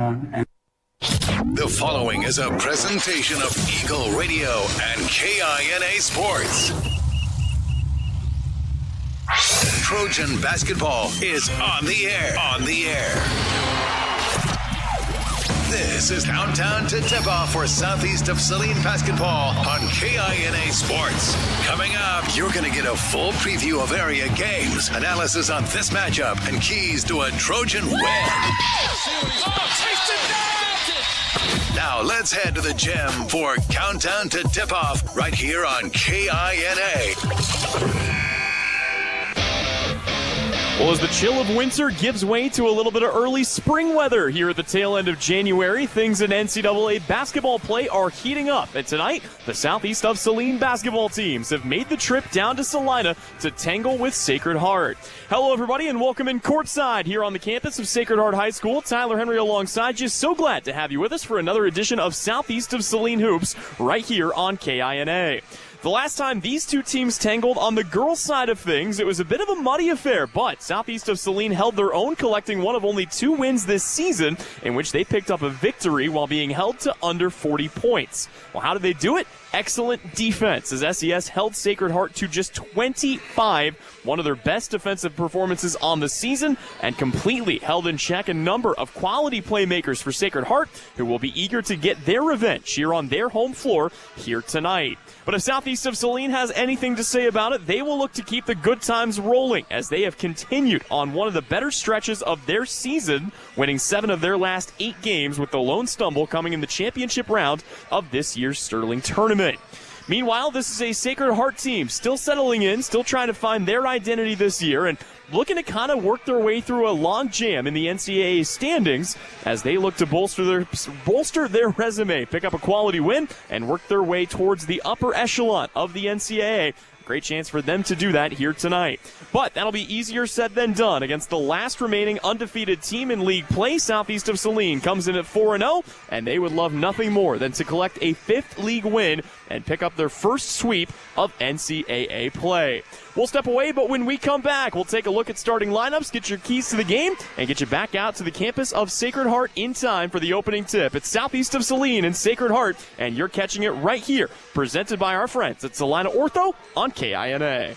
The following is a presentation of Eagle Radio and KINA Sports. Trojan basketball is on the air. This is Countdown to Tip-Off for Southeast of Saline basketball on KINA Sports. Coming up, you're going to get a full preview of area games, analysis on this matchup, and keys to a Trojan win. Now let's head to the gym for Countdown to Tip-Off right here on KINA. Well, as the chill of winter gives way to a little bit of early spring weather here at the tail end of January, things in NCAA basketball play are heating up. And tonight, the Southeast of Saline basketball teams have made the trip down to Salina to tangle with Sacred Heart. Hello, everybody, and welcome in courtside here on the campus of Sacred Heart High School. Tyler Henry alongside you. So glad to have you with us for another edition of Southeast of Saline Hoops right here on KINA. The last time these two teams tangled on the girls' side of things, it was a bit of a muddy affair, but Southeast of Saline held their own, collecting one of only 2 wins this season, in which they picked up a victory while being held to under 40 points. Well, how did they do it? Excellent defense, as SES held Sacred Heart to just 25, one of their best defensive performances on the season, and completely held in check a number of quality playmakers for Sacred Heart, who will be eager to get their revenge here on their home floor here tonight. But if Southeast of Saline has anything to say about it, they will look to keep the good times rolling, as they have continued on one of the better stretches of their season, winning 7 of their last 8 games, with the lone stumble coming in the championship round of this year's Sterling Tournament. Meanwhile, this is a Sacred Heart team still settling in, still trying to find their identity this year, and looking to kind of work their way through a log jam in the NCAA standings as they look to bolster their resume, pick up a quality win, and work their way towards the upper echelon of the NCAA. Great chance for them to do that here tonight. But that'll be easier said than done against the last remaining undefeated team in league play. Southeast of Saline comes in at 4-0, and they would love nothing more than to collect a 5th league win and pick up their first sweep of NCAA play. We'll step away, but when we come back, we'll take a look at starting lineups, get your keys to the game, and get you back out to the campus of Sacred Heart in time for the opening tip. It's Southeast of Saline and Sacred Heart, and you're catching it right here, presented by our friends at Salina Ortho on KINA.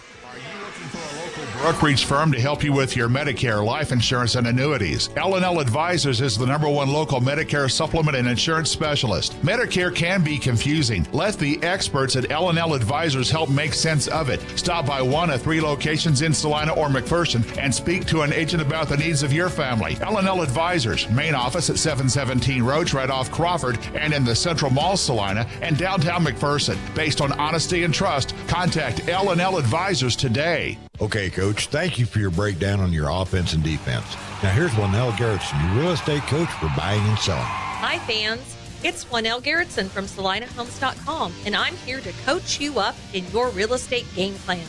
Brokerage firm to help you with your Medicare, life insurance, and annuities. L&L Advisors is the #1 local Medicare supplement and insurance specialist. Medicare can be confusing. Let the experts at L&L Advisors help make sense of it. Stop by one of 3 locations in Salina or McPherson and speak to an agent about the needs of your family. L&L Advisors, main office at 717 Roach right off Crawford and in the Central Mall Salina and downtown McPherson. Based on honesty and trust, contact L&L Advisors today. Okay, Coach, thank you for your breakdown on your offense and defense. Now here's Juanelle Garrettson, your real estate coach for buying and selling. Hi, fans. It's Juanelle Garrettson from SalinaHomes.com, and I'm here to coach you up in your real estate game plan.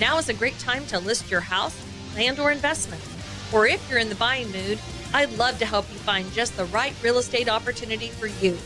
Now is a great time to list your house, land, or investment. Or if you're in the buying mood, I'd love to help you find just the right real estate opportunity for you.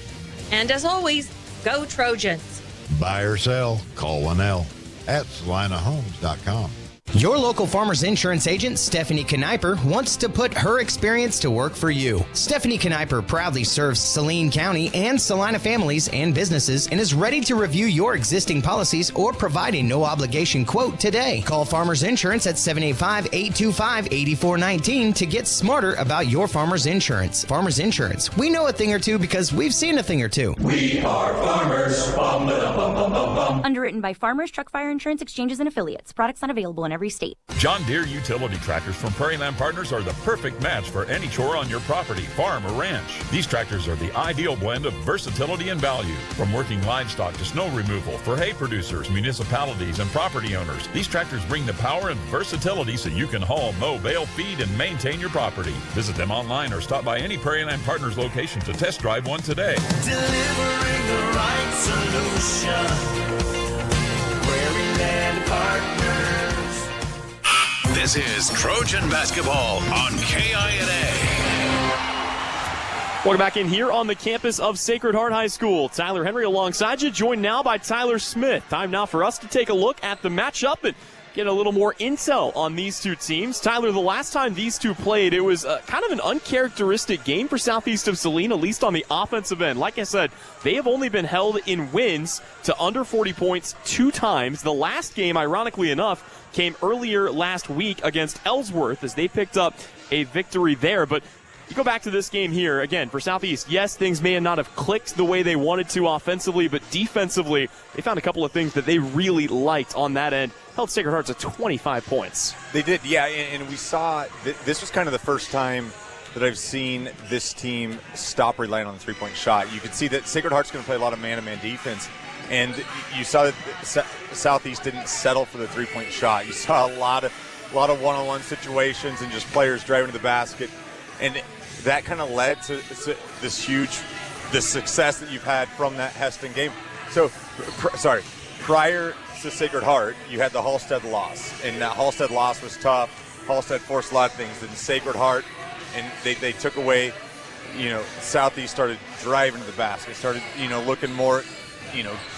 And as always, go Trojans. Buy or sell, call Juanelle at SalinaHomes.com. Your local Farmers Insurance agent, Stephanie Kniper, wants to put her experience to work for you. Stephanie Kniper proudly serves Saline County and Salina families and businesses and is ready to review your existing policies or provide a no-obligation quote today. Call Farmers Insurance at 785-825-8419 to get smarter about your Farmers Insurance. Farmers Insurance, we know a thing or two because we've seen a thing or two. We are Farmers. Bum, bum, bum, bum, bum. Underwritten by Farmers Truck Fire Insurance Exchanges and Affiliates. Products not available in every state. John Deere utility tractors from Prairie Land Partners are the perfect match for any chore on your property, farm, or ranch. These tractors are the ideal blend of versatility and value. From working livestock to snow removal for hay producers, municipalities, and property owners, these tractors bring the power and versatility so you can haul, mow, bale, feed, and maintain your property. Visit them online or stop by any Prairie Land Partners location to test drive one today. Delivering the right solution. Prairie Land Partners. This is Trojan basketball on KINA. Welcome back in here on the campus of Sacred Heart High School. Tyler Henry alongside you, joined now by Tyler Smith. Time now for us to take a look at the matchup and get a little more intel on these two teams. Tyler, the last time these two played, it was kind of an uncharacteristic game for Southeast of Saline, at least on the offensive end. Like I said, they have only been held in wins to under 40 points 2 times. The last game, ironically enough, came earlier last week against Ellsworth as they picked up a victory there. But you go back to this game here, again, for Southeast, yes, things may not have clicked the way they wanted to offensively, but defensively, they found a couple of things that they really liked on that end. Held Sacred Heart to 25 points. They did, yeah, and we saw this was kind of the first time that I've seen this team stop relying on the three-point shot. You could see that Sacred Heart's going to play a lot of man-to-man defense, and you saw that Southeast didn't settle for the three-point shot. You saw a lot of one-on-one situations and just players driving to the basket, and that kind of led to the success that you've had from that Heston game. So, prior to Sacred Heart, you had the Halstead loss, and that Halstead loss was tough. Halstead forced a lot of things. Then Sacred Heart, and they took away, Southeast started driving to the basket, started, looking more,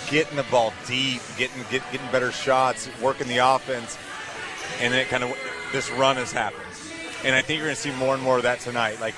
getting the ball deep, getting better shots, working the offense, and then this run has happened. And I think you're going to see more and more of that tonight. Like,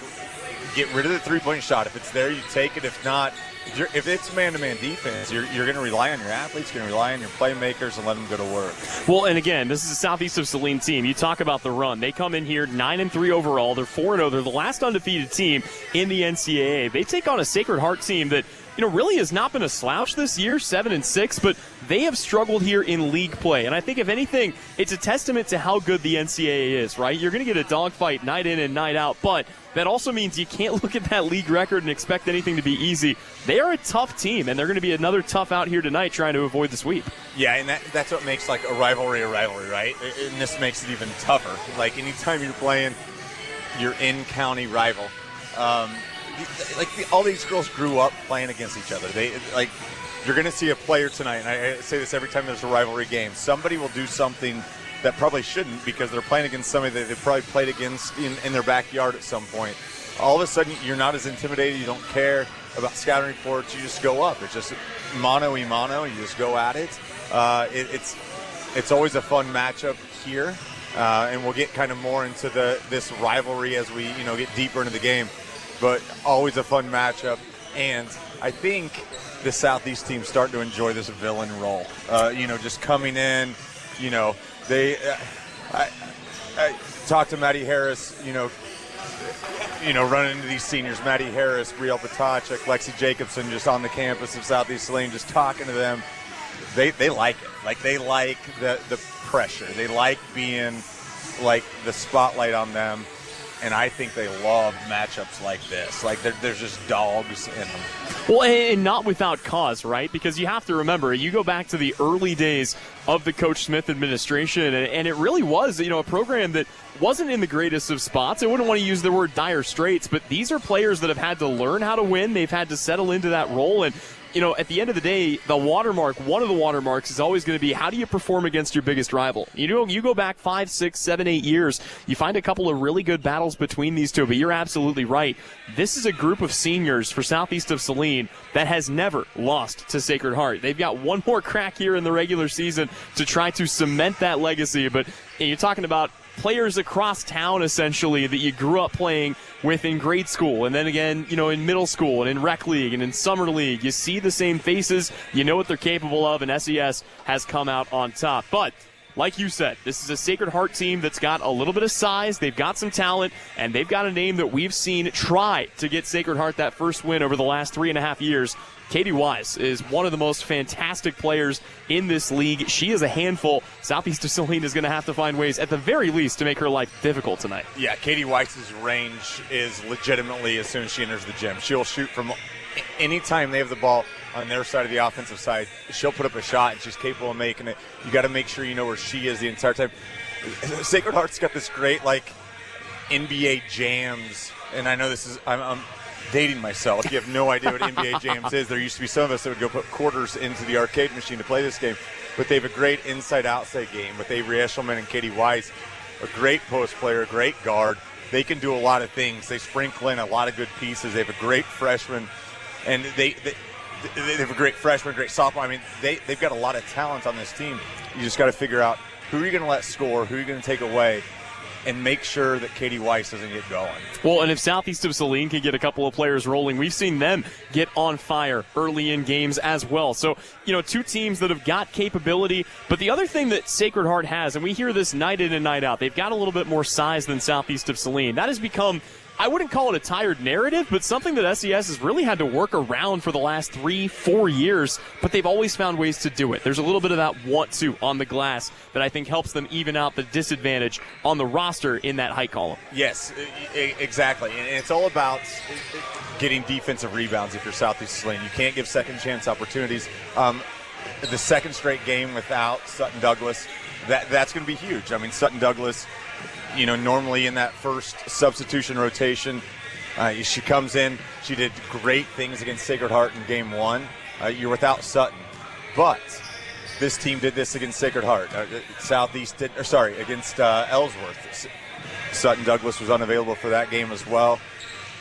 get rid of the three-point shot. If it's there, you take it. If not, if it's man-to-man defense, you're going to rely on your athletes, you're going to rely on your playmakers and let them go to work. Well, and again, this is a Southeast of Saline team. You talk about the run. They come in here 9-3 overall. They're 4-0. They're the last undefeated team in the NCAA. They take on a Sacred Heart team that really has not been a slouch this year, 7-6, but they have struggled here in league play. And I think, if anything, it's a testament to how good the NCAA is, right? You're going to get a dogfight night in and night out, but that also means you can't look at that league record and expect anything to be easy. They are a tough team, and they're going to be another tough out here tonight trying to avoid the sweep. Yeah, and that's what makes, like, a rivalry, right? And this makes it even tougher. Like, anytime you're playing your in-county rival, all these girls grew up playing against each other. You're going to see a player tonight, and I say this every time there's a rivalry game. Somebody will do something that probably shouldn't because they're playing against somebody that they probably played against in their backyard at some point. All of a sudden, you're not as intimidated. You don't care about scouting reports. You just go up. It's just mano-a-mano. You just go at it. It's always a fun matchup here, and we'll get kind of more into this rivalry as we get deeper into the game. But always a fun matchup, and I think the Southeast team's starting to enjoy this villain role. Just coming in, I talked to Maddie Harris, running into these seniors, Maddie Harris, Brielle Potachek, Lexi Jacobson, just on the campus of Southeast Saline, just talking to them. They like it. Like, they like the pressure. They like being, like, the spotlight on them. And I think they love matchups like this. Like, there's just dogs in them. Well, and not without cause, right? Because you have to remember, you go back to the early days of the Coach Smith administration, and it really was, a program that wasn't in the greatest of spots. I wouldn't want to use the word dire straits, but these are players that have had to learn how to win. They've had to settle into that role, and at the end of the day, one of the watermarks is always going to be, how do you perform against your biggest rival? You go back 5, 6, 7, 8 years, you find a couple of really good battles between these two, but you're absolutely right. This is a group of seniors for Southeast of Saline that has never lost to Sacred Heart. They've got one more crack here in the regular season to try to cement that legacy, but you're talking about players across town, essentially, that you grew up playing with in grade school, and then again, in middle school and in rec league and in summer league. You see the same faces, you know what they're capable of, and SES has come out on top. But like you said, this is a Sacred Heart team that's got a little bit of size, they've got some talent, and they've got a name that we've seen try to get Sacred Heart that first win over the last 3.5 years. Katie Wise is one of the most fantastic players in this league. She is a handful. Southeast of Saline is going to have to find ways, at the very least, to make her life difficult tonight. Yeah, Katie Wise's range is legitimately, as soon as she enters the gym, she'll shoot from any time they have the ball on their side of the offensive side. She'll put up a shot, and she's capable of making it. You got to make sure you know where she is the entire time. Sacred Heart's got this great, NBA jams, and I know this is I'm dating myself. You have no idea what NBA jams is. There used to be some of us that would go put quarters into the arcade machine to play this game, but they have a great inside-outside game with Avery Eshelman and Katie Wise, a great post player, a great guard. They can do a lot of things. They sprinkle in a lot of good pieces. They have a great freshman, and they have a great freshman, great sophomore. I mean, they've got a lot of talent on this team. You just got to figure out Who are you going to let score? Who are you going to take away? And make sure that Katie Weiss doesn't get going. Well, and if Southeast of Saline can get a couple of players rolling, we've seen them get on fire early in games as well. So, two teams that have got capability. But the other thing that Sacred Heart has, and we hear this night in and night out, they've got a little bit more size than Southeast of Saline. That has become, I wouldn't call it a tired narrative, but something that SES has really had to work around for the last 3-4 years, but they've always found ways to do it. There's a little bit of that want to on the glass that I think helps them even out the disadvantage on the roster in that height column. Yes, exactly. And it's all about getting defensive rebounds if you're Southeast Saline. You can't give second chance opportunities. The second straight game without Sutton Douglas, that's going to be huge. I mean, Sutton Douglas, normally in that first substitution rotation, she comes in. She did great things against Sacred Heart in game 1. You're without Sutton. But this team did this against Sacred Heart. Against Ellsworth. Sutton Douglas was unavailable for that game as well.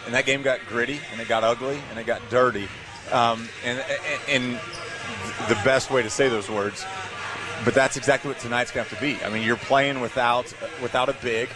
And that game got gritty, and it got ugly, and it got dirty. And the best way to say those words, but that's exactly what tonight's going to have to be. I mean, you're playing without a big,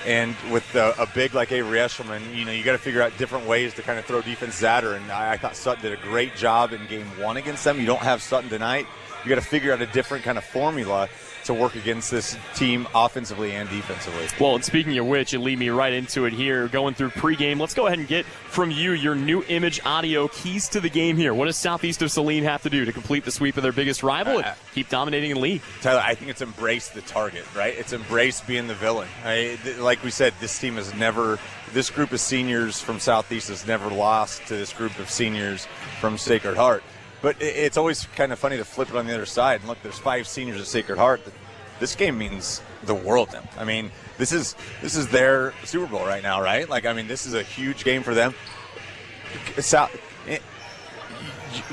and with a big like Avery Eshelman, you got to figure out different ways to kind of throw defense at her. And I thought Sutton did a great job in game 1 against them. You don't have Sutton tonight. You got to figure out a different kind of formula to work against this team offensively and defensively. Well, and speaking of which, you lead me right into it here, going through pregame. Let's go ahead and get from you your new image audio keys to the game here. What does Southeast of Saline have to do to complete the sweep of their biggest rival and keep dominating in league? Tyler, I think it's embrace the target, right? It's embrace being the villain. Like we said, this group of seniors from Southeast has never lost to this group of seniors from Sacred Heart. But it's always kind of funny to flip it on the other side. And look, there's 5 seniors at Sacred Heart. This game means the world to them. I mean, this is their Super Bowl right now, right? This is a huge game for them.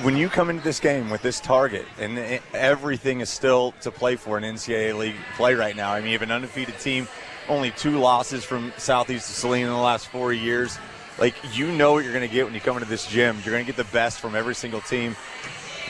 When you come into this game with this target, and everything is still to play for in NCAA League play right now. I mean, you have an undefeated team, only 2 losses from Southeast of Saline in the last 4 years. What you're going to get when you come into this gym. You're going to get the best from every single team.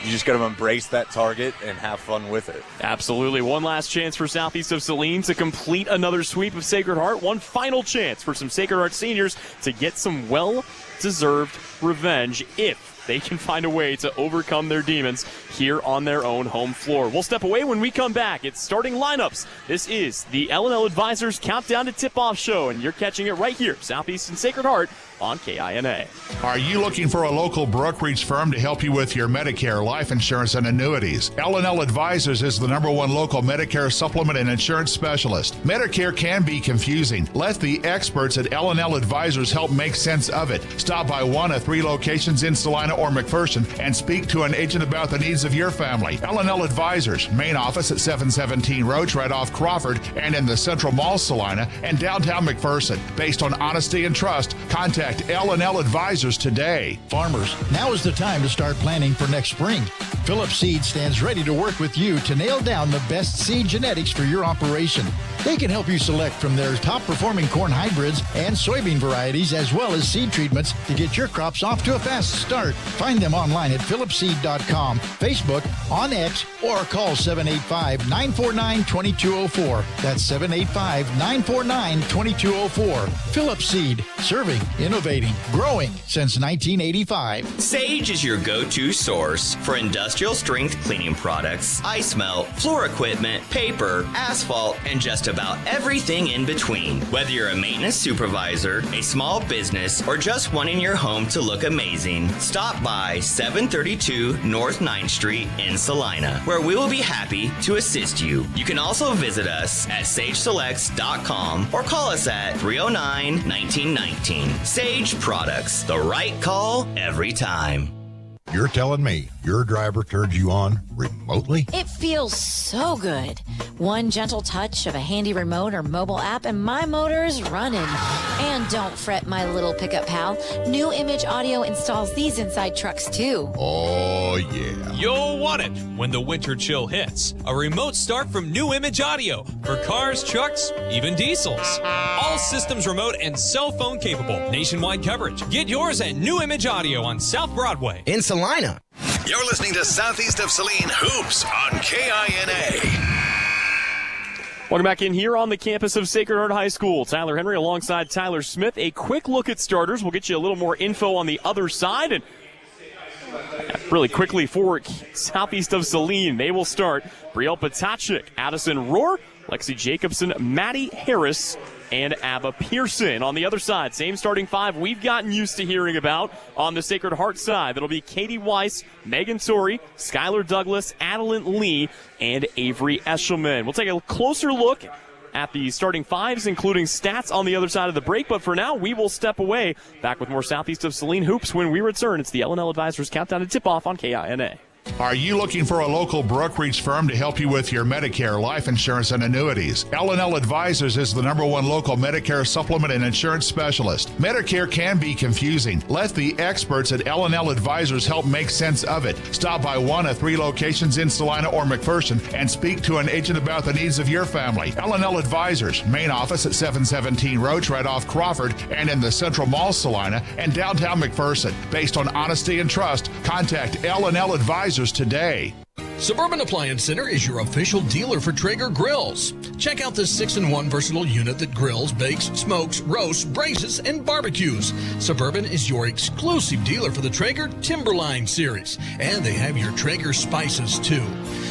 You just got to embrace that target and have fun with it. Absolutely. One last chance for Southeast of Saline to complete another sweep of Sacred Heart. One final chance for some Sacred Heart seniors to get some well-deserved revenge if they can find a way to overcome their demons here on their own home floor. We'll step away when we come back. It's starting lineups. This is the L&L Advisors Countdown to Tip-Off Show, and you're catching it right here, Southeast and Sacred Heart on KINA. Are you looking for a local brokerage firm to help you with your Medicare, life insurance, and annuities? L&L Advisors is the #1 local Medicare supplement and insurance specialist. Medicare can be confusing. Let the experts at L&L Advisors help make sense of it. Stop by one of 3 locations in Salina or McPherson and speak to an agent about the needs of your family. L&L Advisors, main office at 717 Roach, right off Crawford, and in the Central Mall, Salina, and downtown McPherson. Based on honesty and trust, contact L&L Advisors today. Farmers, now is the time to start planning for next spring. Phillips Seed stands ready to work with you to nail down the best seed genetics for your operation. They can help you select from their top-performing corn hybrids and soybean varieties, as well as seed treatments to get your crops off to a fast start. Find them online at phillipseed.com, Facebook, on X, or call 785-949-2204. That's 785-949-2204. Phillips Seed, serving, innovating, growing since 1985. Sage is your go-to source for industrial strength cleaning products, ice melt, floor equipment, paper, asphalt, and just about everything in between. Whether you're a maintenance supervisor, a small business, or just wanting your home to look amazing, stop by 732 North 9th Street in Salina, where we will be happy to assist you. You can also visit us at sageselects.com or call us at 309-1919. Sage Products, the right call every time. You're telling me your driver turns you on remotely? It feels so good. One gentle touch of a handy remote or mobile app and my motor is running. And don't fret, my little pickup pal. New Image Audio installs these inside trucks too. Oh, yeah. You'll want it when the winter chill hits. A remote start from New Image Audio for cars, trucks, even diesels. All systems remote and cell phone capable. Nationwide coverage. Get yours at New Image Audio on South Broadway. In Salina. You're listening to Southeast of Saline Hoops on KINA. Welcome back in here on the campus of Sacred Heart High School. Tyler Henry alongside Tyler Smith. A quick look at starters. We'll get you a little more info on the other side. And really quickly for Southeast of Saline, they will start Brielle Potachik, Addison Rohr, Lexi Jacobson, Maddie Harris, and Abba Pearson. On the other side, same starting five we've gotten used to hearing about on the Sacred Heart side. That'll be Katie Weiss, Megan Torrey, Skylar Douglas, Adeline Lee, and Avery Eshelman. We'll take a closer look at the starting fives, including stats on the other side of the break. But for now, we will step away. Back with more Southeast of Saline hoops when we return. It's the L&L Advisors Countdown to Tip-Off on KINA. Are you looking for a local brokerage firm to help you with your Medicare, life insurance, and annuities? L&L Advisors is the #1 local Medicare supplement and insurance specialist. Medicare can be confusing. Let the experts at L&L Advisors help make sense of it. Stop by one of 3 locations in Salina or McPherson and speak to an agent about the needs of your family. L&L Advisors, main office at 717 Roach, right off Crawford, and in the Central Mall, Salina, and downtown McPherson. Based on honesty and trust, contact L&L Advisors today. Suburban Appliance Center is your official dealer for Traeger grills. Check out this 6-in-1 versatile unit that grills, bakes, smokes, roasts, braces, and barbecues. Suburban is your exclusive dealer for the Traeger Timberline series, and they have your Traeger spices too.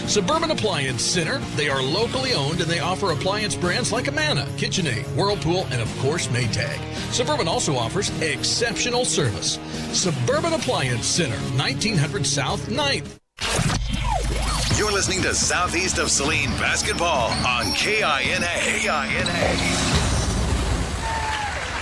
Suburban Appliance Center, they are locally owned and they offer appliance brands like Amana, KitchenAid, Whirlpool, and of course Maytag. Suburban also offers exceptional service. Suburban Appliance Center, 1900 South 9th. You're listening to Southeast of Saline basketball on KINA.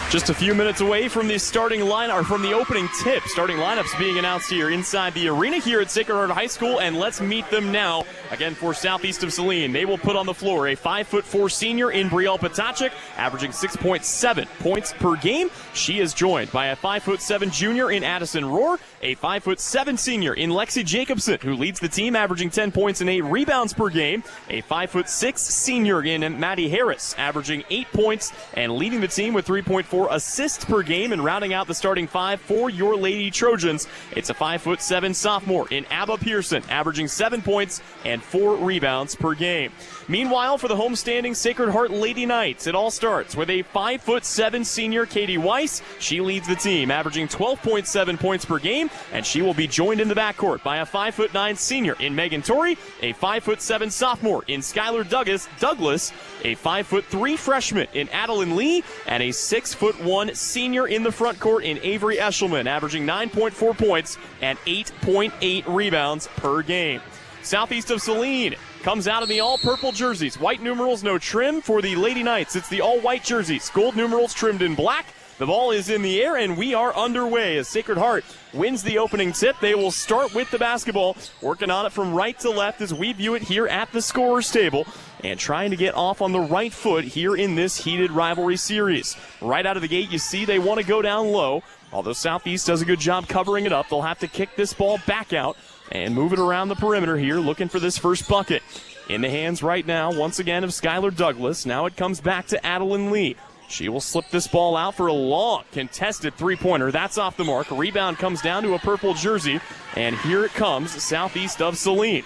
Just a few minutes away from the starting lineup, or from the opening tip. Starting lineups being announced here inside the arena here at Sacred Heart High School, and let's meet them now. Again, for Southeast of Saline, they will put on the floor a 5'4" senior in Brielle Potachik, averaging 6.7 points per game. She is joined by a 5'7" junior in Addison Rohr, a 5'7" senior in Lexi Jacobson, who leads the team, averaging 10 points and 8 rebounds per game, a 5'6" senior in Maddie Harris, averaging 8 points and leading the team with 3.4 assists per game. And rounding out the starting five for your Lady Trojans, it's a 5'7" sophomore in Abba Pearson, averaging 7 points and 4 rebounds per game. Meanwhile, for the homestanding Sacred Heart Lady Knights, it all starts with a 5'7" senior, Katie Weiss. She leads the team, averaging 12.7 points per game, and she will be joined in the backcourt by a 5'9" senior in Megan Torrey, a 5'7" sophomore in Skylar Douglas, a 5'3" freshman in Adeline Lee, and a 6'1" senior in the front court in Avery Eshelman, averaging 9.4 points and 8.8 rebounds per game. Southeast of Saline comes out in the all-purple jerseys. White numerals, no trim for the Lady Knights. It's the all-white jerseys. Gold numerals trimmed in black. The ball is in the air, and we are underway as Sacred Heart wins the opening tip. They will start with the basketball, working on it from right to left as we view it here at the scorer's table, and trying to get off on the right foot here in this heated rivalry series. Right out of the gate, you see they want to go down low. Although Southeast does a good job covering it up, they'll have to kick this ball back out and move it around the perimeter here, looking for this first bucket. In the hands right now, once again, of Skylar Douglas. Now it comes back to Adeline Lee. She will slip this ball out for a long, contested three-pointer. That's off the mark. A rebound comes down to a purple jersey, and here it comes, Southeast of Saline.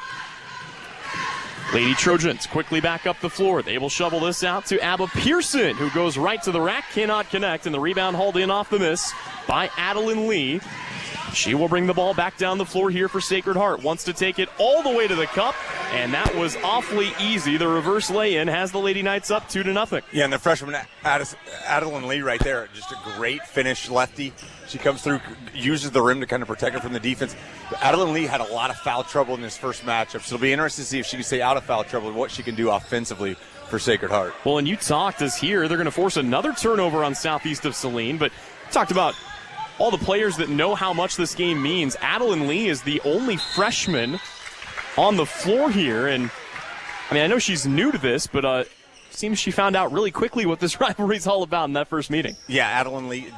Lady Trojans quickly back up the floor. They will shovel this out to Abba Pearson, who goes right to the rack, cannot connect, and the rebound hauled in off the miss by Adeline Lee. She will bring the ball back down the floor here for Sacred Heart. Wants to take it all the way to the cup, and that was awfully easy. The reverse lay-in has the Lady Knights up 2-0. Yeah, and the freshman Adeline Lee right there, just a great finish lefty. She comes through, uses the rim to kind of protect her from the defense. But Adeline Lee had a lot of foul trouble in this first matchup, so it'll be interesting to see if she can stay out of foul trouble and what she can do offensively for Sacred Heart. Well, and you talked as here, they're going to force another turnover on Southeast of Saline, but talked about all the players that know how much this game means. Adeline Lee is the only freshman on the floor here, and I mean, I know she's new to this, but seems she found out really quickly what this rivalry is all about in that first meeting. Yeah, Adeline Lee,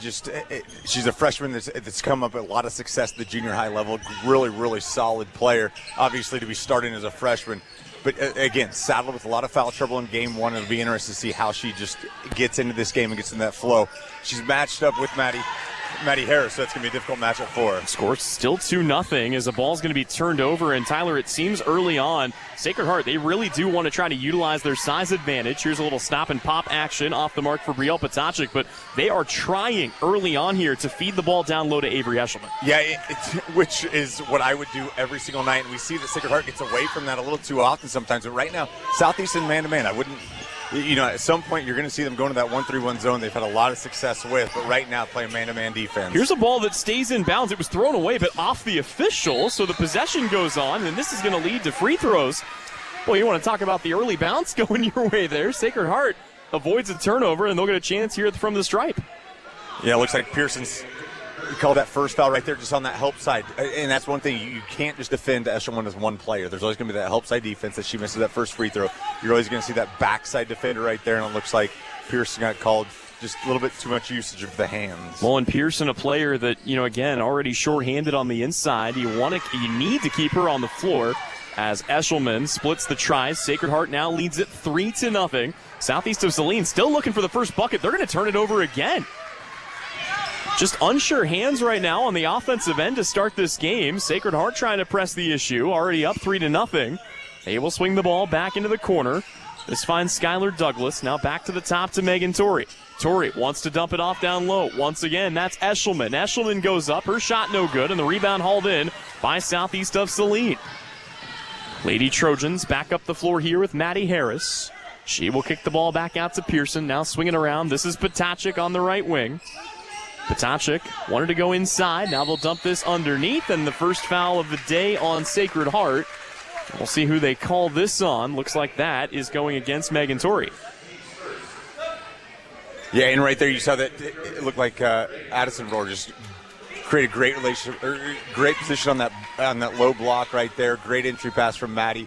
she's a freshman that's come up with a lot of success at the junior high level. Really, really solid player, obviously, to be starting as a freshman. But again, saddled with a lot of foul trouble in game one. It'll be interesting to see how she just gets into this game and gets in that flow. She's matched up with Maddie Maddie Harris, so that's going to be a difficult matchup for her. Score still 2-0 as the ball's going to be turned over. And Tyler, it seems early on, Sacred Heart, they really do want to try to utilize their size advantage. Here's a little stop and pop action off the mark for Brielle Potacek, but they are trying early on here to feed the ball down low to Avery Eshelman. Yeah, which is what I would do every single night. And we see that Sacred Heart gets away from that a little too often sometimes. But right now, Southeastern man-to-man, I wouldn't. At some point you're going to see them go into that 1-3-1 zone they've had a lot of success with, but right now playing man-to-man defense. Here's a ball that stays in bounds. It was thrown away, but off the official, so the possession goes on, and this is going to lead to free throws. Well, you want to talk about the early bounce going your way there. Sacred Heart avoids a turnover, and they'll get a chance here from the stripe. Yeah, it looks like Pearson's called that first foul right there just on that help side. And that's one thing. You can't just defend Eshelman as one player. There's always going to be that help side defense that she misses that first free throw. You're always going to see that backside defender right there, and it looks like Pearson got called just a little bit too much usage of the hands. Well, and Pearson, a player that, again, already shorthanded on the inside. You need to keep her on the floor as Eshelman splits the tries. Sacred Heart now leads it 3-0. Southeast of Saline still looking for the first bucket. They're going to turn it over again. Just unsure hands right now on the offensive end to start this game. Sacred Heart trying to press the issue. Already up 3-0. They will swing the ball back into the corner. This finds Skylar Douglas. Now back to the top to Megan Torrey. Torrey wants to dump it off down low. Once again, that's Eshelman. Eshelman goes up. Her shot no good, and the rebound hauled in by Southeast of Saline. Lady Trojans back up the floor here with Maddie Harris. She will kick the ball back out to Pearson. Now swinging around. This is Potacek on the right wing. Potacek wanted to go inside. Now they'll dump this underneath, and the first foul of the day on Sacred Heart. We'll see who they call this on. Looks like that is going against Megan Torrey. Yeah, and right there you saw that it looked like Addison Rohr just created great great position on that low block right there. Great entry pass from Maddie.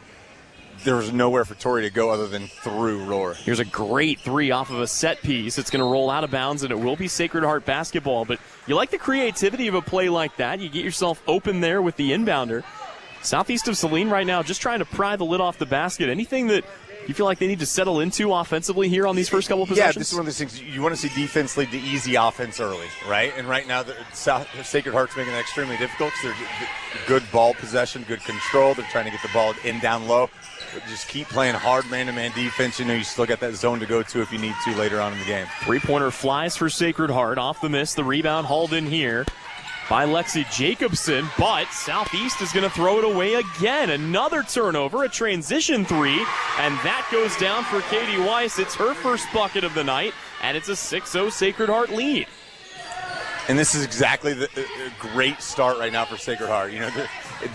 There was nowhere for Torrey to go other than through Rohr. Here's a great three off of a set piece. It's going to roll out of bounds, and it will be Sacred Heart basketball. But you like the creativity of a play like that. You get yourself open there with the inbounder. Southeast of Saline right now just trying to pry the lid off the basket. Anything that you feel like they need to settle into offensively here on these first couple of possessions? Yeah, this is one of those things. You want to see defense lead to easy offense early, right? And right now, Sacred Heart's making that extremely difficult because they're good ball possession, good control. They're trying to get the ball in down low. But just keep playing hard man-to-man defense. You still got that zone to go to if you need to later on in the game. Three-pointer flies for Sacred Heart. Off the miss, the rebound hauled in here by Lexi Jacobson, but Southeast is going to throw it away again. Another turnover, a transition three, and that goes down for Katie Weiss. It's her first bucket of the night, and it's a 6-0 Sacred Heart lead. And this is exactly the great start right now for Sacred Heart. The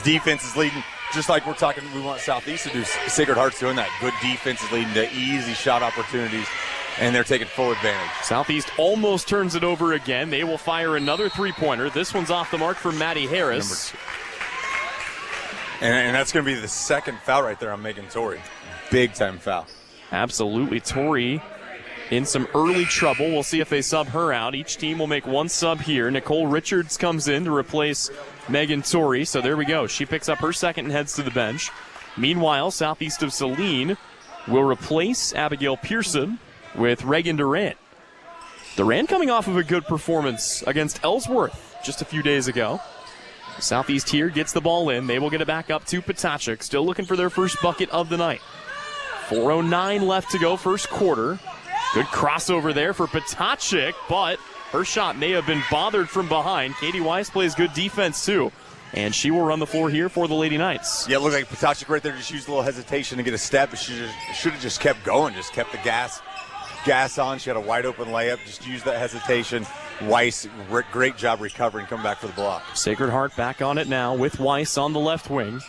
defense is leading, just like we're talking, we want Southeast to do. Sacred Heart's doing that. Good defense is leading to easy shot opportunities, and they're taking full advantage. Southeast almost turns it over again. They will fire another three-pointer. This one's off the mark for Maddie Harris. And that's going to be the second foul right there on Megan Torrey. Big-time foul. Absolutely. Torrey in some early trouble. We'll see if they sub her out. Each team will make one sub here. Nicole Richards comes in to replace Megan Torrey. So there we go. She picks up her second and heads to the bench. Meanwhile, Southeast of Saline will replace Abigail Pearson with Reagan Durant. Durant coming off of a good performance against Ellsworth just a few days ago. Southeast here gets the ball in. They will get it back up to Potacek. Still looking for their first bucket of the night. 4:09 left to go, first quarter. Good crossover there for Potacek, but her shot may have been bothered from behind. Katie Weiss plays good defense too, and she will run the floor here for the Lady Knights. Yeah, it looked like Potacek right there just used a little hesitation to get a step, but she should have just kept going, just kept the gas on. She had a wide open layup, just used that hesitation. Weiss, great job recovering, coming back for the block. Sacred Heart back on it now with Weiss on the left wing.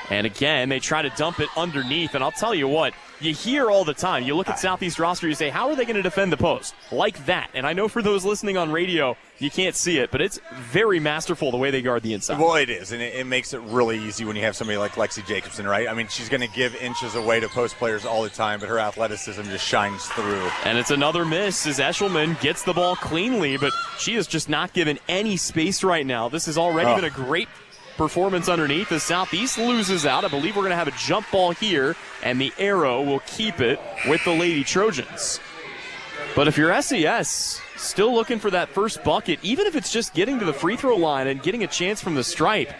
And again, they try to dump it underneath, and I'll tell you what, you hear all the time. You look at Southeast roster, you say, how are they going to defend the post? Like that. And I know for those listening on radio, you can't see it, but it's very masterful the way they guard the inside. Well, it is, and it makes it really easy when you have somebody like Lexi Jacobson, right? I mean, she's going to give inches away to post players all the time, but her athleticism just shines through. And it's another miss as Eshelman gets the ball cleanly, but she is just not given any space right now. This has already been a great performance underneath as Southeast loses out. I believe we're going to have a jump ball here, and the arrow will keep it with the Lady Trojans. But if you're SES, still looking for that first bucket, even if it's just getting to the free throw line and getting a chance from the stripe,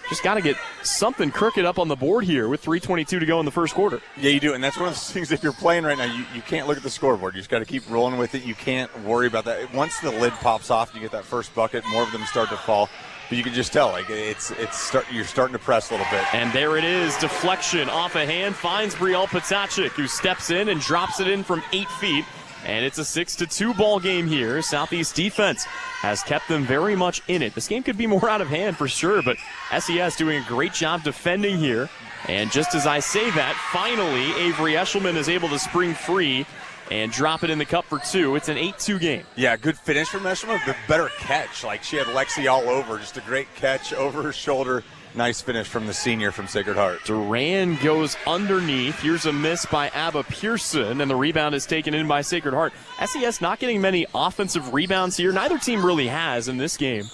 just got to get something crooked up on the board here with 3:22 to go in the first quarter. Yeah, you do. And that's one of those things, if you're playing right now, you can't look at the scoreboard. You just got to keep rolling with it. You can't worry about that. Once the lid pops off, you get that first bucket, more of them start to fall. But you can just tell, like, you're starting to press a little bit. And there it is, deflection off a hand, finds Brielle Potacek, who steps in and drops it in from 8 feet. And it's a 6-2 ball game here. Southeast defense has kept them very much in it. This game could be more out of hand for sure, but SES doing a great job defending here. And just as I say that, finally, Avery Eshelman is able to spring free and drop it in the cup for 2. It's an 8-2 game. Yeah, good finish from Eshelman, but better catch. Like, she had Lexi all over. Just a great catch over her shoulder. Nice finish from the senior from Sacred Heart. Duran goes underneath. Here's a miss by Abba Pearson, and the rebound is taken in by Sacred Heart. SES not getting many offensive rebounds here. Neither team really has in this game.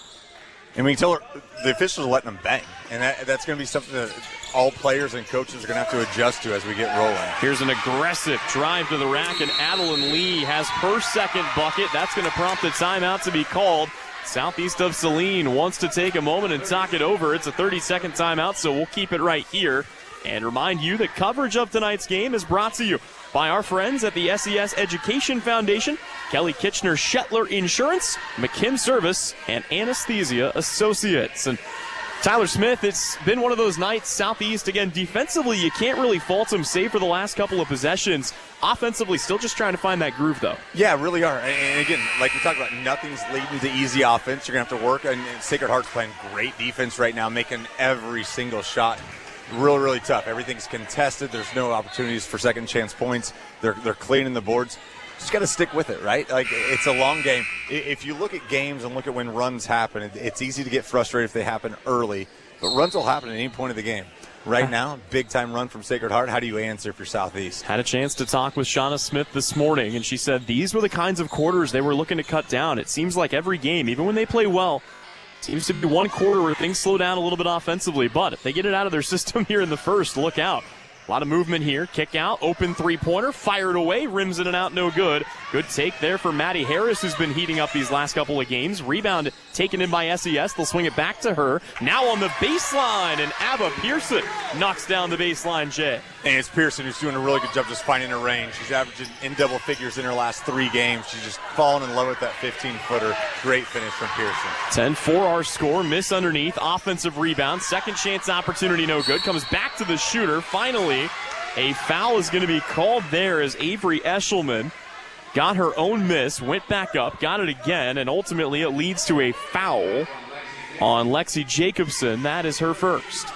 And we can tell the officials are letting them bang. And that's going to be something that all players and coaches are going to have to adjust to as we get rolling. Here's an aggressive drive to the rack, and Adeline Lee has her second bucket. That's going to prompt a timeout to be called. Southeast of Saline wants to take a moment and talk it over. It's a 30-second timeout, so we'll keep it right here. And remind you that coverage of tonight's game is brought to you by our friends at the SES Education Foundation, Kelly Kitchener Shetler Insurance, McKim Service, and Anesthesia Associates. And Tyler Smith, it's been one of those nights. Southeast, again, defensively, you can't really fault them, save for the last couple of possessions. Offensively, still just trying to find that groove, though. Yeah, really are. And again, like we talked about, nothing's leading to easy offense. You're going to have to work. And Sacred Heart's playing great defense right now, making every single shot really, really tough. Everything's contested. There's no opportunities for second chance points. They're cleaning the boards. Just got to stick with it, right? Like, it's a long game. If you look at games and look at when runs happen, it's easy to get frustrated if they happen early, but runs will happen at any point of the game. Right now, big-time run from Sacred Heart. How do you answer if you're Southeast? Had a chance to talk with Shauna Smith this morning, and she said these were the kinds of quarters they were looking to cut down. It seems like every game, even when they play well, seems to be one quarter where things slow down a little bit offensively. But if they get it out of their system here in the first, look out. A lot of movement here. Kick out, open three-pointer, fired away, rims in and out, no good. Good take there for Maddie Harris, who's been heating up these last couple of games. Rebound taken in by SES. They'll swing it back to her. Now on the baseline, and Abba Pearson knocks down the baseline, Jay. And it's Pearson who's doing a really good job just finding her range. She's averaging in double figures in her last 3 games. She's just fallen in love with that 15-footer. Great finish from Pearson. 10-4 our score. Miss underneath. Offensive rebound. Second chance opportunity, no good. Comes back to the shooter. Finally, a foul is going to be called there as Avery Eshelman got her own miss, went back up, got it again, and ultimately it leads to a foul on Lexi Jacobson. That is her first.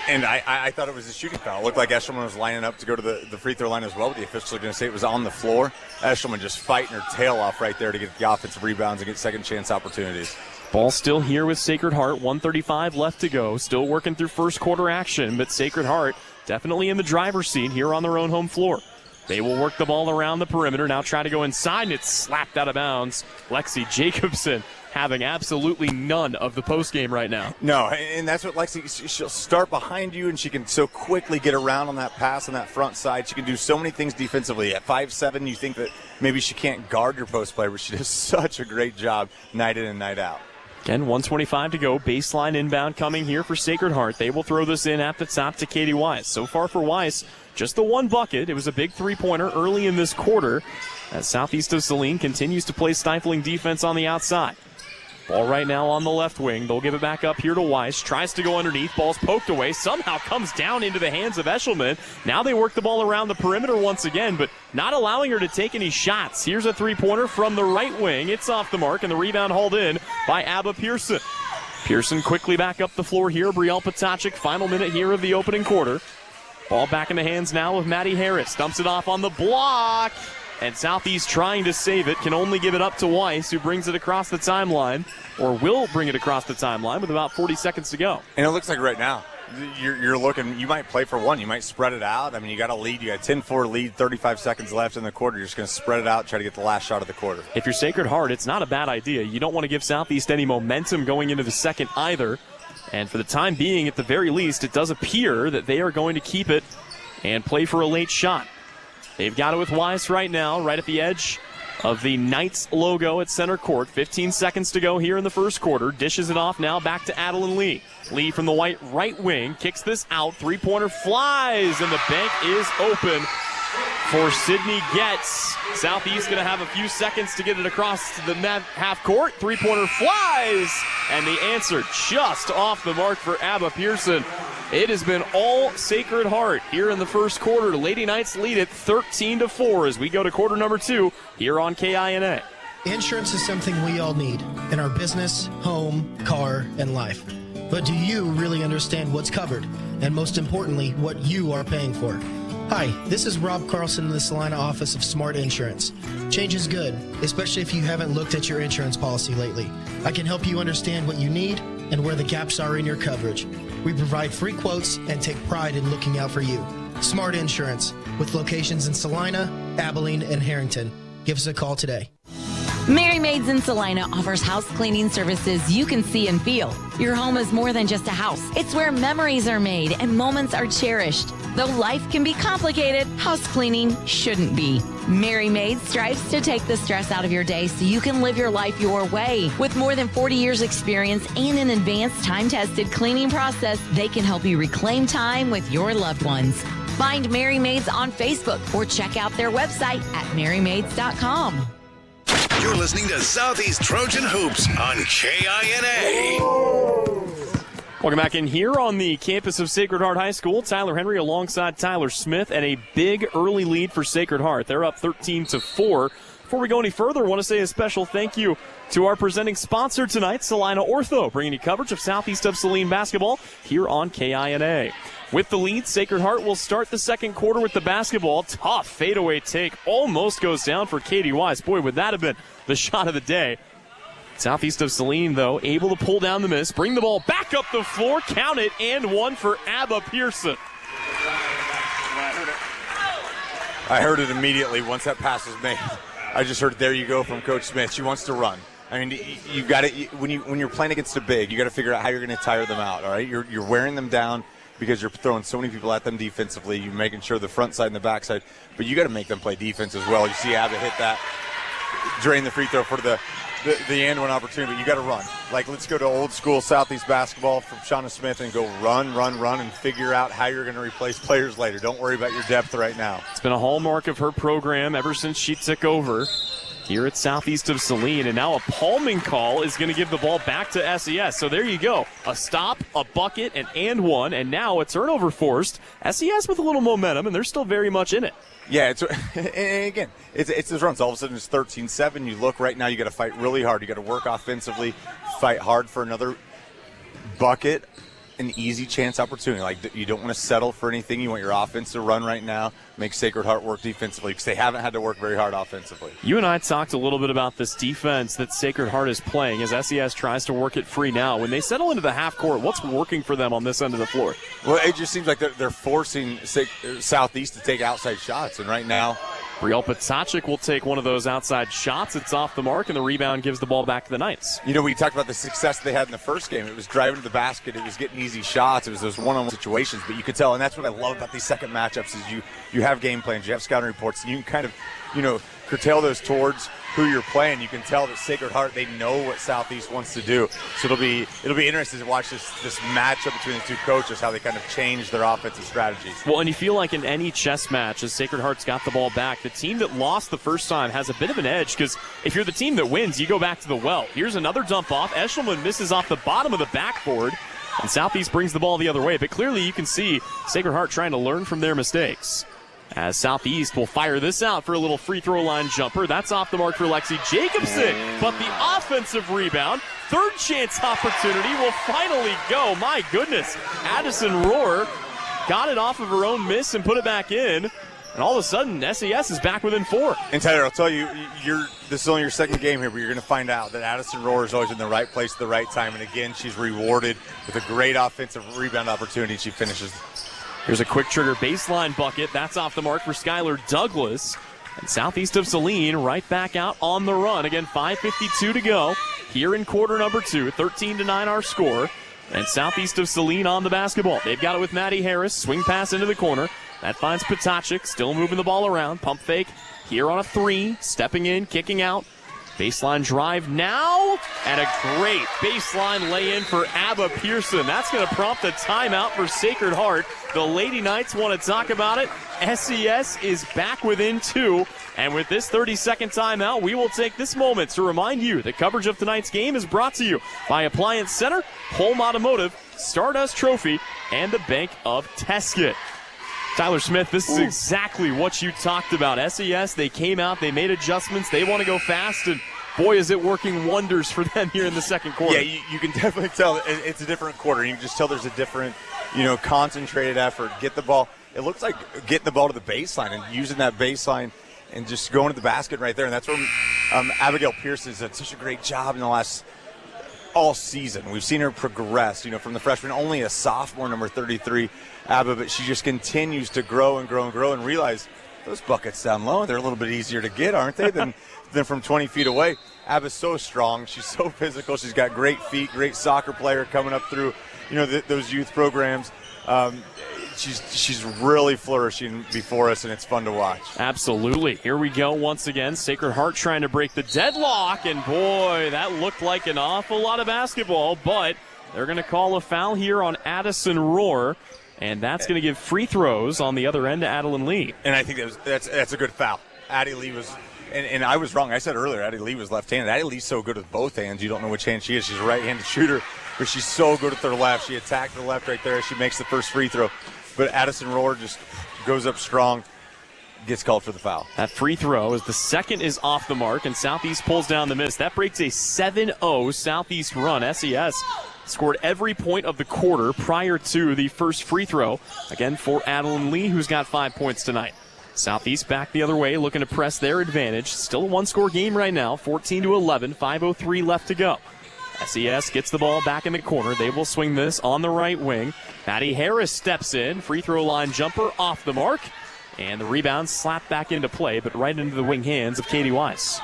And I thought it was a shooting foul. It looked like Eshelman was lining up to go to the free throw line as well, but the officials are going to say it was on the floor. Eshelman just fighting her tail off right there to get the offensive rebounds and get second chance opportunities. Ball still here with Sacred Heart. 1:35 left to go. Still working through first quarter action, but Sacred Heart definitely in the driver's seat here on their own home floor. They will work the ball around the perimeter. Now try to go inside, and it's slapped out of bounds. Lexi Jacobson having absolutely none of the postgame right now. No, and that's what Lexi, she'll start behind you, and she can so quickly get around on that pass on that front side. She can do so many things defensively. At 5'7", you think that maybe she can't guard your post player, but she does such a great job night in and night out. Again, 1:25 to go. Baseline inbound coming here for Sacred Heart. They will throw this in at the top to Katie Weiss. So far for Weiss, just the one bucket. It was a big three-pointer early in this quarter as Southeast of Saline continues to play stifling defense on the outside. Ball right now on the left wing. They'll give it back up here to Weiss. Tries to go underneath. Ball's poked away. Somehow comes down into the hands of Eshelman. Now they work the ball around the perimeter once again, but not allowing her to take any shots. Here's a three-pointer from the right wing. It's off the mark, and the rebound hauled in by Abba Pearson. Pearson quickly back up the floor here. Brielle Potacek, final minute here of the opening quarter. Ball back in the hands now of Maddie Harris. Dumps it off on the block. And Southeast trying to save it, can only give it up to Weiss, who brings it across the timeline, or will bring it across the timeline with about 40 seconds to go. And it looks like right now, you're looking, you might play for one, you might spread it out. I mean, you got a lead, you got a 10-4 lead, 35 seconds left in the quarter. You're just going to spread it out, try to get the last shot of the quarter. If you're Sacred Heart, it's not a bad idea. You don't want to give Southeast any momentum going into the second either. And for the time being, at the very least, it does appear that they are going to keep it and play for a late shot. They've got it with Weiss right now, right at the edge of the Knights logo at center court. 15 seconds to go here in the first quarter. Dishes it off now back to Adeline Lee. Lee from the white right wing kicks this out. Three-pointer flies, and the bank is open for Sydney Getz. Southeast going to have a few seconds to get it across to the half court. Three-pointer flies, and the answer just off the mark for Abba Pearson. It has been all Sacred Heart here in the first quarter. Lady Knights lead it 13-4 as we go to quarter number 2 here on KINA. Insurance is something we all need in our business, home, car, and life. But do you really understand what's covered? And most importantly, what you are paying for? Hi, this is Rob Carlson in the Salina office of Smart Insurance. Change is good, especially if you haven't looked at your insurance policy lately. I can help you understand what you need and where the gaps are in your coverage. We provide free quotes and take pride in looking out for you. Smart Insurance, with locations in Salina, Abilene, and Harrington. Give us a call today. Mary Maids in Salina offers house cleaning services you can see and feel. Your home is more than just a house. It's where memories are made and moments are cherished. Though life can be complicated, house cleaning shouldn't be. Mary Maids strives to take the stress out of your day so you can live your life your way. With more than 40 years experience and an advanced time-tested cleaning process, they can help you reclaim time with your loved ones. Find Mary Maids on Facebook or check out their website at marymaids.com. You're listening to Southeast Trojan Hoops on KINA. Welcome back in here on the campus of Sacred Heart High School. Tyler Henry alongside Tyler Smith, and a big early lead for Sacred Heart. They're up 13-4. Before we go any further, I want to say a special thank you to our presenting sponsor tonight, Salina Ortho, bringing you coverage of Southeast of Saline basketball here on KINA. With the lead, Sacred Heart will start the second quarter with the basketball. Tough fadeaway take. Almost goes down for Katie Wise. Boy, would that have been the shot of the day. Southeast of Saline, though, able to pull down the miss, bring the ball back up the floor, count it, and one for Abba Pearson. I heard it immediately once that pass was made. I just heard, there you go, from Coach Smith. She wants to run. I mean, you've got to, when you're playing against a big, you got to figure out how you're going to tire them out, all right? You're wearing them down because you're throwing so many people at them defensively. You're making sure the front side and the back side, but you got to make them play defense as well. You see Abba hit that, drain the free throw for the and one opportunity, but you got to run. Like, let's go to old school Southeast basketball from Shauna Smith and go run, and figure out how you're going to replace players later. Don't worry about your depth right now. It's been a hallmark of her program ever since she took over here at Southeast of Saline, and now a palming call is going to give the ball back to SES. So there you go. A stop, a bucket, and one, and now a turnover forced. SES with a little momentum, and they're still very much in it. Yeah, and again, it's those runs. All of a sudden it's 13-7. You look right now, you got to fight really hard. You got to work offensively, fight hard for another bucket, an easy chance opportunity. Like, you don't want to settle for anything. You want your offense to run right now, make Sacred Heart work defensively, because they haven't had to work very hard offensively. You and I talked a little bit about this defense that Sacred Heart is playing as SES tries to work it free now. When they settle into the half court, what's working for them on this end of the floor? Well, it just seems like they're forcing Southeast to take outside shots, and right now Brielle Potacek will take one of those outside shots. It's off the mark, and the rebound gives the ball back to the Knights. You know, we talked about the success they had in the first game. It was driving to the basket. It was getting easy shots. It was those one-on-one situations. But you could tell, and that's what I love about these second matchups, is you have game plans, you have scouting reports, and you can kind of, curtail those towards who you're playing. You can tell that Sacred Heart, they know what Southeast wants to do. So it'll be interesting to watch this matchup between the two coaches, how they kind of change their offensive strategies. Well, and you feel like in any chess match, as Sacred Heart's got the ball back, the team that lost the first time has a bit of an edge, because if you're the team that wins, you go back to the well. Here's another dump off. Eshelman misses off the bottom of the backboard, and Southeast brings the ball the other way. But clearly you can see Sacred Heart trying to learn from their mistakes. As Southeast will fire this out for a little free throw line jumper. That's off the mark for Lexi Jacobson. But the offensive rebound, third chance opportunity will finally go. My goodness. Addison Rohr got it off of her own miss and put it back in. And all of a sudden, SES is back within 4. And Tyler, I'll tell you, this is only your second game here, but you're going to find out that Addison Rohr is always in the right place at the right time. And again, she's rewarded with a great offensive rebound opportunity. She finishes. Here's a quick trigger baseline bucket. That's off the mark for Skylar Douglas. And Southeast of Saline right back out on the run. Again, 5:52 to go here in quarter number 2. 13-9 our score. And Southeast of Saline on the basketball. They've got it with Maddie Harris. Swing pass into the corner. That finds Potacek, still moving the ball around. Pump fake here on a 3, stepping in, kicking out. Baseline drive now, and a great baseline lay-in for Abba Pearson. That's going to prompt a timeout for Sacred Heart. The Lady Knights want to talk about it. SES is back within 2, and with this 30-second timeout, we will take this moment to remind you that coverage of tonight's game is brought to you by Appliance Center, Home Automotive, Stardust Trophy, and the Bank of Tesket. Tyler Smith, this is exactly what you talked about. SES, they came out, they made adjustments, they want to go fast, and boy, is it working wonders for them here in the second quarter. Yeah, you can definitely tell it's a different quarter. You can just tell there's a different, concentrated effort. Get the ball. It looks like getting the ball to the baseline and using that baseline and just going to the basket right there. And that's where Abigail Pearson's done such a great job in the last all season. We've seen her progress, from the freshman, only a sophomore, number 33, Abba, but she just continues to grow and grow and grow and realize those buckets down low, they're a little bit easier to get, aren't they, than from 20 feet away. Abba's so strong. She's so physical. She's got great feet, great soccer player coming up through, those youth programs. She's really flourishing before us, and it's fun to watch. Absolutely. Here we go once again. Sacred Heart trying to break the deadlock, and boy, that looked like an awful lot of basketball, but they're going to call a foul here on Addison Rohr, and that's going to give free throws on the other end to Adeline Lee. And I think that's a good foul. Addie Lee was, and I was wrong. I said earlier Addie Lee was left-handed. Addie Lee's so good with both hands. You don't know which hand she is. She's a right-handed shooter, but she's so good with her left. She attacked the left right there as she makes the first free throw. But Addison Rohr just goes up strong, gets called for the foul. That free throw is the second is off the mark, and Southeast pulls down the miss. That breaks a 7-0 Southeast run. SES scored every point of the quarter prior to the first free throw. Again, for Adeline Lee, who's got 5 points tonight. Southeast back the other way, looking to press their advantage. Still a one-score game right now, 14-11, 5:03 left to go. SES gets the ball back in the corner. They will swing this on the right wing. Maddie Harris steps in. Free throw line jumper off the mark. And the rebound slapped back into play, but right into the wing hands of Katie Weiss.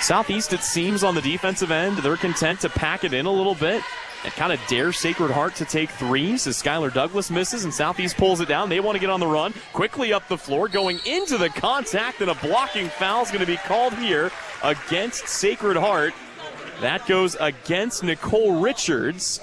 Southeast, it seems, on the defensive end, they're content to pack it in a little bit and kind of dare Sacred Heart to take threes as Skylar Douglas misses and Southeast pulls it down. They want to get on the run. Quickly up the floor, going into the contact, and a blocking foul is going to be called here against Sacred Heart. That goes against Nicole Richards.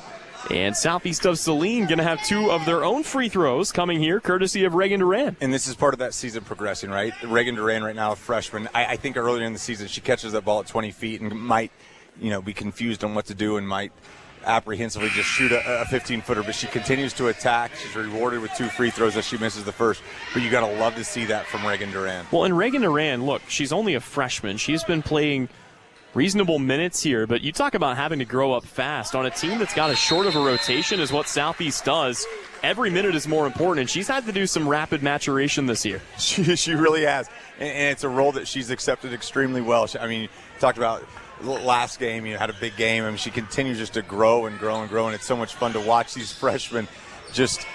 And Southeast of Saline going to have 2 of their own free throws coming here, courtesy of Reagan Duran. And this is part of that season progressing, right? Reagan Duran right now, a freshman. I think earlier in the season she catches that ball at 20 feet and might, be confused on what to do and might apprehensively just shoot a 15-footer. But she continues to attack. She's rewarded with 2 free throws as she misses the first. But you got to love to see that from Reagan Duran. Well, and Reagan Duran, look, she's only a freshman. She's been playing reasonable minutes here, but you talk about having to grow up fast on a team that's got as short of a rotation as what Southeast does. Every minute is more important, and she's had to do some rapid maturation this year. She really has, and it's a role that she's accepted extremely well. Talked about last game, had a big game. She continues just to grow and grow and grow, and it's so much fun to watch these freshmen just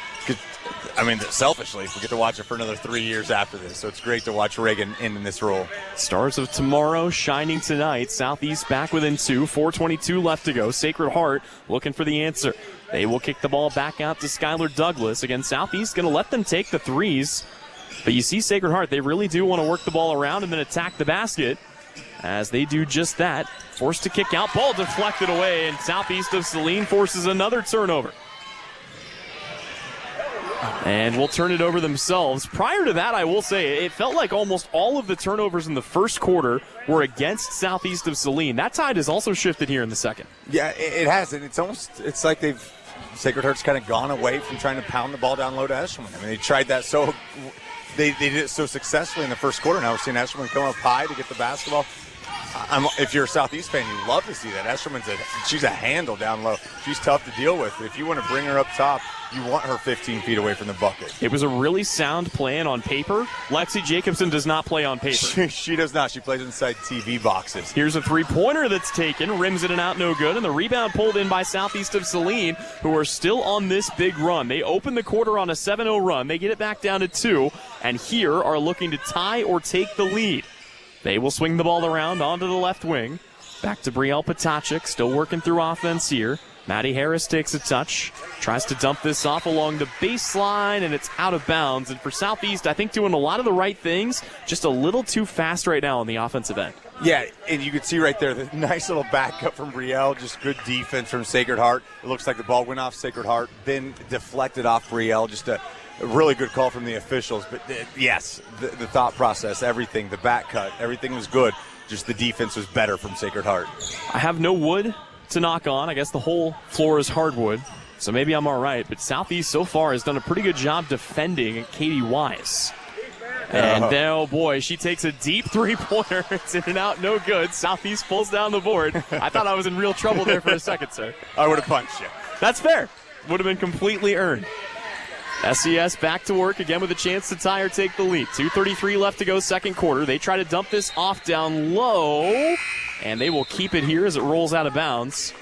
selfishly, we get to watch it for another 3 years after this. So it's great to watch Reagan in this role. Stars of tomorrow shining tonight. Southeast back within 2. 4:22 left to go. Sacred Heart looking for the answer. They will kick the ball back out to Skylar Douglas. Again, Southeast going to let them take the threes. But you see Sacred Heart, they really do want to work the ball around and then attack the basket. As they do just that. Forced to kick out. Ball deflected away, and Southeast of Saline forces another turnover. And we'll turn it over themselves. Prior to that, I will say, it felt like almost all of the turnovers in the first quarter were against Southeast of Saline. That tide has also shifted here in the second. Yeah, it has. And it's like Sacred Heart's kind of gone away from trying to pound the ball down low to Eshelman. They tried that they did it so successfully in the first quarter. Now we're seeing Eshelman come up high to get the basketball. If you're a Southeast fan, you love to see that. Eshelman's she's a handle down low. She's tough to deal with. If you want to bring her up top, you want her 15 feet away from the bucket. It was a really sound plan on paper. Lexi Jacobson does not play on paper. She does not. She plays inside TV boxes. Here's a three-pointer that's taken. Rims it and out, no good. And the rebound pulled in by Southeast of Saline, who are still on this big run. They open the quarter on a 7-0 run. They get it back down to 2, and here are looking to tie or take the lead. They will swing the ball around onto the left wing. Back to Brielle Potachik, still working through offense here. Maddie Harris takes a touch, tries to dump this off along the baseline, and it's out of bounds. And for Southeast, I think doing a lot of the right things, just a little too fast right now on the offensive end. Yeah, and you can see right there the nice little backup from Brielle, just good defense from Sacred Heart. It looks like the ball went off Sacred Heart, then deflected off Brielle. Just a really good call from the officials. But yes, the thought process, everything, the back cut, everything was good. Just the defense was better from Sacred Heart. I have no wood to knock on. I guess the whole floor is hardwood, so maybe I'm all right. But Southeast so far has done a pretty good job defending Katie Wise. And oh boy, she takes a deep three-pointer. It's in and out, no good. Southeast pulls down the board. I thought I was in real trouble there for a second, sir. I would have punched you. That's fair. Would have been completely earned. SES back to work again with a chance to tie or take the lead. 2:33 left to go, second quarter. They try to dump this off down low, and they will keep it here as it rolls out of bounds.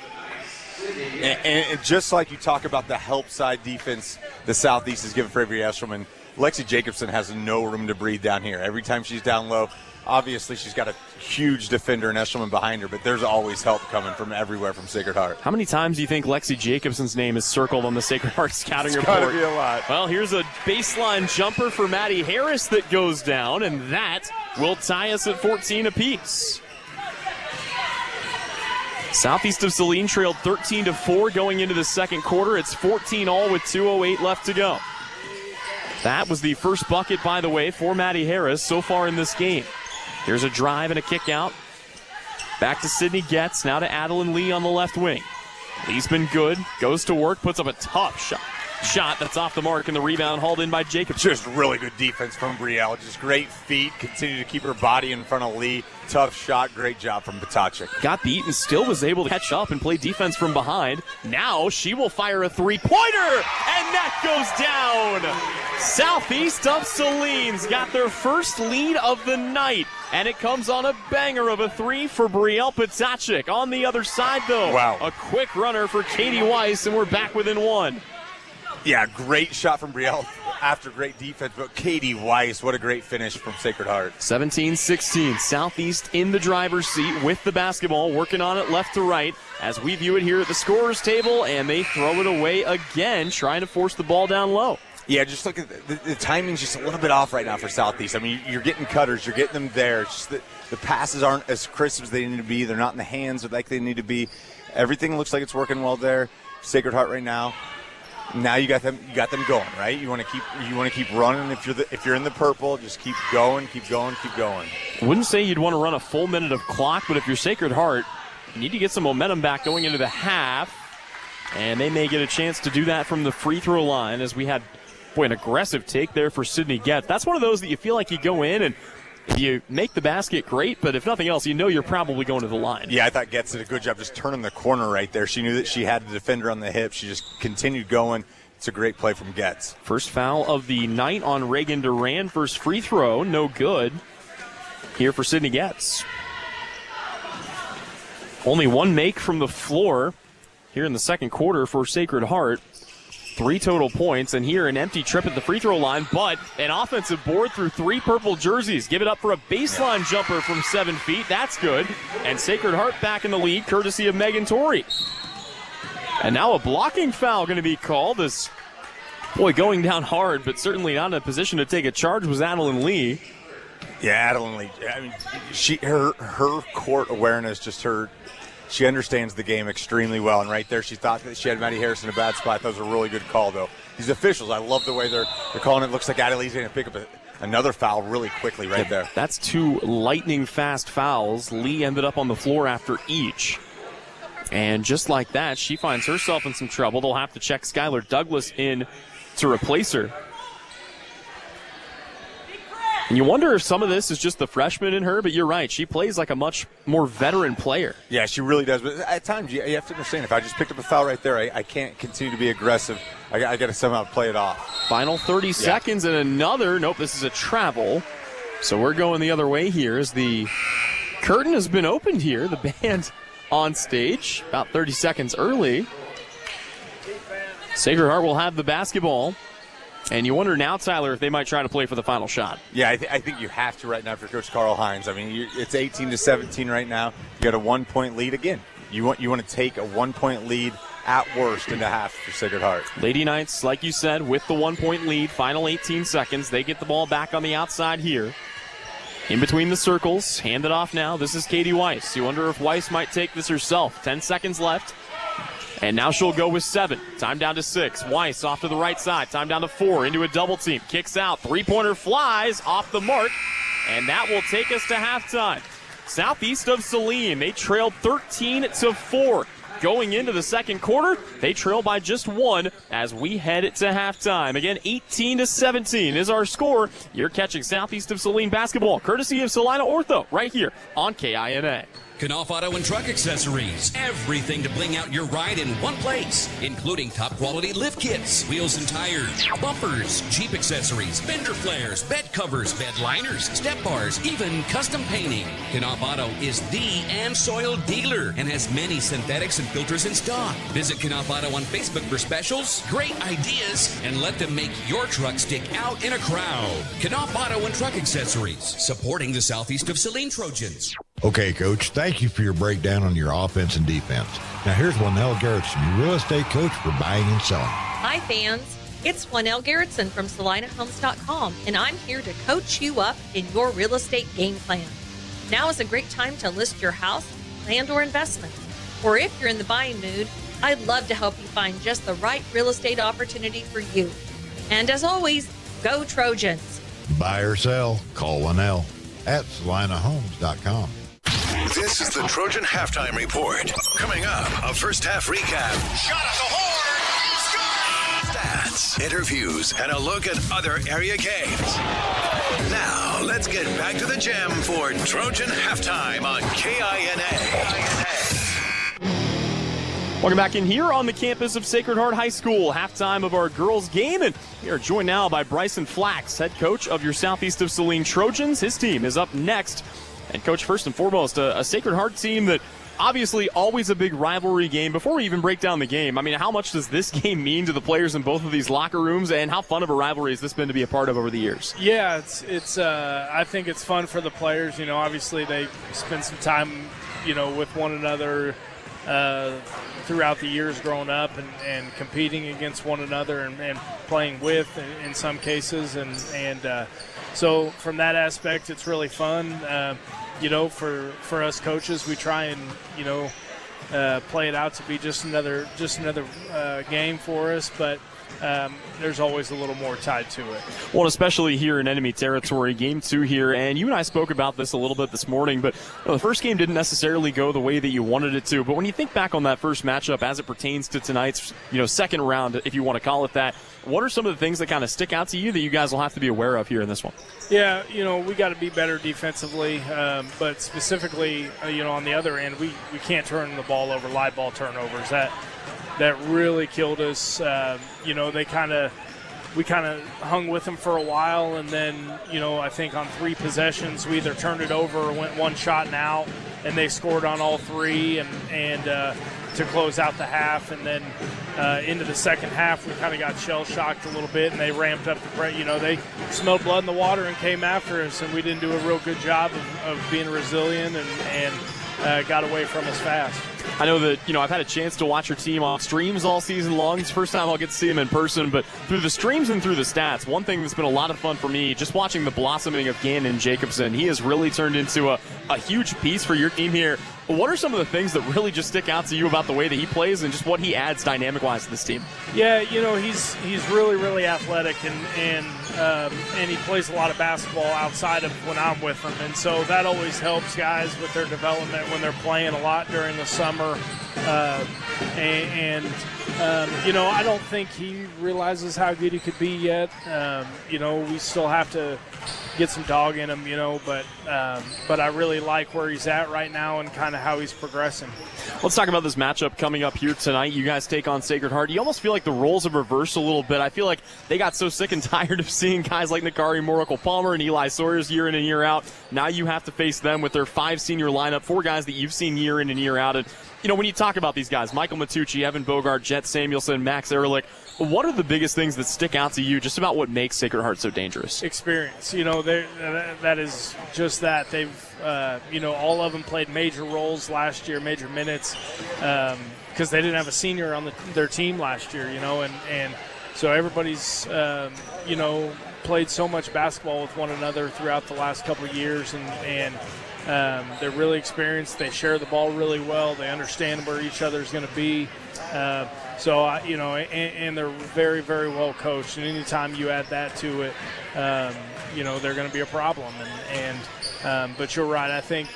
And just like you talk about the help side defense the Southeast is given for Avery Eshelman, Lexi Jacobson has no room to breathe down here. Every time she's down low, obviously she's got a huge defender in Eshelman behind her, but there's always help coming from everywhere from Sacred Heart. How many times do you think Lexi Jacobson's name is circled on the Sacred Heart scouting report? It's got to be a lot. Well, here's a baseline jumper for Maddie Harris that goes down, and that will tie us at 14 apiece. Southeast of Saline trailed 13-4 going into the second quarter. It's 14 all with 2:08 left to go. That was the first bucket, by the way, for Maddie Harris so far in this game. Here's a drive and a kick out. Back to Sydney Getz, now to Adeline Lee on the left wing. Lee's been good, goes to work, puts up a tough shot that's off the mark, and the rebound hauled in by Jacobs. Just really good defense from Brielle. Just great feet, continue to keep her body in front of Lee. Tough shot, great job from Batachik. Got beat and still was able to catch up and play defense from behind. Now she will fire a three-pointer, and that goes down. Southeast of Saline's got their first lead of the night, and it comes on a banger of a three for Brielle Batachik. On the other side, though, wow, a quick runner for Katie Weiss, and we're back within one. Yeah, great shot from Brielle after great defense, but Katie Weiss, what a great finish from Sacred Heart. 17-16, Southeast in the driver's seat with the basketball, working on it left to right as we view it here at the scorer's table, and they throw it away again, trying to force the ball down low. Yeah, just look at the timing's just a little bit off right now for Southeast. I mean, you're getting cutters, you're getting them there. It's just that the passes aren't as crisp as they need to be. They're not in the hands like they need to be. Everything looks like it's working well there. Sacred Heart right now. Now you got them going, right? You want to keep running. If you're in the purple, just keep going. I wouldn't say you'd want to run a full minute of clock, but if you're Sacred Heart, you need to get some momentum back going into the half, and they may get a chance to do that from the free throw line as we had an aggressive take there for Sydney Getz. That's one of those that you feel like you go in and if you make the basket, great, but if nothing else, you know you're probably going to the line. Yeah, I thought Getz did a good job just turning the corner right there. She knew that she had the defender on the hip. She just continued going. It's a great play from Getz. First foul of the night on Reagan Duran. First free throw, no good here for Sydney Getz. Only one make from the floor here in the second quarter for Sacred Heart. 3 total points, and here an empty trip at the free throw line, but an offensive board through 3 purple jerseys. Give it up for a baseline jumper from 7 feet. That's good. And Sacred Heart back in the lead, courtesy of Megan Torrey. And now a blocking foul going to be called as, going down hard, but certainly not in a position to take a charge was Adeline Lee. Yeah, Adeline Lee. I mean, her court awareness, she understands the game extremely well, and right there she thought that she had Maddie Harris in a bad spot. That was a really good call, though. These officials, I love the way they're calling it. Looks like Adelaide's going to pick up another foul really quickly right there. That's 2 lightning-fast fouls. Lee ended up on the floor after each. And just like that, she finds herself in some trouble. They'll have to check Skylar Douglas in to replace her. And you wonder if some of this is just the freshman in her, but you're right. She plays like a much more veteran player. Yeah, she really does. But at times, you have to understand, if I just picked up a foul right there, I can't continue to be aggressive. I got to somehow play it off. Final 30 seconds and another. Nope, this is a travel. So we're going the other way here as the curtain has been opened here. The band on stage about 30 seconds early. Sacred Heart will have the basketball. And you wonder now, Tyler, if they might try to play for the final shot. Yeah, I think you have to right now for Coach Carl Hines. I mean, it's 18-17 right now. You got a 1-point lead again. You want to take a 1-point lead at worst in the half for Sacred Heart. Lady Knights, like you said, with the 1-point lead, final 18 seconds. They get the ball back on the outside here. In between the circles, hand it off now. This is Katie Weiss. You wonder if Weiss might take this herself. 10 seconds left. And now she'll go with 7. Time down to 6. Weiss off to the right side. Time down to 4. Into a double team. Kicks out. Three-pointer flies off the mark. And that will take us to halftime. Southeast of Saline, they trailed 13-4. Going into the second quarter, they trail by just 1 as we head to halftime. Again, 18-17 is our score. You're catching Southeast of Saline basketball, courtesy of Salina Ortho, right here on KINA. Knopf Auto and Truck Accessories. Everything to bling out your ride in one place, including top quality lift kits, wheels and tires, bumpers, Jeep accessories, fender flares, bed covers, bed liners, step bars, even custom painting. Knopf Auto is the and soil dealer and has many synthetics and filters in stock. Visit Knopf Auto on Facebook for specials, great ideas, and let them make your truck stick out in a crowd. Knopf Auto and Truck Accessories, supporting the Southeast of Saline Trojans. Okay, Coach, thank you for your breakdown on your offense and defense. Now here's Lynell Garrettson, your real estate coach for buying and selling. Hi, fans. It's Lynell Garrettson from SalinaHomes.com, and I'm here to coach you up in your real estate game plan. Now is a great time to list your house, land, or investment. Or if you're in the buying mood, I'd love to help you find just the right real estate opportunity for you. And as always, go Trojans. Buy or sell, call Lynell at SalinaHomes.com. This is the Trojan Halftime Report. Coming up, a first half recap. Shot at the horn! Stats, interviews, and a look at other area games. Now, let's get back to the gym for Trojan Halftime on KINA. Welcome back in here on the campus of Sacred Heart High School. Halftime of our girls game, and we are joined now by Bryson Flax, head coach of your Southeast of Saline Trojans. His team is up next. And, Coach, first and foremost, a Sacred Heart team that obviously always a big rivalry game. Before we even break down the game, I mean, how much does this game mean to the players in both of these locker rooms, and how fun of a rivalry has this been to be a part of over the years? Yeah, it's I think it's fun for the players. You know, obviously they spend some time, you know, with one another throughout the years growing up and competing against one another and playing with in some cases. And so from that aspect, it's really fun. You know, for us coaches, we try and, you know, play it out to be just another game for us, but there's always a little more tied to it. Well, especially here in enemy territory, game 2 here, and you and I spoke about this a little bit this morning, but the first game didn't necessarily go the way that you wanted it to. But when you think back on that first matchup as it pertains to tonight's, you know, second round, if you want to call it that, what are some of the things that kind of stick out to you that you guys will have to be aware of here in this one? Yeah, you know, we got to be better defensively, but specifically, you know, on the other end, we can't turn the ball over, live ball turnovers. That really killed us. You know, we kind of hung with them for a while, and then, you know, I think on 3 possessions we either turned it over or went one shot and out, and they scored on all 3 and to close out the half. And then into the second half we kind of got shell-shocked a little bit, and they ramped up the pressure. You know, they smelled blood in the water and came after us, and we didn't do a real good job of being resilient and got away from us fast. I know that, you know, I've had a chance to watch your team on streams all season long. It's the first time I'll get to see them in person, but through the streams and through the stats, one thing that's been a lot of fun for me, just watching the blossoming of Gannon Jacobson. He has really turned into a huge piece for your team here. What are some of the things that really just stick out to you about the way that he plays and just what he adds dynamic-wise to this team? Yeah, you know, he's really, really athletic, and he plays a lot of basketball outside of when I'm with him. And so that always helps guys with their development when they're playing a lot during the summer. You know, I don't think he realizes how good he could be yet. You know, we still have to get some dog in him, you know, but I really like where he's at right now and kind of how he's progressing. Let's talk about this matchup coming up here tonight. You guys take on Sacred Heart. You almost feel like the roles have reversed a little bit. I feel like they got so sick and tired of seeing guys like Nakari Moracle-Palmer and Eli Sawyers year in and year out. Now you have to face them with their 5 senior lineup, 4 guys that you've seen year in and year out. And, you know, when you talk about these guys, Michael Matucci, Evan Bogart, Jet Samuelson, Max Ehrlich, what are the biggest things that stick out to you just about what makes Sacred Heart so dangerous? Experience. You know, that is just that. They've, you know, all of them played major roles last year, major minutes. because they didn't have a senior on their team last year, and so everybody's, played so much basketball with one another throughout the last couple of years, and they're really experienced. They share the ball really well. They understand where each other is going to be. And they're very, very well coached. And anytime you add that to it, they're going to be a problem. But you're right. I think,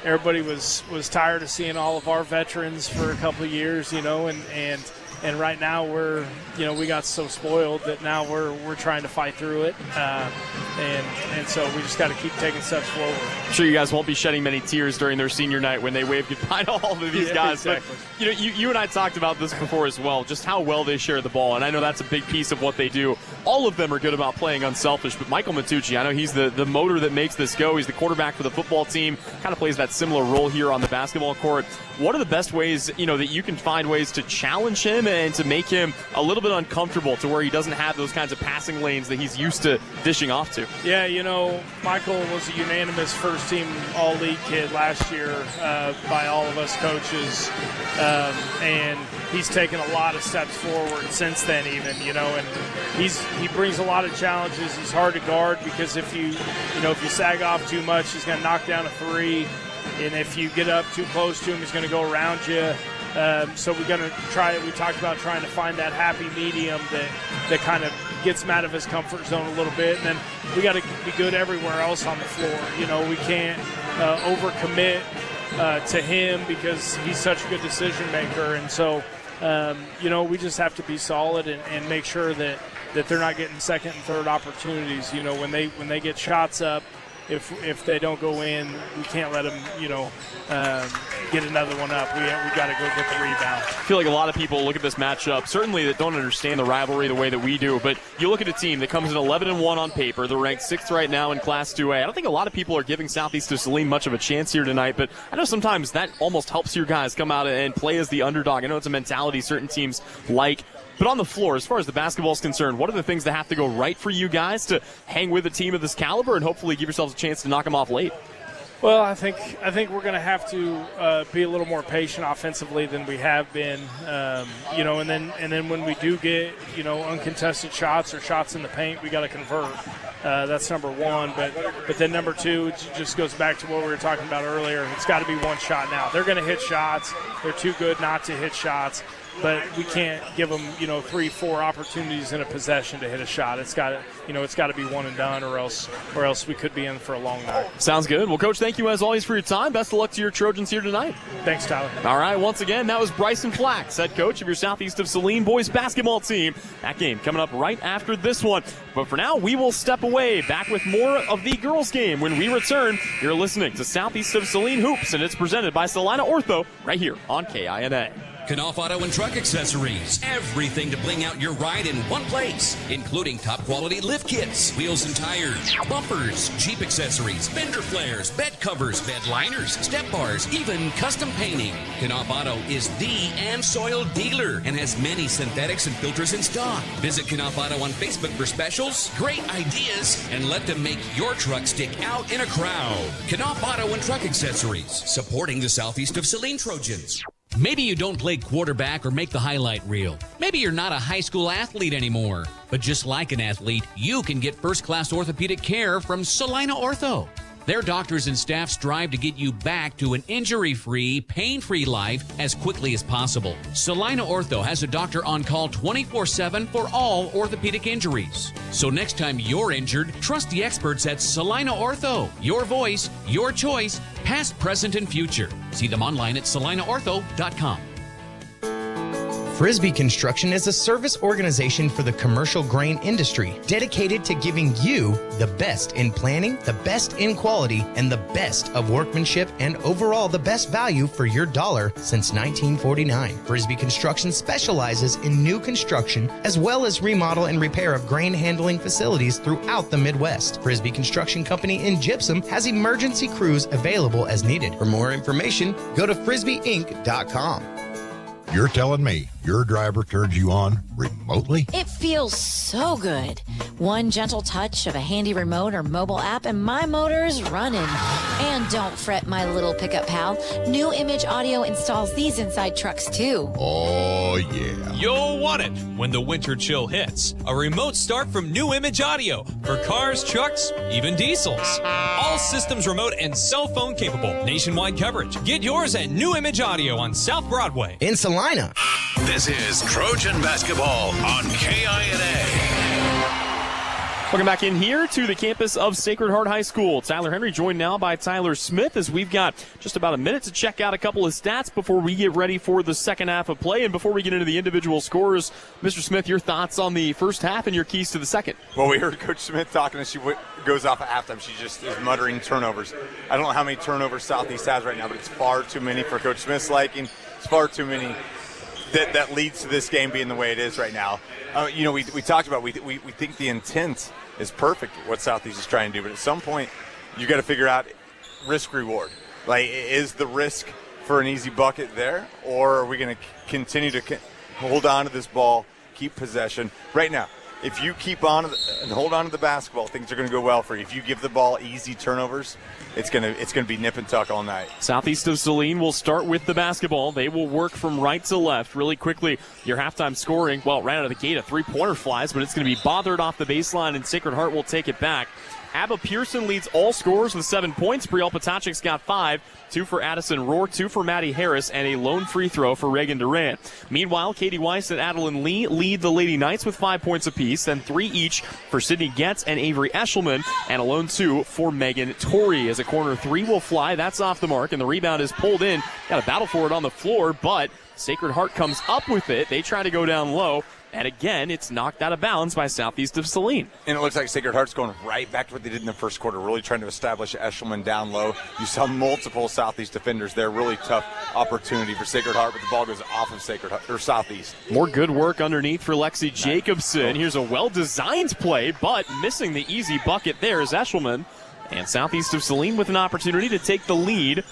everybody was tired of seeing all of our veterans for a couple of years, and right now we got so spoiled that now we're trying to fight through it, and so we just got to keep taking steps forward. I'm sure you guys won't be shedding many tears during their senior night when they wave goodbye to all of these guys. Exactly. But you and I talked about this before as well, just how well they share the ball, and I know that's a big piece of what they do. All of them are good about playing unselfish, but Michael Matucci, I know he's the motor that makes this go. He's the quarterback for the football team, kind of plays that similar role here on the basketball court. What are the best ways, that you can find ways to challenge him and to make him a little bit uncomfortable to where he doesn't have those kinds of passing lanes that he's used to dishing off to? Yeah, Michael was a unanimous first-team All-League kid last year by all of us coaches, and he's taken a lot of steps forward since then even, and he brings a lot of challenges. He's hard to guard because if you sag off too much, he's going to knock down a three. And if you get up too close to him, he's going to go around you. So we're going to we talked about trying to find that happy medium that kind of gets him out of his comfort zone a little bit. And then we got to be good everywhere else on the floor. We can't overcommit to him because he's such a good decision maker. And so, we just have to be solid and make sure that they're not getting second and third opportunities. When they get shots up, if they don't go in, we can't let them, get another one up. We got to go get the rebound. I feel like a lot of people look at this matchup, certainly that don't understand the rivalry the way that we do, but you look at a team that comes in 11-1 on paper. They're ranked 6th right now in Class 2A. I don't think a lot of people are giving Southeast of Saline much of a chance here tonight, but I know sometimes that almost helps your guys come out and play as the underdog. I know it's a mentality certain teams like. But on the floor, as far as the basketball is concerned, what are the things that have to go right for you guys to hang with a team of this caliber and hopefully give yourselves a chance to knock them off late? Well, I think we're going to have to be a little more patient offensively than we have been, and then when we do get uncontested shots or shots in the paint, we got to convert. That's number one. But then number two, it just goes back to what we were talking about earlier. It's got to be one shot now. They're going to hit shots. They're too good not to hit shots. But we can't give them, 3-4 opportunities in a possession to hit a shot. It's got to be one and done, or else we could be in for a long night. Sounds good. Well, Coach, thank you as always for your time. Best of luck to your Trojans here tonight. Thanks, Tyler. All right, once again, that was Bryson Flax, head coach of your Southeast of Saline boys basketball team. That game coming up right after this one. But for now, we will step away. Back with more of the girls' game when we return. You're listening to Southeast of Saline Hoops, and it's presented by Salina Ortho right here on KINA. Knauf Auto and Truck Accessories. Everything to bling out your ride in one place, including top quality lift kits, wheels and tires, bumpers, Jeep accessories, fender flares, bed covers, bed liners, step bars, even custom painting. Knauf Auto is the and soil dealer and has many synthetics and filters in stock. Visit Knauf Auto on Facebook for specials, great ideas, and let them make your truck stick out in a crowd. Knauf Auto and Truck Accessories, supporting the Southeast of Saline Trojans. Maybe you don't play quarterback or make the highlight reel. Maybe you're not a high school athlete anymore. But just like an athlete, you can get first-class orthopedic care from Salina Ortho. Their doctors and staff strive to get you back to an injury-free, pain-free life as quickly as possible. Salina Ortho has a doctor on call 24/7 for all orthopedic injuries. So next time you're injured, trust the experts at Salina Ortho. Your voice, your choice, past, present, and future. See them online at salinaortho.com. Frisbee Construction is a service organization for the commercial grain industry dedicated to giving you the best in planning, the best in quality, and the best of workmanship, and overall the best value for your dollar since 1949. Frisbee Construction specializes in new construction as well as remodel and repair of grain handling facilities throughout the Midwest. Frisbee Construction Company in Gypsum has emergency crews available as needed. For more information, go to frisbeeinc.com. You're telling me your driver turns you on remotely? It feels so good. One gentle touch of a handy remote or mobile app and my motor's running. And don't fret, my little pickup pal. New Image Audio installs these inside trucks too. Oh, yeah. You'll want it when the winter chill hits. A remote start from New Image Audio for cars, trucks, even diesels. All systems remote and cell phone capable. Nationwide coverage. Get yours at New Image Audio on South Broadway. In Salina. This is Trojan basketball on KINA. Welcome back in here to the campus of Sacred Heart High School. Tyler Henry joined now by Tyler Smith as we've got just about a minute to check out a couple of stats before we get ready for the second half of play. And before we get into the individual scores, Mr. Smith, your thoughts on the first half and your keys to the second? Well, we heard Coach Smith talking as she goes off at halftime. She just is muttering turnovers. I don't know how many turnovers Southeast has right now, but it's far too many for Coach Smith's liking. It's far too many that leads to this game being the way it is right now. We talked about we think the intent is perfect what Southeast is trying to do, but at some point you got to figure out risk reward. Like, is the risk for an easy bucket there, or are we going to continue to hold on to this ball, keep possession? Right now, if you keep on and hold on to the basketball, things are going to go well for you. If you give the ball easy turnovers, it's going to be nip and tuck all night. Southeast of Saline will start with the basketball. They will work from right to left really quickly. Your halftime scoring, well, right out of the gate, a three-pointer flies, but it's going to be bothered off the baseline, and Sacred Heart will take it back. Abba Pearson leads all scorers with 7 points. Brielle Potachik's got 5. 2 for Addison Rohr, 2 for Maddie Harris, and a lone free throw for Reagan Durant. Meanwhile, Katie Weiss and Adeline Lee lead the Lady Knights with 5 points apiece, then 3 each for Sydney Getz and Avery Eshelman, and a lone 2 for Megan Torrey. As a corner 3 will fly, that's off the mark, and the rebound is pulled in. Got a battle for it on the floor, but Sacred Heart comes up with it. They try to go down low. And again, it's knocked out of bounds by Southeast of Saline. And it looks like Sacred Heart's going right back to what they did in the first quarter, really trying to establish Eshelman down low. You saw multiple Southeast defenders there. Really tough opportunity for Sacred Heart, but the ball goes off of Sacred Heart, or Southeast. More good work underneath for Lexi Jacobson. Here's a well-designed play, but missing the easy bucket there is Eshelman. And Southeast of Saline with an opportunity to take the lead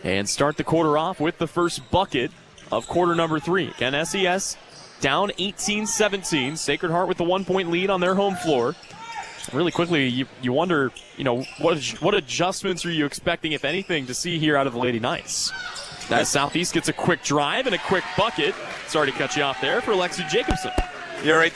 and start the quarter off with the first bucket of quarter number 3. Again, SES down 18-17. Sacred Heart with the 1-point lead on their home floor. Really quickly, you wonder, what adjustments are you expecting, if anything, to see here out of the Lady Knights? That Southeast gets a quick drive and a quick bucket. Sorry to cut you off there for Lexi Jacobson. Yeah, right.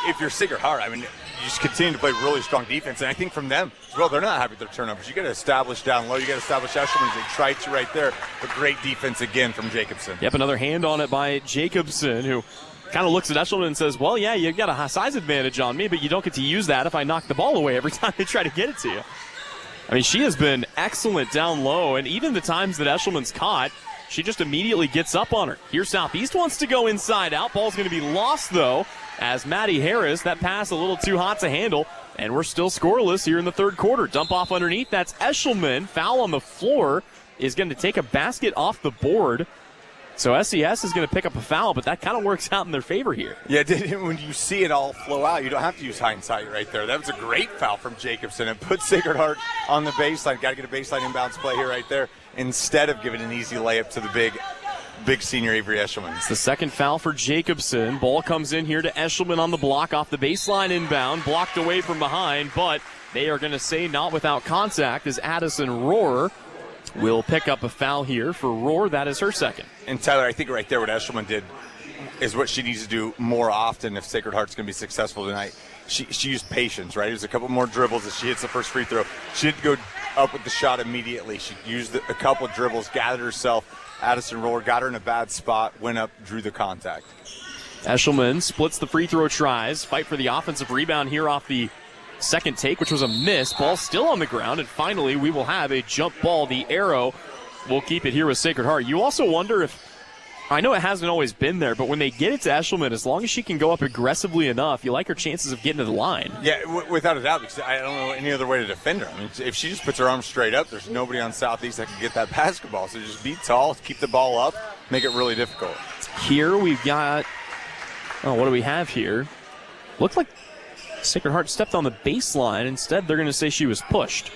If you're Sacred Heart, you just continue to play really strong defense. And I think from them, well, they're not happy with their turnovers. You got to establish down low. You got to establish Eshelman. They tried to right there. But great defense again from Jacobson. Yep, another hand on it by Jacobson, who kind of looks at Eshelman and says, well, yeah, you've got a size advantage on me, but you don't get to use that if I knock the ball away every time they try to get it to you. She has been excellent down low, and even the times that Eshelman's caught, she just immediately gets up on her. Here Southeast wants to go inside out. Ball's going to be lost, though, as Maddie Harris, that pass a little too hot to handle, and we're still scoreless here in the third quarter. Dump off underneath. That's Eshelman. Foul on the floor is going to take a basket off the board. So SES is going to pick up a foul, but that kind of works out in their favor here. Yeah, when you see it all flow out, you don't have to use hindsight right there. That was a great foul from Jacobson. It puts Sacred Heart on the baseline. Got to get a baseline inbounds play here right there instead of giving an easy layup to the big senior Avery Eshelman. It's the second foul for Jacobson. Ball comes in here to Eshelman on the block off the baseline inbound, blocked away from behind, but they are going to say not without contact as Addison Rohr will pick up a foul here for Rohr. That is her second. And Tyler, I think right there what Eshelman did is what she needs to do more often if Sacred Heart's going to be successful tonight. She used patience, right? There's a couple more dribbles as she hits the first free throw. She didn't go up with the shot immediately. She used a couple dribbles, gathered herself. Addison Rohr got her in a bad spot, went up, drew the contact. Eshelman splits the free throw tries. Fight for the offensive rebound here off the second take, which was a miss. Ball still on the ground, and finally we will have a jump ball. The arrow will keep it here with Sacred Heart. You also wonder if, I know it hasn't always been there, but when they get it to Eshelman, as long as she can go up aggressively enough, you like her chances of getting to the line. Yeah, without a doubt, because I don't know any other way to defend her. If she just puts her arms straight up, there's nobody on Southeast that can get that basketball. So just be tall, keep the ball up, make it really difficult. Here we've got, what do we have here? Looked like Sacred Heart stepped on the baseline. Instead, they're going to say she was pushed.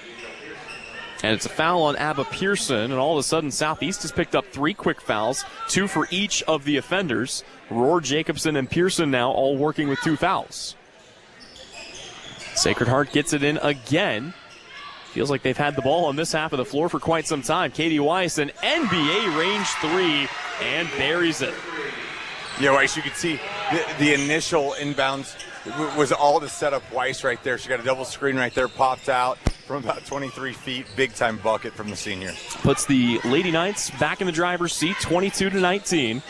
And it's a foul on Abba Pearson, and all of a sudden Southeast has picked up 3 quick fouls, 2 for each of the offenders. Rohr, Jacobson, and Pearson now all working with 2 fouls. Sacred Heart gets it in again. Feels like they've had the ball on this half of the floor for quite some time. Katie Weiss, an NBA range 3, and buries it. Yeah, Weiss, you could see the initial inbounds was all to set up Weiss right there. She got a double screen right there, popped out from about 23 feet. Big-time bucket from the senior. Puts the Lady Knights back in the driver's seat, 22-19.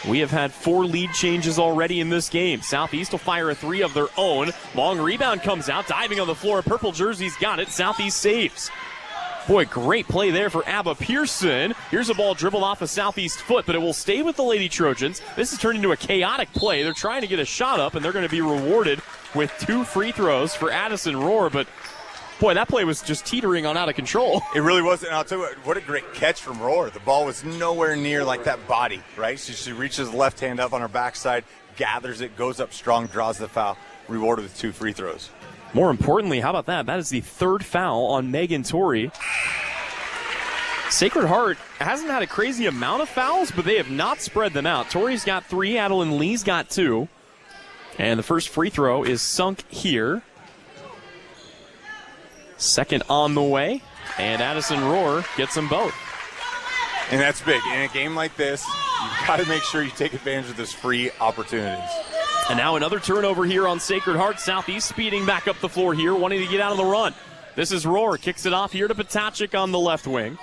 We have had 4 lead changes already in this game. Southeast will fire a 3 of their own. Long rebound comes out, diving on the floor. Purple jersey's got it. Southeast saves. Boy, great play there for Abba Pearson. Here's a ball dribbled off a Southeast foot, but it will stay with the Lady Trojans. This has turned into a chaotic play. They're trying to get a shot up, and they're going to be rewarded with 2 free throws for Addison Rohr. But, boy, that play was just teetering on out of control. It really was. And I'll tell you what a great catch from Rohr. The ball was nowhere near like that body, right? So she reaches the left hand up on her backside, gathers it, goes up strong, draws the foul, rewarded with 2 free throws. More importantly, how about that? That is the 3rd foul on Megan Torrey. Sacred Heart hasn't had a crazy amount of fouls, but they have not spread them out. Torrey's got 3, Adeline Lee's got 2. And the first free throw is sunk here. Second on the way, and Addison Rohr gets them both. And that's big. In a game like this, you've got to make sure you take advantage of those free opportunities. And now another turnover here on Sacred Heart. Southeast speeding back up the floor here, wanting to get out on the run. This is Rohr, kicks it off here to Potacek on the left wing.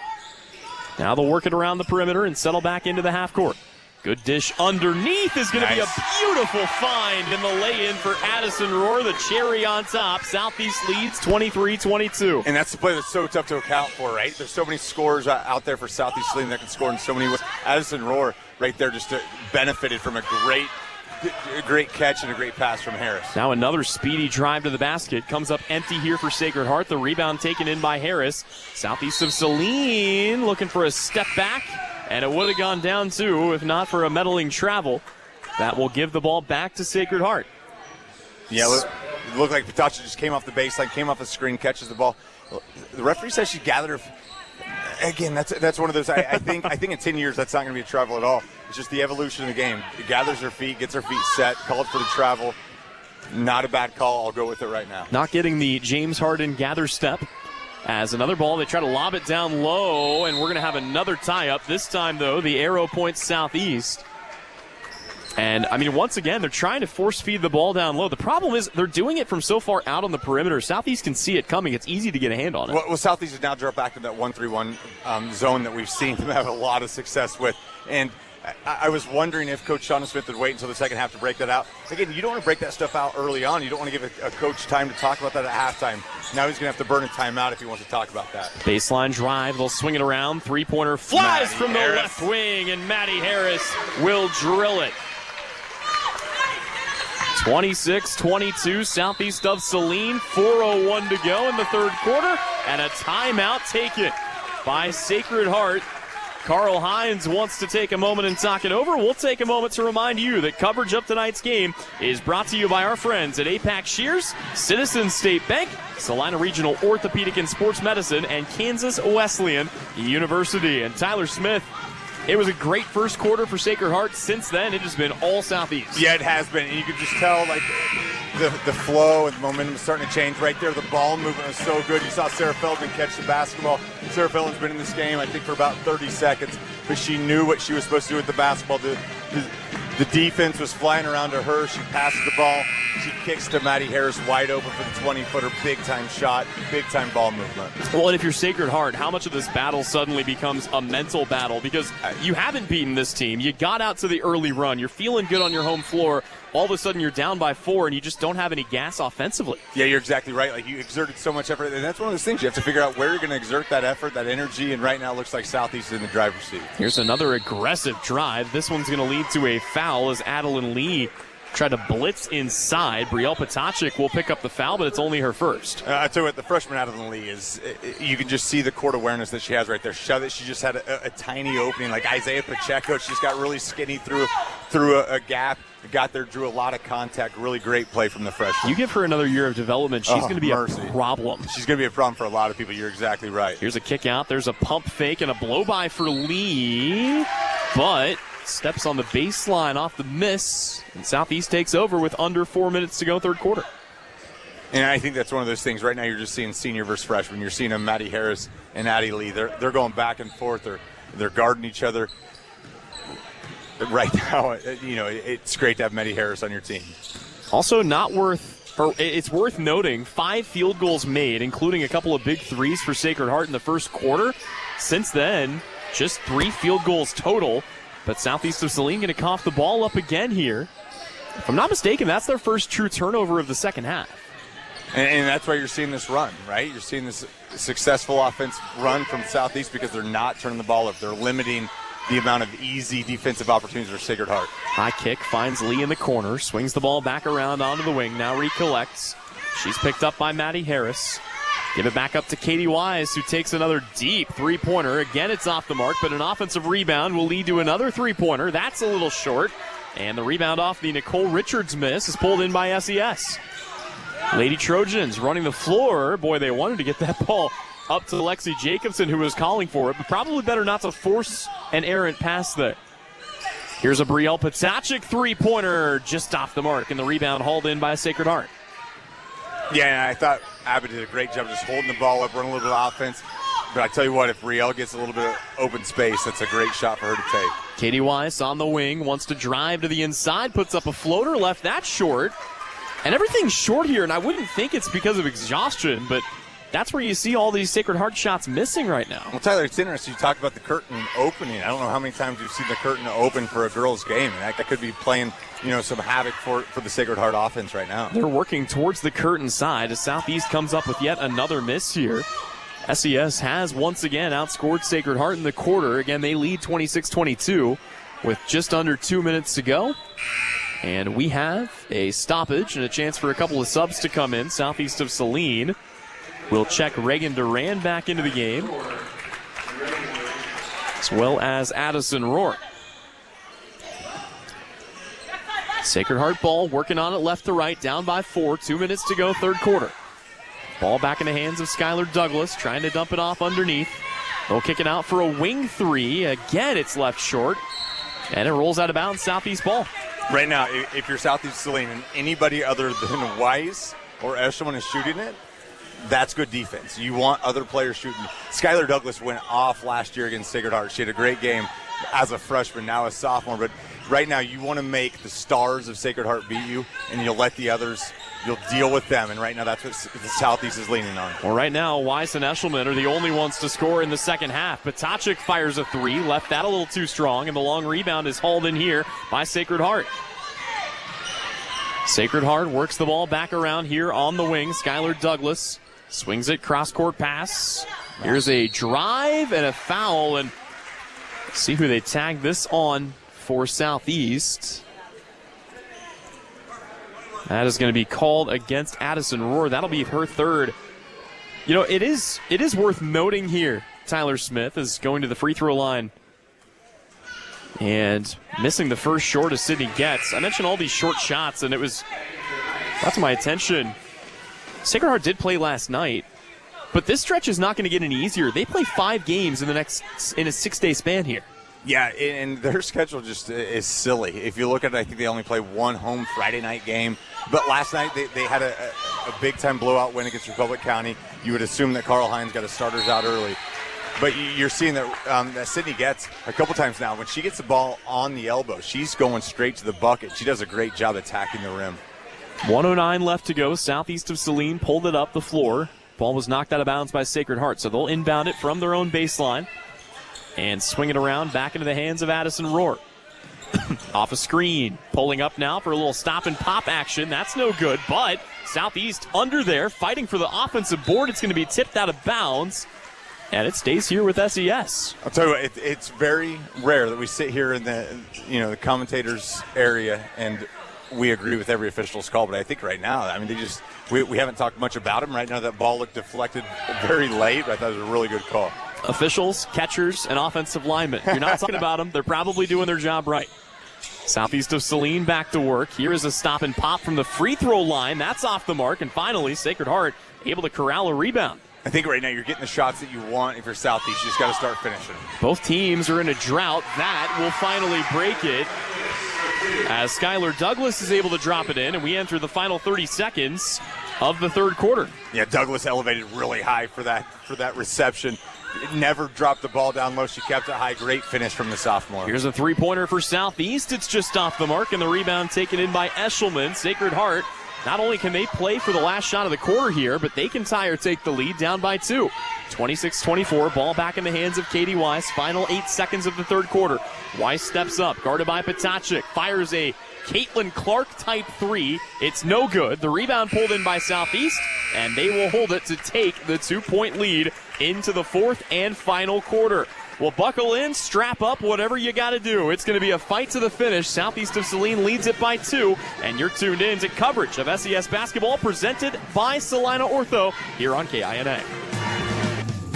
Now they'll work it around the perimeter and settle back into the half court. Good dish underneath is going to be a beautiful find in the lay-in for Addison Rohr. The cherry on top. Southeast leads 23-22. And that's the play that's so tough to account for, right? There's so many scorers out there for Southeast Leading that can score in so many ways. Addison Rohr right there just benefited from a great catch and a great pass from Harris. Now another speedy drive to the basket. Comes up empty here for Sacred Heart. The rebound taken in by Harris. Southeast of Saline looking for a step back. And it would have gone down too if not for a meddling travel. That will give the ball back to Sacred Heart. Yeah, it looked like Potacek just came off the baseline, came off a screen, catches the ball. The referee says she gathered her. Again, that's one of those. I think in 10 years that's not going to be a travel at all. It's just the evolution of the game. It gathers her feet, gets her feet set, called for the travel. Not a bad call. I'll go with it right now. Not getting the James Harden gather step. As another ball, they try to lob it down low, and we're going to have another tie-up. This time, though, the arrow points Southeast. And, I mean, once again, they're trying to force-feed the ball down low. The problem is they're doing it from so far out on the perimeter. Southeast can see it coming. It's easy to get a hand on it. Well, Southeast has now dropped back to that 1-3-1 zone that we've seen them have a lot of success with. And I was wondering if Coach Shauna Smith would wait until the second half to break that out. Again, you don't want to break that stuff out early on. You don't want to give a coach time to talk about that at halftime. Now he's going to have to burn a timeout if he wants to talk about that. Baseline drive. They'll swing it around. Three-pointer flies from the left wing, and Maddie Harris will drill it. 26-22, Southeast of Saline. 4:01 to go in the third quarter, and a timeout taken by Sacred Heart. Carl Hines wants to take a moment and talk it over. We'll take a moment to remind you that coverage of tonight's game is brought to you by our friends at APAC Shears, Citizens State Bank, Salina Regional Orthopedic and Sports Medicine, and Kansas Wesleyan University. And Tyler Smith, it was a great first quarter for Sacred Heart. Since then, it has been all Southeast. Yeah, it has been. And you could just tell, like, the flow and the momentum is starting to change right there. The ball movement was so good. You saw Sarah Feldman catch the basketball. Sarah Feldman's been in this game, I think, for about 30 seconds, but she knew what she was supposed to do with the basketball. The defense was flying around to her. She passes the ball. She kicks to Maddie Harris wide open for the 20-footer. Big-time shot, big-time ball movement. Well, and if you're Sacred Heart, how much of this battle suddenly becomes a mental battle? Because you haven't beaten this team. You got out to the early run. You're feeling good on your home floor. All of a sudden, you're down by 4, and you just don't have any gas offensively. Yeah, you're exactly right. Like, you exerted so much effort, and that's one of those things. You have to figure out where you're going to exert that effort, that energy, and right now it looks like Southeast is in the driver's seat. Here's another aggressive drive. This one's going to lead to a foul as Adeline Lee tried to blitz inside. Brielle Potacek will pick up the foul, but it's only her first. I tell you what, the freshman Adeline Lee is, you can just see the court awareness that she has right there. She just had a tiny opening, like Isaiah Pacheco. She just got really skinny through through a gap, got there, drew a lot of contact. Really great play from the freshman. You give her another year of development, she's going to be a problem. She's going to be a problem for a lot of people. You're exactly right. Here's a kick out. There's a pump fake and a blow-by for Lee, but steps on the baseline off the miss, and Southeast takes over with under 4 minutes to go, third quarter. And I think that's one of those things. Right now you're just seeing senior versus freshman. You're seeing Maddie Harris and Addie Lee. They're going back and forth. They're guarding each other. Right now, it's great to have Maddie Harris on your team. Also it's worth noting, 5 field goals made, including a couple of big threes for Sacred Heart in the first quarter. Since then, just 3 field goals total. But Southeast of Saline going to cough the ball up again here. If I'm not mistaken, that's their first true turnover of the second half. And that's why you're seeing this run, right? You're seeing this successful offense run from Southeast because they're not turning the ball up. They're limiting the amount of easy defensive opportunities for Sacred Heart. High kick finds Lee in the corner, swings the ball back around onto the wing, now recollects. She's picked up by Maddie Harris. Give it back up to Katie Wise, who takes another deep three-pointer. Again, it's off the mark, but an offensive rebound will lead to another three-pointer. That's a little short. And the rebound off the Nicole Richards miss is pulled in by SES. Lady Trojans running the floor. Boy, they wanted to get that ball up to Lexi Jacobson, who was calling for it, but probably better not to force an errant pass there. Here's a Brielle Potacek three-pointer just off the mark, and the rebound hauled in by Sacred Heart. Yeah, and I thought Abbott did a great job just holding the ball up, running a little bit of offense. But I tell you what, if Brielle gets a little bit of open space, that's a great shot for her to take. Katie Weiss on the wing, wants to drive to the inside, puts up a floater, left that short. And everything's short here, and I wouldn't think it's because of exhaustion, but that's where you see all these Sacred Heart shots missing right now. Well, Tyler, it's interesting. You talk about the curtain opening. I don't know how many times you've seen the curtain open for a girls' game, and that could be playing, some havoc for the Sacred Heart offense right now. They're working towards the curtain side as Southeast comes up with yet another miss here. SES has once again outscored Sacred Heart in the quarter. Again, they lead 26-22 with just under 2 minutes to go. And we have a stoppage and a chance for a couple of subs to come in. Southeast of Saline will check Reagan Duran back into the game, as well as Addison Rohr. Sacred Heart ball working on it left to right, down by 4. 2 minutes to go, third quarter. Ball back in the hands of Skylar Douglas, trying to dump it off underneath. They'll kick it out for a wing three. Again, it's left short, and it rolls out of bounds, Southeast ball. Right now, if you're Southeast Saline and anybody other than Weiss or Eshelman is shooting it, that's good defense. You want other players shooting. Skylar Douglas went off last year against Sacred Heart. She had a great game as a freshman, now a sophomore. But right now, you want to make the stars of Sacred Heart beat you, and you'll let the others, you'll deal with them. And right now, that's what the Southeast is leaning on. Well, right now, Weiss and Eshelman are the only ones to score in the second half. Potacek fires a three, left that a little too strong, and the long rebound is hauled in here by Sacred Heart. Sacred Heart works the ball back around here on the wing. Skylar Douglas swings it, cross-court pass. Here's a drive and a foul, and see who they tag this on for Southeast. That is going to be called against Addison Rohr. That'll be her third. It is worth noting here, Tyler Smith is going to the free throw line and missing the first short as Sydney Getz. I mentioned all these short shots, and it was brought to my attention. Sacred Heart did play last night, but this stretch is not going to get any easier. They play 5 games in a 6-day span here. Yeah, and their schedule just is silly. If you look at it, I think they only play one home Friday night game. But last night they had a big-time blowout win against Republic County. You would assume that Carl Hines got his starters out early. But you're seeing that Sydney Getz a couple times now, when she gets the ball on the elbow, she's going straight to the bucket. She does a great job attacking the rim. 1:09 left to go. Southeast of Saline pulled it up the floor. Ball was knocked out of bounds by Sacred Heart, so they'll inbound it from their own baseline and swing it around back into the hands of Addison Rohr. Off a screen, pulling up now for a little stop and pop action. That's no good, but Southeast under there, fighting for the offensive board. It's going to be tipped out of bounds, and it stays here with SES. I'll tell you what, it's very rare that we sit here in the commentators area and we agree with every official's call, but I think right now, we haven't talked much about him. Right now, that ball looked deflected very late, but I thought it was a really good call. Officials, catchers, and offensive linemen. You're not talking about them. They're probably doing their job right. Southeast of Saline back to work. Here is a stop and pop from the free throw line. That's off the mark. And finally, Sacred Heart able to corral a rebound. I think right now you're getting the shots that you want if you're Southeast. You just got to start finishing. Both teams are in a drought. That will finally break it as Skylar Douglas is able to drop it in, and we enter the final 30 seconds of the third quarter. Yeah, Douglas elevated really high for that reception. Never dropped the ball down low. She kept it high. Great finish from the sophomore. Here's a three-pointer for Southeast. It's just off the mark, and the rebound taken in by Eshelman. Sacred Heart, not only can they play for the last shot of the quarter here, but they can tie or take the lead down by 2. 26-24, ball back in the hands of Katie Weiss. Final 8 seconds of the third quarter. Weiss steps up, guarded by Potacek, fires a Caitlin Clark-type three. It's no good. The rebound pulled in by Southeast, and they will hold it to take the 2-point lead into the fourth and final quarter. Well, buckle in, strap up, whatever you got to do. It's going to be a fight to the finish. Southeast of Saline leads it by 2, and you're tuned in to coverage of SES basketball presented by Salina Ortho here on KINA.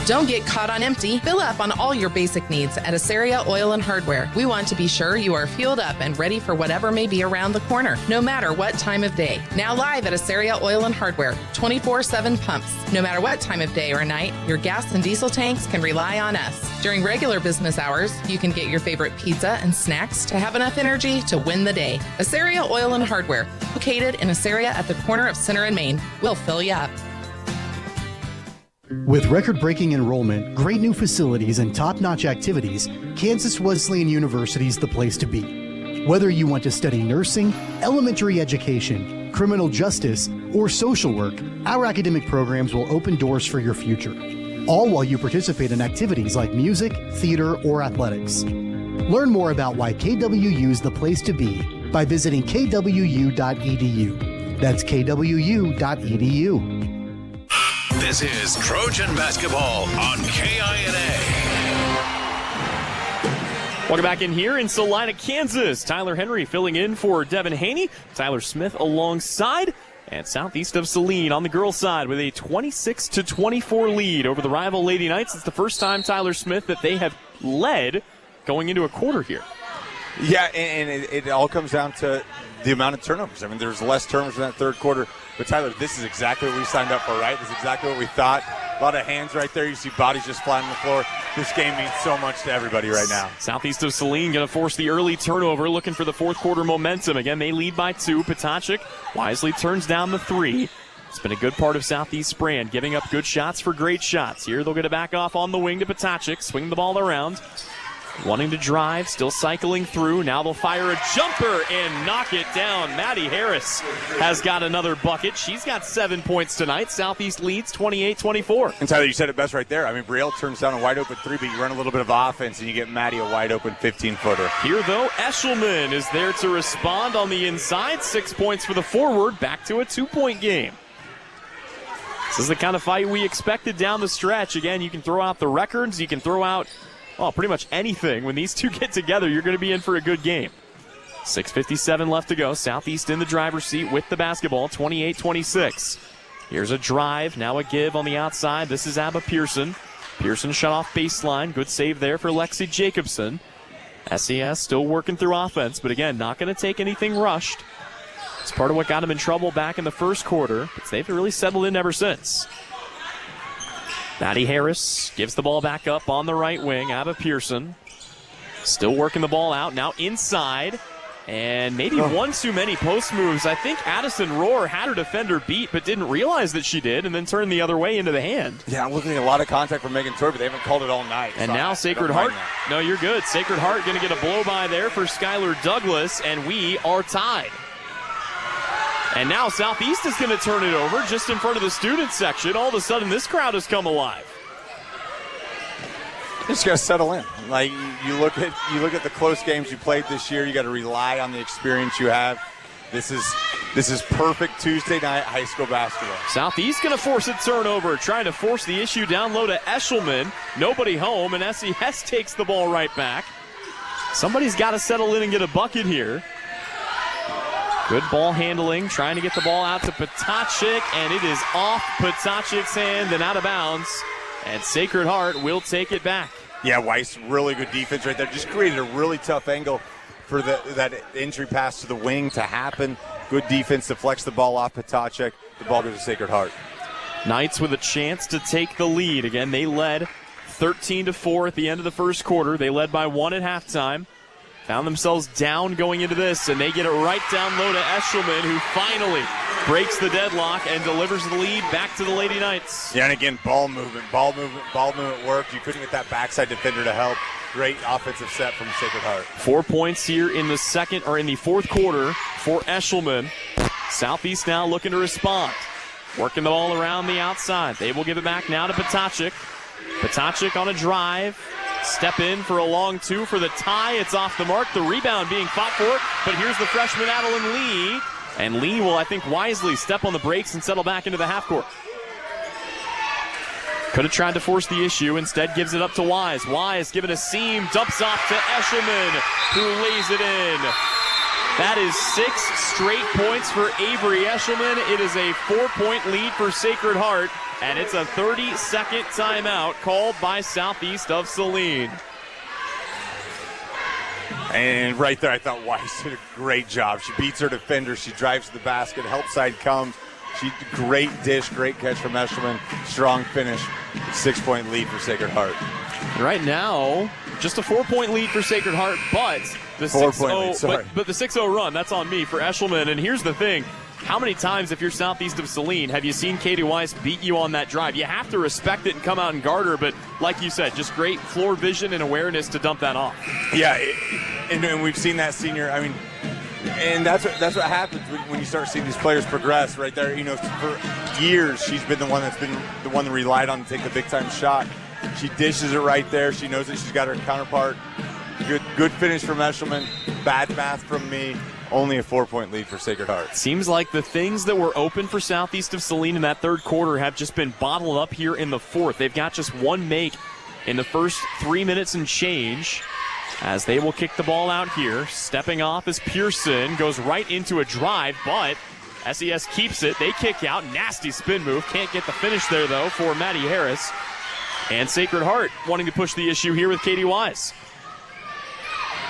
Don't get caught on empty. Fill up on all your basic needs at Asaria Oil and Hardware. We want to be sure you are fueled up and ready for whatever may be around the corner, no matter what time of day. Now live at Asaria Oil and Hardware, 24/7 pumps. No matter what time of day or night, your gas and diesel tanks can rely on us. During regular business hours, you can get your favorite pizza and snacks to have enough energy to win the day. Asaria Oil and Hardware, located in Asaria at the corner of Center and Main. We'll fill you up. With record-breaking enrollment, great new facilities, and top-notch activities, Kansas Wesleyan University is the place to be. Whether you want to study nursing, elementary education, criminal justice, or social work, our academic programs will open doors for your future, all while you participate in activities like music, theater, or athletics. Learn more about why KWU is the place to be by visiting kwu.edu. That's kwu.edu. This is Trojan Basketball on KINA. Welcome back in here in Salina, Kansas. Tyler Henry filling in for Devin Haney. Tyler Smith alongside. And Southeast of Saline on the girls' side with a 26-24 lead over the rival Lady Knights. It's the first time, Tyler Smith, that they have led going into a quarter here. Yeah, and it all comes down to the amount of turnovers. I mean, there's less turnovers in that third quarter. But, Tyler, this is exactly what we signed up for, right? This is exactly what we thought. A lot of hands right there. You see bodies just flying on the floor. This game means so much to everybody right now. Southeast of Saline going to force the early turnover, looking for the fourth quarter momentum. Again, they lead by 2. Potacek wisely turns down the 3. It's been a good part of Southeast Brand, giving up good shots for great shots. Here they'll get it back off on the wing to Potacek, swing the ball around. Wanting to drive, still cycling through. Now they'll fire a jumper and knock it down. Maddie Harris has got another bucket. She's got 7 points tonight. Southeast leads 28-24. And Tyler, you said it best right there. I mean, Brielle turns down a wide open 3, but you run a little bit of offense and you get Maddie a wide open 15-footer. Here, though, Eshelman is there to respond on the inside. 6 points for the forward. Back to a 2-point game. This is the kind of fight we expected down the stretch. Again, you can throw out the records. You can throw out pretty much anything. When these two get together, you're going to be in for a good game. 6:57 left to go. Southeast in the driver's seat with the basketball, 28-26. Here's a drive, now a give on the outside. This is Abba Pearson. Pearson shut off baseline. Good save there for Lexi Jacobson. SES still working through offense, but again, not going to take anything rushed. It's part of what got them in trouble back in the first quarter, but they've really settled in ever since. Maddie Harris gives the ball back up on the right wing. Abba Pearson still working the ball out. Now inside. And maybe one too many post moves. I think Addison Rohr had her defender beat, but didn't realize that she did, and then turned the other way into the hand. Yeah, I'm looking at a lot of contact from Megan Toy, but they haven't called it all night. And now Sacred Heart. No, you're good. Sacred Heart going to get a blow by there for Skylar Douglas, and we are tied. And now Southeast is going to turn it over just in front of the student section. All of a sudden, this crowd has come alive. You just got to settle in. Like you look at the close games you played this year. You got to rely on the experience you have. This is perfect Tuesday night high school basketball. Southeast going to force a turnover, trying to force the issue down low to Eshelman. Nobody home, and SES takes the ball right back. Somebody's got to settle in and get a bucket here. Good ball handling, trying to get the ball out to Potacek, and it is off Potacek's hand and out of bounds. And Sacred Heart will take it back. Yeah, Weiss, really good defense right there. Just created a really tough angle for that entry pass to the wing to happen. Good defense to flex the ball off Petacek. The ball goes to Sacred Heart. Knights with a chance to take the lead. Again, they led 13-4 at the end of the first quarter. They led by 1 at halftime. Found themselves down going into this, and they get it right down low to Eshelman, who finally breaks the deadlock and delivers the lead back to the Lady Knights. Yeah, and again, ball movement worked. You couldn't get that backside defender to help. Great offensive set from Sacred Heart. 4 points here in the fourth quarter for Eshelman. Southeast now looking to respond. Working the ball around the outside. They will give it back now to Petacek. Petacek on a drive. Step in for a long 2 for the tie. It's off the mark. The rebound being fought for. But here's the freshman Adeline Lee. And Lee will, I think, wisely step on the brakes and settle back into the half court. Could have tried to force the issue. Instead gives it up to Wise. Wise given a seam. Dumps off to Eshelman, who lays it in. That is 6 straight points for Avery Eshelman. It is a 4-point lead for Sacred Heart. And it's a 30-second timeout called by Southeast of Saline. And right there, I thought Weiss did a great job. She beats her defender. She drives to the basket. Help side comes. Great dish, great catch from Eshelman. Strong finish. 6-point lead for Sacred Heart. Right now, just a 4-point lead for Sacred Heart, but the 6-0 run, that's on me for Eshelman. And here's the thing. How many times, if you're Southeast of Saline, have you seen Katie Weiss beat you on that drive? You have to respect it and come out and guard her, but like you said, just great floor vision and awareness to dump that off. Yeah, and we've seen that senior, and that's what happens when you start seeing these players progress right there. For years, she's been the one that relied on to take the big-time shot. She dishes it right there. She knows that she's got her counterpart. Good finish from Eshelman. Bad math from me. Only a 4-point lead for Sacred Heart. Seems like the things that were open for Southeast of Saline in that third quarter have just been bottled up here in the fourth. They've got just one make in the first 3 minutes and change as they will kick the ball out here. Stepping off is Pearson. Goes right into a drive, but SES keeps it. They kick out. Nasty spin move. Can't get the finish there, though, for Maddie Harris. And Sacred Heart wanting to push the issue here with Katie Wise.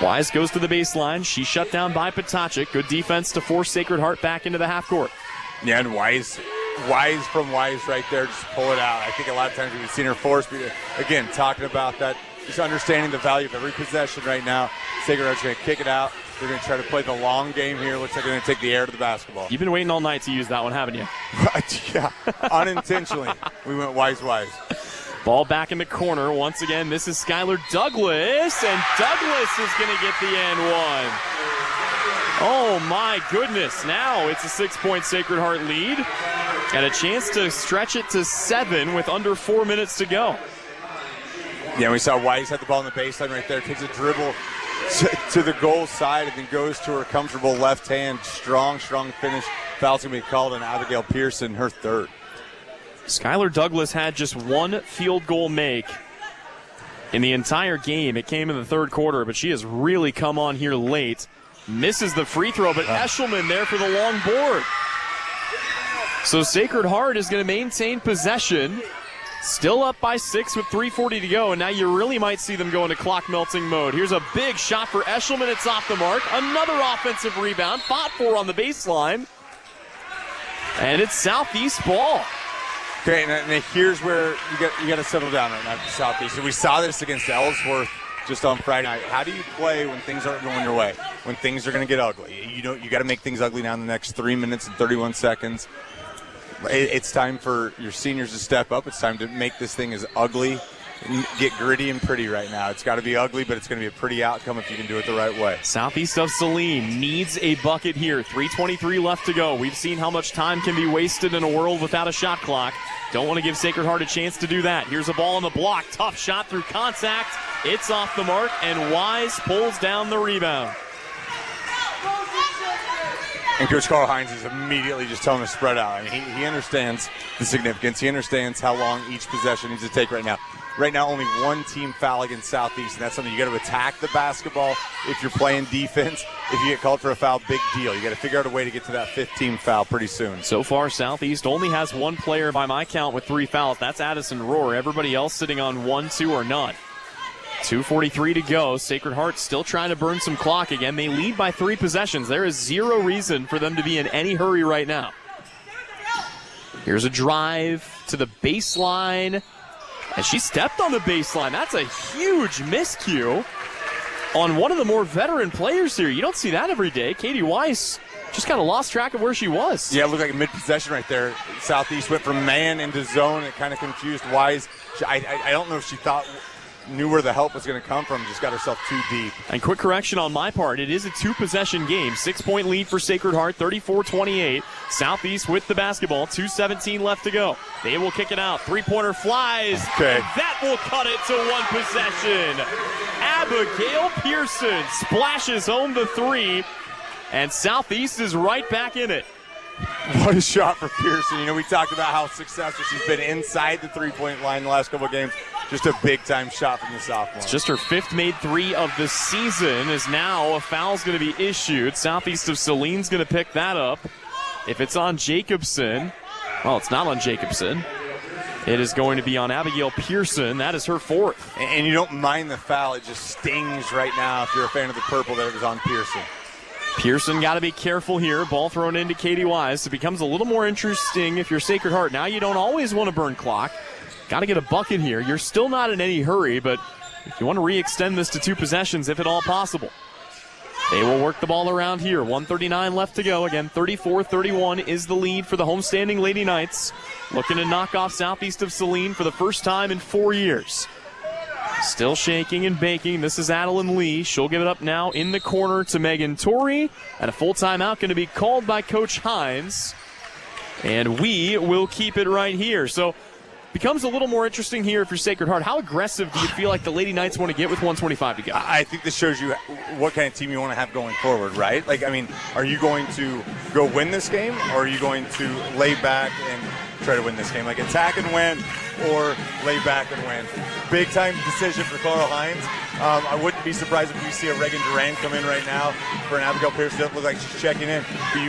Wise goes to the baseline. She's shut down by Petacek. Good defense to force Sacred Heart back into the half court. Yeah, and Wise right there, just pull it out. I think a lot of times we've seen her force. But again, talking about that, just understanding the value of every possession right now. Sacred Heart's going to kick it out. They're going to try to play the long game here. Looks like they're going to take the air to the basketball. You've been waiting all night to use that one, haven't you? Yeah, unintentionally. We went Wise. Ball back in the corner. Once again, this is Skylar Douglas, and Douglas is going to get the and one. Oh, my goodness. Now it's a 6-point Sacred Heart lead and a chance to stretch it to 7 with under 4 minutes to go. Yeah, we saw Wise had the ball on the baseline right there. Takes a dribble to the goal side and then goes to her comfortable left hand. Strong finish. Foul's going to be called on Abigail Pearson, her third. Skylar Douglas had just one field goal make in the entire game. It came in the third quarter, but she has really come on here late. Misses the free throw, but Eshelman there for the long board. So Sacred Heart is going to maintain possession. Still up by 6 with 3:40 to go, and now you really might see them go into clock melting mode. Here's a big shot for Eshelman. It's off the mark. Another offensive rebound. Fought for on the baseline. And it's Southeast ball. Okay, and here's where you got to settle down right now for Southeast. And we saw this against Ellsworth just on Friday night. How do you play when things aren't going your way? When things are going to get ugly? You got to make things ugly now in the next 3 minutes and 31 seconds. It's time for your seniors to step up. It's time to make this thing as ugly, get gritty and pretty right now. It's got to be ugly, but it's going to be a pretty outcome if you can do it the right way. Southeast of Saline needs a bucket here. 3:23 left to go. We've seen how much time can be wasted in a world without a shot clock. Don't want to give Sacred Heart a chance to do that. Here's a ball on the block. Tough shot through contact. It's off the mark, and Wise pulls down the rebound. And Coach Carl Hines is immediately just telling us to spread out. I mean, he understands the significance. He understands how long each possession needs to take right now. Right now, only one team foul against Southeast, and that's something you got to attack the basketball if you're playing defense. If you get called for a foul, big deal. You got to figure out a way to get to that 15th foul pretty soon. So far, Southeast only has one player by my count with 3 fouls. That's Addison Rohr. Everybody else sitting on 1, 2, or none. 2:43 to go. Sacred Heart still trying to burn some clock again. They lead by 3 possessions. There is zero reason for them to be in any hurry right now. Here's a drive to the baseline. And she stepped on the baseline. That's a huge miscue on one of the more veteran players here. You don't see that every day. Katie Weiss just kind of lost track of where she was. Yeah, it looked like a mid-possession right there. Southeast went from man into zone. It kind of confused Wise. I don't know if she knew where the help was going to come from. Just got herself too deep. And quick correction on my part. It is a 2-possession game. 6-point lead for Sacred Heart, 34-28. Southeast with the basketball. 2:17 left to go. They will kick it out. 3-pointer flies. Okay. And that will cut it to 1 possession. Abigail Pearson splashes home the 3. And Southeast is right back in it. What a shot for Pearson. You know, we talked about how successful she's been inside the 3-point line the last couple of games. Just a big-time shot from the sophomore. It's just her 5th made 3 of the season, as now a foul's going to be issued. Southeast of Saline's going to pick that up. If it's on Jacobson, well, it's not on Jacobson. It is going to be on Abigail Pearson. That is her 4th. And you don't mind the foul. It just stings right now if you're a fan of the purple that it was on Pearson. Pearson got to be careful here. Ball thrown into Katie Wise. It becomes a little more interesting if you're Sacred Heart. Now you don't always want to burn clock. Got to get a bucket here. You're still not in any hurry, but if you want to re-extend this to 2 possessions, if at all possible. They will work the ball around here. 1:39 left to go. Again, 34-31 is the lead for the homestanding Lady Knights. Looking to knock off Southeast of Saline for the first time in 4 years. Still shaking and baking. This is Adeline Lee. She'll give it up now in the corner to Megan Torrey. And a full timeout going to be called by Coach Hines. And we will keep it right here. So becomes a little more interesting here if you're Sacred Heart. How aggressive do you feel like the Lady Knights want to get with 1:25 to go? I think this shows you what kind of team you want to have going forward, right? Like, I mean, are you going to go win this game, or are you going to lay back and try to win this game? Like, attack and win, or lay back and win? Big time decision for Carl Hines. I wouldn't be surprised if we see a Reagan Duran come in right now for an Abigail Pearson. It doesn't look like she's checking in. But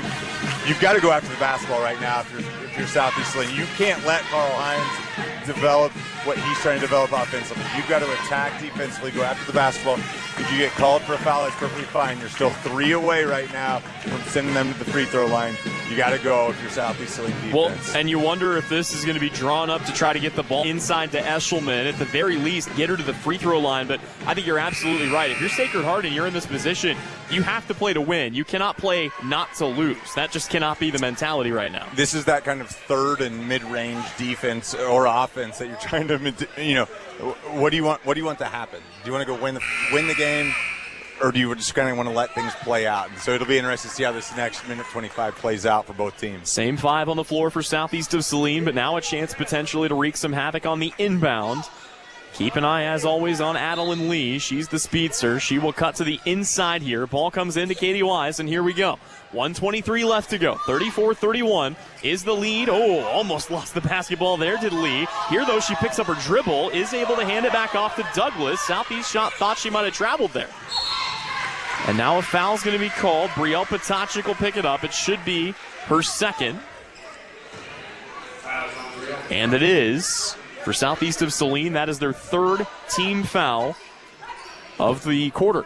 you've got to go after the basketball right now if you're Southeast Lane. You can't let Carl Hines develop what he's trying to develop offensively. You've got to attack defensively, go after the basketball. If you get called for a foul, that's perfectly fine. You're still 3 away right now from sending them to the free throw line. You got to go if you're Southeast Lane defense. Well, and you wonder if this is going to be drawn up to try to get the ball inside to Eshelman. At the very least, get her to the free throw line. But I think you're absolutely right. If you're Sacred Heart and you're in this position, you have to play to win. You cannot play not to lose. That just cannot be the mentality right now. This is that kind of third and mid-range defense or offense that you're trying to, what do you want to happen? Do you want to go win the game, or do you just kind of want to let things play out? And so it'll be interesting to see how this next minute 25 plays out for both teams. Same 5 on the floor for Southeast of Saline, but now a chance potentially to wreak some havoc on the inbound. Keep an eye, as always, on Adeline Lee. She's the speedster. She will cut to the inside here. Ball comes into Katie Wise, and here we go. 1:23 left to go. 34-31 is the lead. Oh, almost lost the basketball there, did Lee. Here, though, she picks up her dribble, is able to hand it back off to Douglas. Southeast shot thought she might have traveled there. And now a foul's going to be called. Brielle Potachik will pick it up. It should be her 2nd. And it is. For Southeast of Saline, that is their 3rd team foul of the quarter.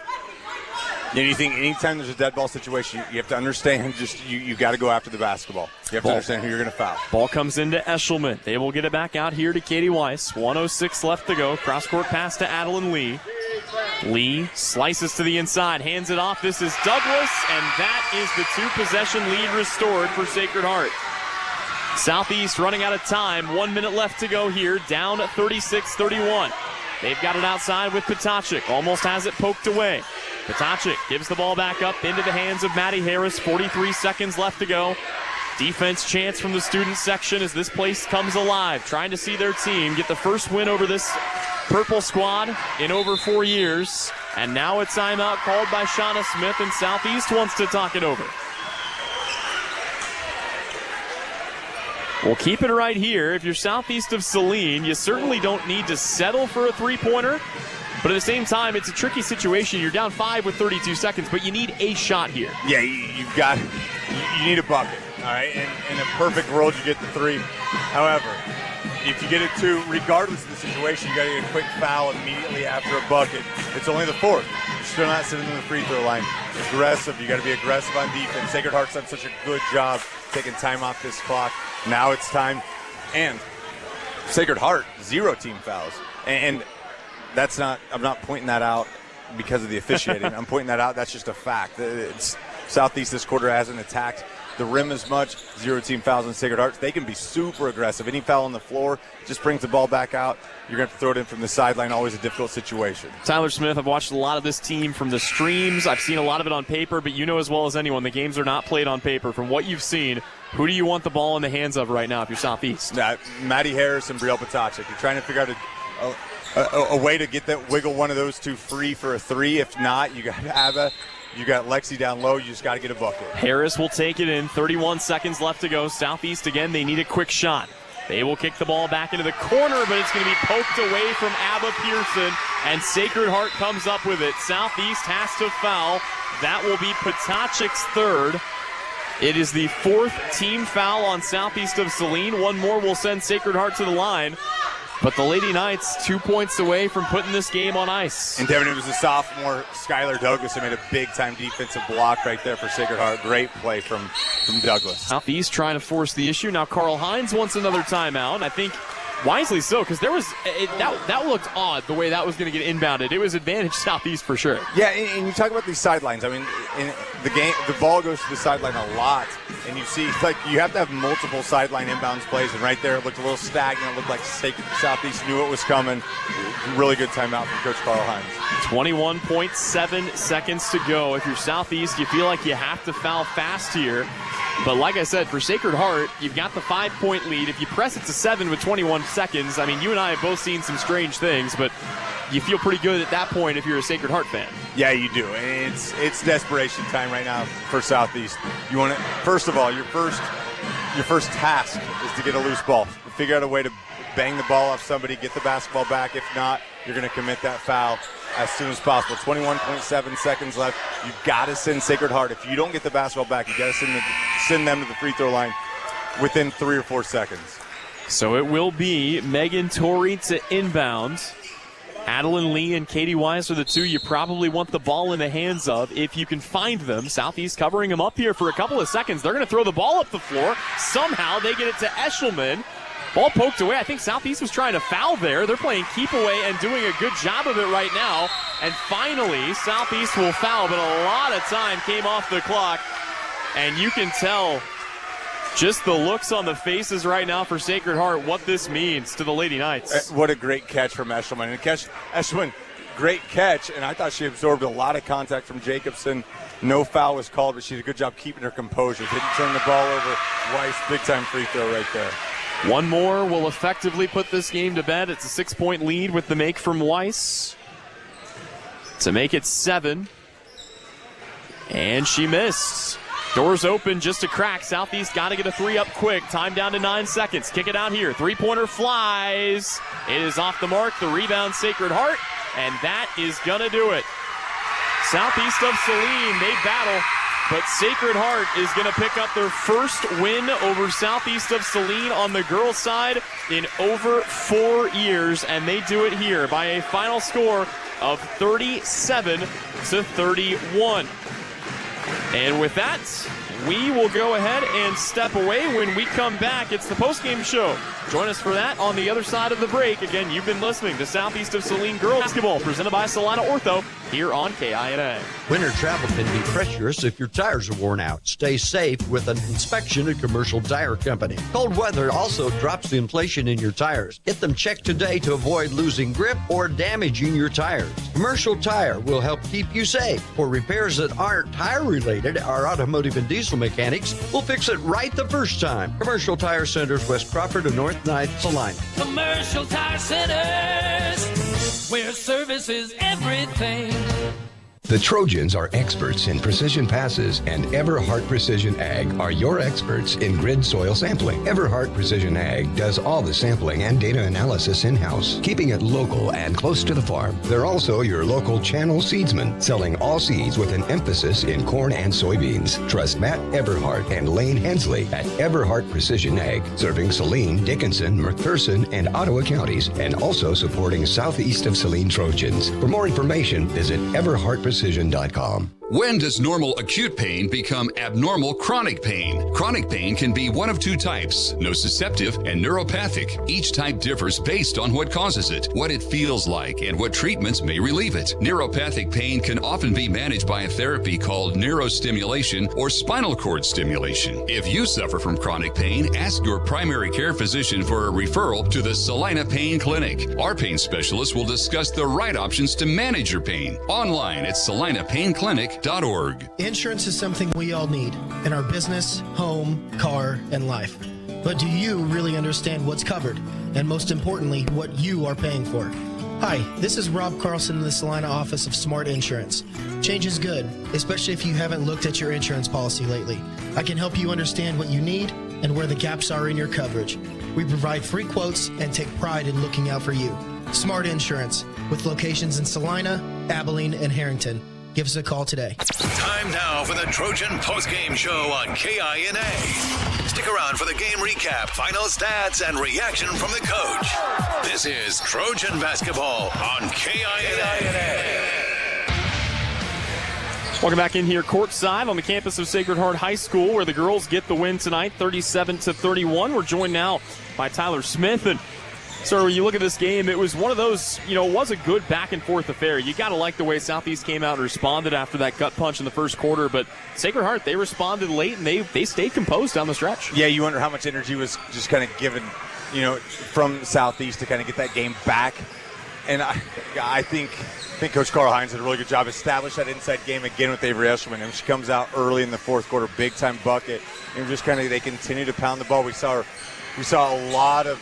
Anytime there's a dead ball situation, you have to understand you got to go after the basketball. You have to understand who you're going to foul. Ball comes into Eshelman. They will get it back out here to Katie Weiss. 1:06 left to go. Cross-court pass to Adeline Lee. Lee slices to the inside, hands it off. This is Douglas, and that is the 2-possession lead restored for Sacred Heart. Southeast running out of time. 1 minute left to go here, down 36-31. They've got it outside with Potachik. Almost has it poked away. Potachik gives the ball back up into the hands of Maddie Harris. 43 seconds left to go. Defense chance from the student section as this place comes alive. Trying to see their team get the first win over this purple squad in over 4 years. And now a timeout called by Shauna Smith, and Southeast wants to talk it over. We'll keep it right here. If you're Southeast of Saline, you certainly don't need to settle for a 3-pointer. But at the same time, it's a tricky situation. You're down 5 with 32 seconds, but you need a shot here. Yeah, you need a bucket. All right, in a perfect world, you get the 3. However, if you get it 2, regardless of the situation, you got to get a quick foul immediately after a bucket. It's only the 4th. You're still not sitting in the free throw line. Aggressive. You got to be aggressive on defense. Sacred Heart's done such a good job taking time off this clock. Now it's time. And Sacred Heart, 0 team fouls. And that's not, I'm not pointing that out because of the officiating. I'm pointing that out. That's just a fact. It's Southeast this quarter hasn't attacked the rim as much. 0 team fouls in Sacred Heart. They can be super aggressive. Any foul on the floor just brings the ball back out. You're going to have to throw it in from the sideline. Always a difficult situation. Tyler Smith, I've watched a lot of this team from the streams. I've seen a lot of it on paper, but you know as well as anyone, the games are not played on paper. From what you've seen, who do you want the ball in the hands of right now if you're Southeast? Maddie Harris and Brielle Potacek. You're trying to figure out a way to get that, wiggle one of those 2 free for a 3. If not, you got Abba. You got Lexi down low. You just got to get a bucket. Harris will take it in. 31 seconds left to go. Southeast, again, they need a quick shot. They will kick the ball back into the corner, but it's going to be poked away from Abba Pearson, and Sacred Heart comes up with it. Southeast has to foul. That will be Potacek's 3rd. It is the 4th team foul on Southeast of Saline. One more will send Sacred Heart to the line. But the Lady Knights 2 points away from putting this game on ice. And Devin, it was the sophomore Skylar Douglas who made a big-time defensive block right there for Sacred Heart. Great play from Douglas. Southeast trying to force the issue. Now Carl Hines wants another timeout. I think wisely so, because there was that looked odd the way that was going to get inbounded. It was advantage Southeast for sure. Yeah, and you talk about these sidelines. I mean, in the game, the ball goes to the sideline a lot, and you see like you have to have multiple sideline inbounds plays. And right there, it looked a little stagnant. It looked like Southeast knew it was coming. Really good timeout from Coach Carl Hines. 21.7 seconds to go. If you're Southeast, you feel like you have to foul fast here. But like I said, for Sacred Heart, you've got the 5-point lead. If you press it to 7 with 21 seconds, I mean, you and I have both seen some strange things, but you feel pretty good at that point if you're a Sacred Heart fan. Yeah, you do. And it's desperation time right now for Southeast. You want to, first of all, your first task is to get a loose ball. Figure out a way to bang the ball off somebody, get the basketball back. If not, you're going to commit that foul as soon as possible. 21.7 seconds left. You've got to send Sacred Heart. If you don't get the basketball back, you got to send them to the free throw line within 3 or 4 seconds. So it will be Megan Torrey to inbound. Adeline Lee and Katie Wise are the 2 you probably want the ball in the hands of if you can find them. Southeast covering them up here for a couple of seconds. They're going to throw the ball up the floor. Somehow they get it to Eshelman. Ball poked away. I think Southeast was trying to foul there. They're playing keep away and doing a good job of it right now. And finally, Southeast will foul, but a lot of time came off the clock. And you can tell just the looks on the faces right now for Sacred Heart, what this means to the Lady Knights. What a great catch from Eshelman. And Eshelman, great catch, and I thought she absorbed a lot of contact from Jacobson. No foul was called, but she did a good job keeping her composure. Didn't turn the ball over. Weiss, big-time free throw right there. One more will effectively put this game to bed. It's a 6-point lead with the make from Weiss to make it 7. And she missed. Doors open, just a crack. Southeast got to get a 3 up quick. Time down to 9 seconds. Kick it out here. 3-pointer flies. It is off the mark. The rebound, Sacred Heart. And that is going to do it. Southeast of Saline, they battle. But Sacred Heart is going to pick up their first win over Southeast of Saline on the girls' side in over 4 years. And they do it here by a final score of 37-31. And with that, we will go ahead and step away. When we come back, it's the postgame show. Join us for that on the other side of the break. Again, you've been listening to Southeast of Saline Girls Basketball, presented by Salina Ortho, here on KINA. Winter travel can be treacherous if your tires are worn out. Stay safe with an inspection at Commercial Tire Company. Cold weather also drops the inflation in your tires. Get them checked today to avoid losing grip or damaging your tires. Commercial Tire will help keep you safe. For repairs that aren't tire-related, our automotive and diesel mechanics will fix it right the first time. Commercial Tire Centers, West Crawford and North 9th, Saline. Commercial Tire Centers, where service is everything. The Trojans are experts in precision passes, and Everhart Precision Ag are your experts in grid soil sampling. Everhart Precision Ag does all the sampling and data analysis in-house, keeping it local and close to the farm. They're also your local channel seedsman, selling all seeds with an emphasis in corn and soybeans. Trust Matt Everhart and Lane Hensley at Everhart Precision Ag, serving Saline, Dickinson, McPherson, and Ottawa counties, and also supporting southeast of Saline Trojans. For more information, visit everhartprecision.com. When does normal acute pain become abnormal chronic pain? Chronic pain can be one of two types, nociceptive and neuropathic. Each type differs based on what causes it, what it feels like, and what treatments may relieve it. Neuropathic pain can often be managed by a therapy called neurostimulation or spinal cord stimulation. If you suffer from chronic pain, ask your primary care physician for a referral to the Saline Pain Clinic. Our pain specialists will discuss the right options to manage your pain. Online at SalinePainClinic.org. Insurance is something we all need in our business, home, car, and life. But do you really understand what's covered? And most importantly, what you are paying for? Hi, this is Rob Carlson in the Salina office of Smart Insurance. Change is good, especially if you haven't looked at your insurance policy lately. I can help you understand what you need and where the gaps are in your coverage. We provide free quotes and take pride in looking out for you. Smart Insurance, with locations in Salina, Abilene, and Harrington. Give us a call today. Time now for the Trojan postgame show on KINA. Stick around for the game recap, final stats, and reaction from the coach. This is Trojan basketball on KINA. Welcome back in here courtside on the campus of Sacred Heart High School, where the girls get the win tonight, 37-31. We're joined now by Tyler Smith. And so when you look at this game, it was one of those, it was a good back-and-forth affair. You got to like the way Southeast came out and responded after that gut punch in the first quarter. But Sacred Heart, they responded late, and they stayed composed down the stretch. Yeah, you wonder how much energy was just kind of given, from Southeast to kind of get that game back. And I think Coach Carl Hines did a really good job establishing that inside game again with Avery Eshelman. And she comes out early in the fourth quarter, big-time bucket. And just kind of they continue to pound the ball. We saw a lot of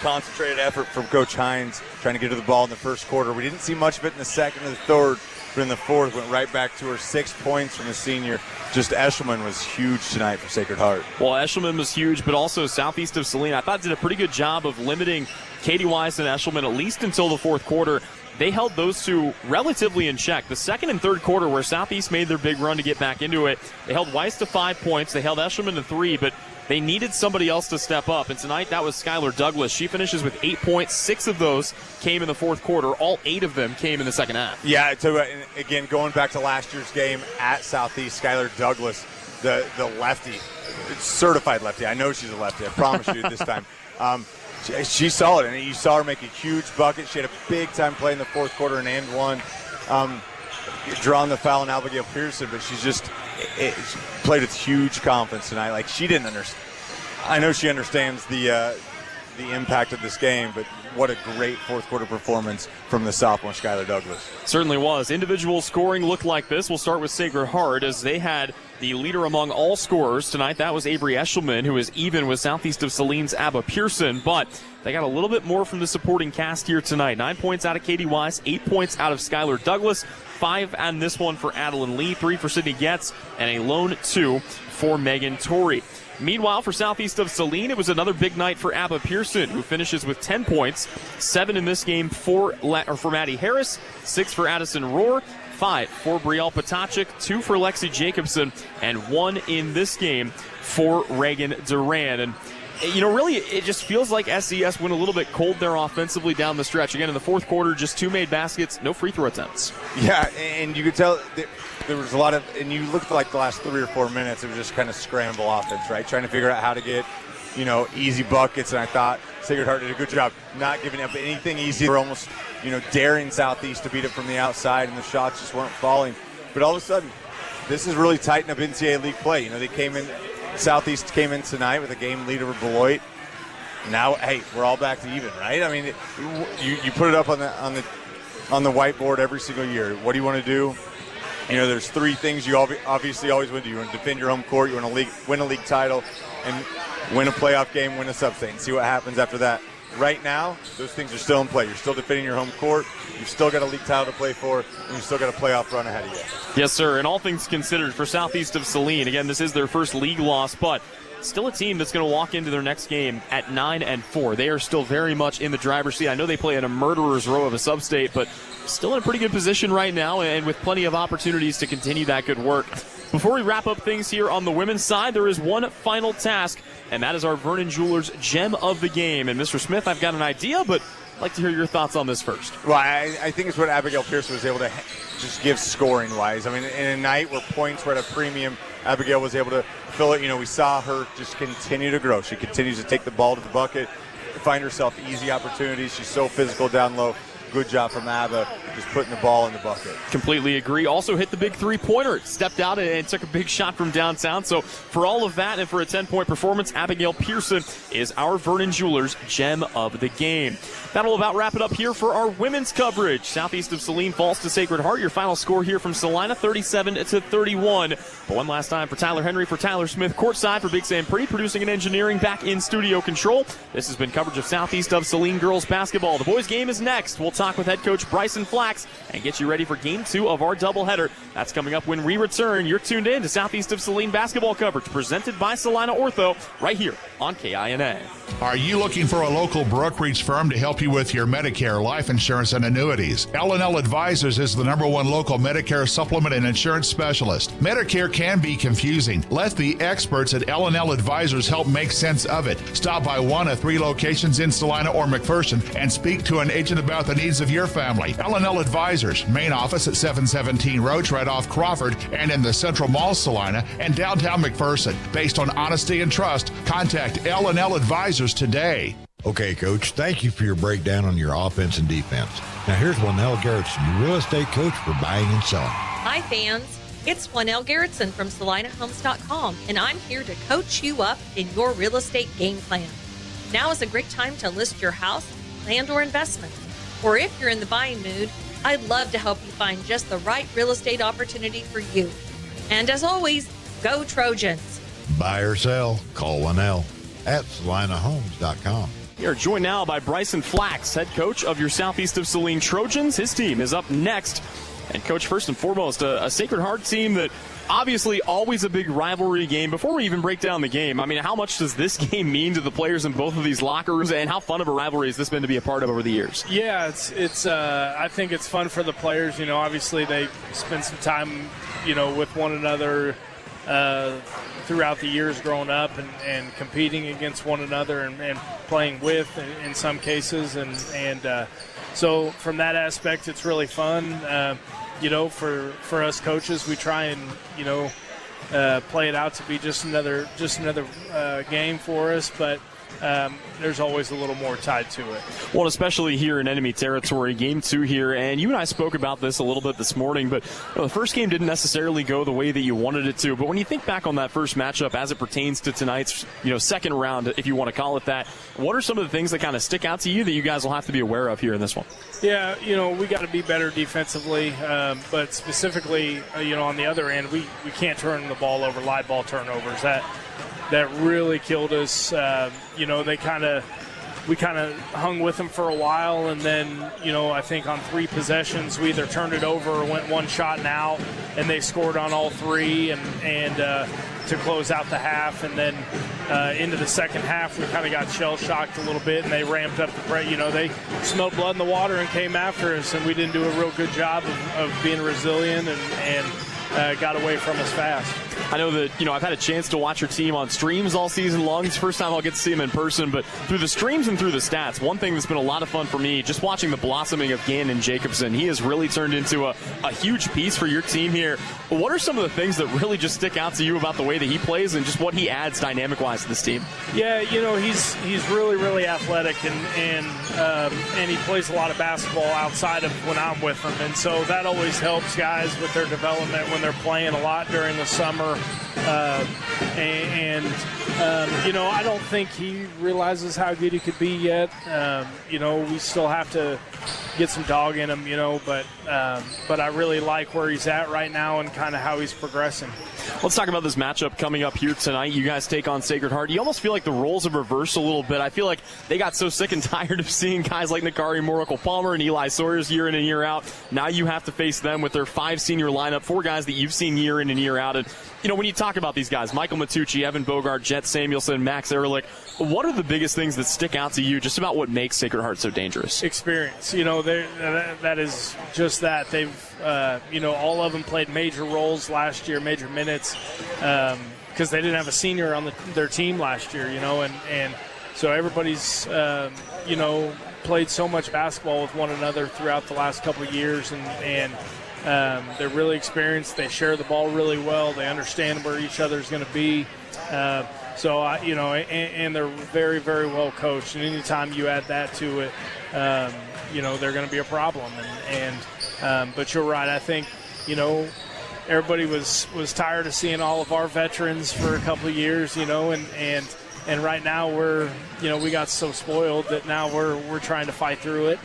concentrated effort from Coach Hines trying to get to the ball in the first quarter. We didn't see much of it in the second and the third, but in the fourth went right back to her. 6 points from the senior. Just Eshelman was huge tonight for Sacred Heart. Well, Eshelman was huge, but also southeast of Saline, I thought did a pretty good job of limiting Katie Weiss and Eshelman at least until the fourth quarter. They held those two relatively in check. The second and third quarter, where Southeast made their big run to get back into it, they held Weiss to 5 points. They held Eshelman to 3, but they needed somebody else to step up, and tonight that was Skylar Douglas. She finishes with 8 points. 6 of those came in the fourth quarter. All 8 of them came in the second half. Yeah, so again, going back to last year's game at Southeast, Skylar Douglas, the lefty, certified lefty. I know she's a lefty. I promise you this time. She's solid, and you saw her make a huge bucket. She had a big-time play in the fourth quarter and one, drawing the foul on Abigail Pearson, but she's just she played with huge confidence tonight. Like, she didn't understand. I know she understands the impact of this game, but what a great fourth quarter performance from the sophomore Skylar Douglas. Certainly was. Individual scoring looked like this. We'll start with Sacred Heart, as they had the leader among all scorers tonight. That was Avery Eshelman, who is even with southeast of Saline's Abba Pearson, but they got a little bit more from the supporting cast here tonight. 9 points out of Katie Weiss, 8 points out of Skylar Douglas, 5 on this one for Adeline Lee, 3 for Sydney Getz, and a lone 2 for Megan Torrey. Meanwhile, for southeast of Saline, it was another big night for Abba Pearson, who finishes with 10 points, 7 in this game for Maddie Harris, 6 for Addison Rohr, 5 for Brielle Potachik, 2 for Lexi Jacobson, and 1 in this game for Reagan Duran. And really, it just feels like SES went a little bit cold there offensively down the stretch. Again, in the fourth quarter, just 2 made baskets, no free throw attempts. Yeah, and you could tell there was a lot of, and you looked like the last 3 or 4 minutes, it was just kind of scramble offense, right? Trying to figure out how to get, easy buckets, and I thought Sacred Heart did a good job not giving up anything easy. They're almost, daring Southeast to beat it from the outside, and the shots just weren't falling. But all of a sudden, this is really tightened up NCAA League play. They came in, Southeast came in tonight with a game lead over Beloit. Now, hey, we're all back to even, right? I mean, you put it up on the whiteboard every single year. What do you want to do? There's 3 things you obviously always want to do. You want to defend your home court, you want to win a league title, and win a playoff game, win a sub-state, and see what happens after that. right now, those things are still in play. You're still defending your home court. You've still got a league title to play for, and you've still got a playoff run ahead of you. Yes, sir. And all things considered for Southeast of Saline, again, this is their first league loss, but still a team that's going to walk into their next game at 9-4. They are still very much in the driver's seat. I know they play in a murderer's row of a sub-state, but still in a pretty good position right now and with plenty of opportunities to continue that good work. Before we wrap up things here on the women's side, there is one final task, and that is our Vernon Jewelers Gem of the Game. And Mr. Smith, I've got an idea, but I'd like to hear your thoughts on this first. Well, I think it's what Abigail Pearson was able to just give scoring-wise. I mean, in a night where points were at a premium, Abigail was able to fill it. You know, we saw her just continue to grow. She continues to take the ball to the bucket, find herself easy opportunities. She's so physical down low. Good job from Abba, just putting the ball in the bucket. Completely agree. Also hit the big three-pointer. Stepped out and took a big shot from downtown. So for all of that and for a 10-point performance, Abigail Pearson is our Vernon Jewelers Gem of the Game. That'll about wrap it up here for our women's coverage. Southeast of Saline falls to Sacred Heart. Your final score here from Salina, 37-31. But one last time for Tyler Henry, for Tyler Smith, courtside for Big Sam Pretty, producing and engineering, back in studio control. This has been coverage of Southeast of Saline girls basketball. The boys' game is next. We'll talk with head coach Bryson Flax and get you ready for game 2 of our doubleheader. That's coming up when we return. You're tuned in to Southeast of Saline basketball coverage presented by Salina Ortho right here on KINA. Are you looking for a local brokerage firm to help you with your Medicare, life insurance, and annuities? L&L Advisors is the #1 local Medicare supplement and insurance specialist. Medicare can be confusing. Let the experts at L&L Advisors help make sense of it. Stop by one of 3 locations in Salina or McPherson and speak to an agent about the needs of your family. L&L Advisors, main office at 717 Roach, right off Crawford, and in the Central Mall, Salina, and downtown McPherson. Based on honesty and trust, contact L&L Advisors today. Okay, Coach, thank you for your breakdown on your offense and defense. Now here's Juanelle Garrettson, your real estate coach for buying and selling. Hi, fans. It's Juanelle Garrettson from SalinaHomes.com, and I'm here to coach you up in your real estate game plan. Now is a great time to list your house, land, or investment. Or if you're in the buying mood, I'd love to help you find just the right real estate opportunity for you. And as always, go Trojans. Buy or sell, call Juanelle at SalinaHomes.com. We are joined now by Bryson Flax, head coach of your Southeast of Saline Trojans. His team is up next. And, Coach, first and foremost, a Sacred Heart team that obviously always a big rivalry game. Before we even break down the game, I mean, how much does this game mean to the players in both of these lockers, and how fun of a rivalry has this been to be a part of over the years? Yeah, it's I think it's fun for the players. You know, obviously they spend some time, you know, with one another throughout the years growing up and competing against one another and playing with in some cases. And so from that aspect, it's really fun. You know, for us coaches, we try and, you know, play it out to be just another game for us, but there's always a little more tied to it. Well, especially here in enemy territory, game 2 here, and you and I spoke about this a little bit this morning, but the first game didn't necessarily go the way that you wanted it to. But when you think back on that first matchup as it pertains to tonight's, you know, second round, if you want to call it that, what are some of the things that kind of stick out to you that you guys will have to be aware of here in this one? Yeah, you know, we got to be better defensively, but specifically, you know, on the other end, we can't turn the ball over, live ball turnovers. That really killed us. You know, we kind of hung with them for a while, and then, you know, I think on 3 possessions we either turned it over or went one shot and out, and they scored on all 3 and to close out the half. And then into the second half we kind of got shell-shocked a little bit, and they ramped up the pressure. You know, they smelled blood in the water and came after us, and we didn't do a real good job of being resilient and got away from us fast. I know that, you know, I've had a chance to watch your team on streams all season long. It's the first time I'll get to see them in person, but through the streams and through the stats, one thing that's been a lot of fun for me, just watching the blossoming of Gannon Jacobson. He has really turned into a huge piece for your team here. But what are some of the things that really just stick out to you about the way that he plays and just what he adds dynamic-wise to this team? Yeah, you know, he's really, really athletic, and he plays a lot of basketball outside of when I'm with him, and so that always helps guys with their development when they're playing a lot during the summer. You know, I don't think he realizes how good he could be yet. You know, we still have to get some dog in him, but I really like where he's at right now and kind of how he's progressing. Let's talk about this matchup coming up here tonight. You guys take on Sacred Heart. You almost feel like the roles have reversed a little bit. I feel like they got so sick and tired of seeing guys like Nakari Moracle-Palmer and Eli Sawyers year in and year out. Now you have to face them with their 5 senior lineup, 4 guys that you've seen year in and year out. And, when you talk about these guys, Michael Matucci, Evan Bogart, Jet Samuelson, Max Ehrlich, what are the biggest things that stick out to you just about what makes Sacred Heart so dangerous? Experience. That is just that. They've, all of them played major roles last year, major minutes, because they didn't have a senior on their team last year, and so everybody's, played so much basketball with one another throughout the last couple of years, and they're really experienced. They share the ball really well. They understand where each other's going to be. And they're very, very well coached. And anytime you add that to it, they're going to be a problem. But you're right. I think, everybody was tired of seeing all of our veterans for a couple of years, and right now we got so spoiled that now we're trying to fight through it,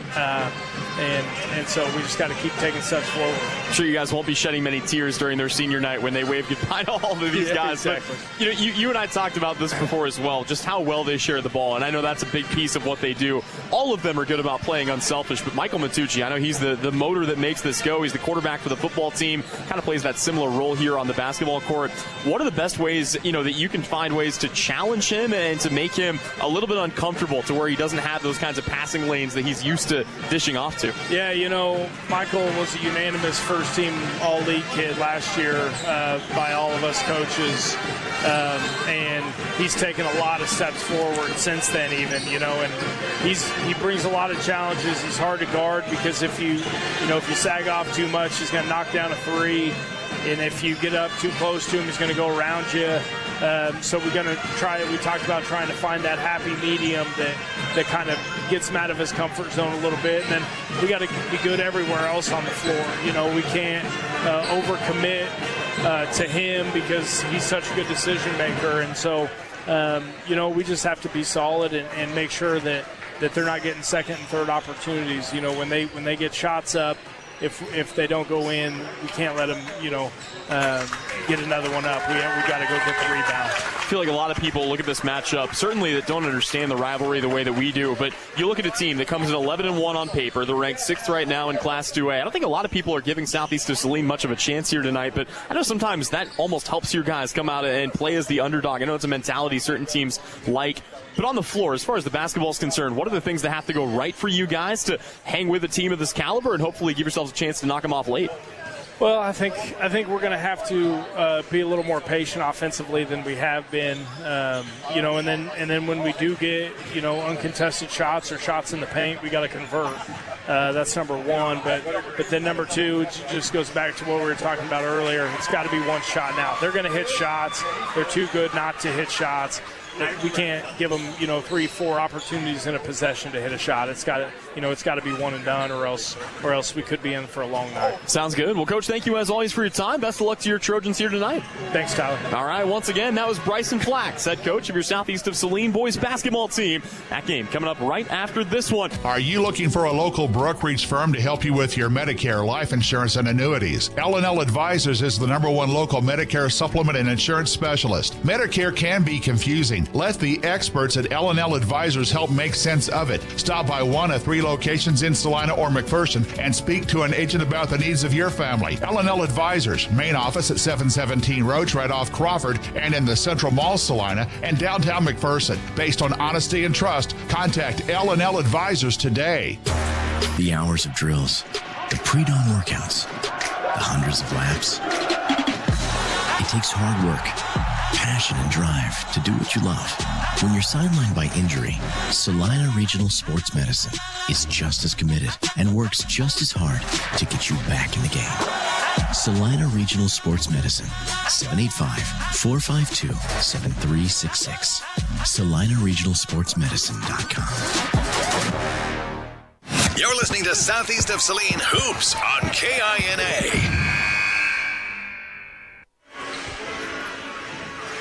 and so we just got to keep taking steps forward. I'm sure you guys won't be shedding many tears during their senior night when they wave goodbye to all of these guys. Exactly. But you and I talked about this before as well, just how well they share the ball, and I know that's a big piece of what they do. All of them are good about playing unselfish, but Michael Matucci, I know he's the motor that makes this go. He's the quarterback for the football team, kind of plays that similar role here on the basketball court. What are the best ways, that you can find ways to challenge him and to make him a little bit uncomfortable to where he doesn't have those kinds of passing lanes that he's used to dishing off to? Yeah, Michael was a unanimous first-team all-league kid last year by all of us coaches, and he's taken a lot of steps forward since then even, and he brings a lot of challenges. He's hard to guard because if you sag off too much, he's going to knock down a 3. And if you get up too close to him, he's going to go around you. So we're going to we talked about trying to find that happy medium that kind of gets him out of his comfort zone a little bit. And then we got to be good everywhere else on the floor. We can't overcommit to him because he's such a good decision maker. And so, we just have to be solid and make sure that they're not getting second and third opportunities. When they get shots up, if they don't go in, we can't let them, get another one up. We got to go get the rebound. I feel like a lot of people look at this matchup, certainly that don't understand the rivalry the way that we do, but you look at a team that comes in 11-1 on paper. They're ranked 6th right now in Class 2A. I don't think a lot of people are giving Southeast of Saline much of a chance here tonight, but I know sometimes that almost helps your guys come out and play as the underdog. I know it's a mentality certain teams like. But on the floor, as far as the basketball is concerned, what are the things that have to go right for you guys to hang with a team of this caliber and hopefully give yourselves a chance to knock them off late? Well, I think we're going to have to be a little more patient offensively than we have been, and then when we do get uncontested shots or shots in the paint, we got to convert. That's number one, but then number 2 just goes back to what we were talking about earlier. It's got to be one shot now. They're going to hit shots. They're too good not to hit shots. We can't give them 3-4 opportunities in a possession to hit a shot. It's got to be one and done, or else we could be in for a long night. Sounds good. Well, Coach, thank you as always for your time. Best of luck to your Trojans here tonight. Thanks, Tyler. All right, once again, that was Bryson Flax, head coach of your Southeast of Saline boys basketball team. That game coming up right after this one. Are you looking for a local brokerage firm to help you with your Medicare, life insurance, and annuities? L&L Advisors is the #1 local Medicare supplement and insurance specialist. Medicare can be confusing. Let the experts at L&L Advisors help make sense of it. Stop by one of 3 locations in Salina or McPherson and speak to an agent about the needs of your family. L&L Advisors, main office at 717 Roach right off Crawford and in the Central Mall Salina and downtown McPherson. Based on honesty and trust, contact L&L Advisors today. The hours of drills, the pre-dawn workouts, the hundreds of laps. It takes hard work, passion, and drive to do what you love. When you're sidelined by injury, Saline Regional Sports Medicine is just as committed and works just as hard to get you back in the game. Saline Regional Sports Medicine, 785-452-7366. SalinaRegionalSportsMedicine.com. You're listening to Southeast of Saline Hoops on KINA.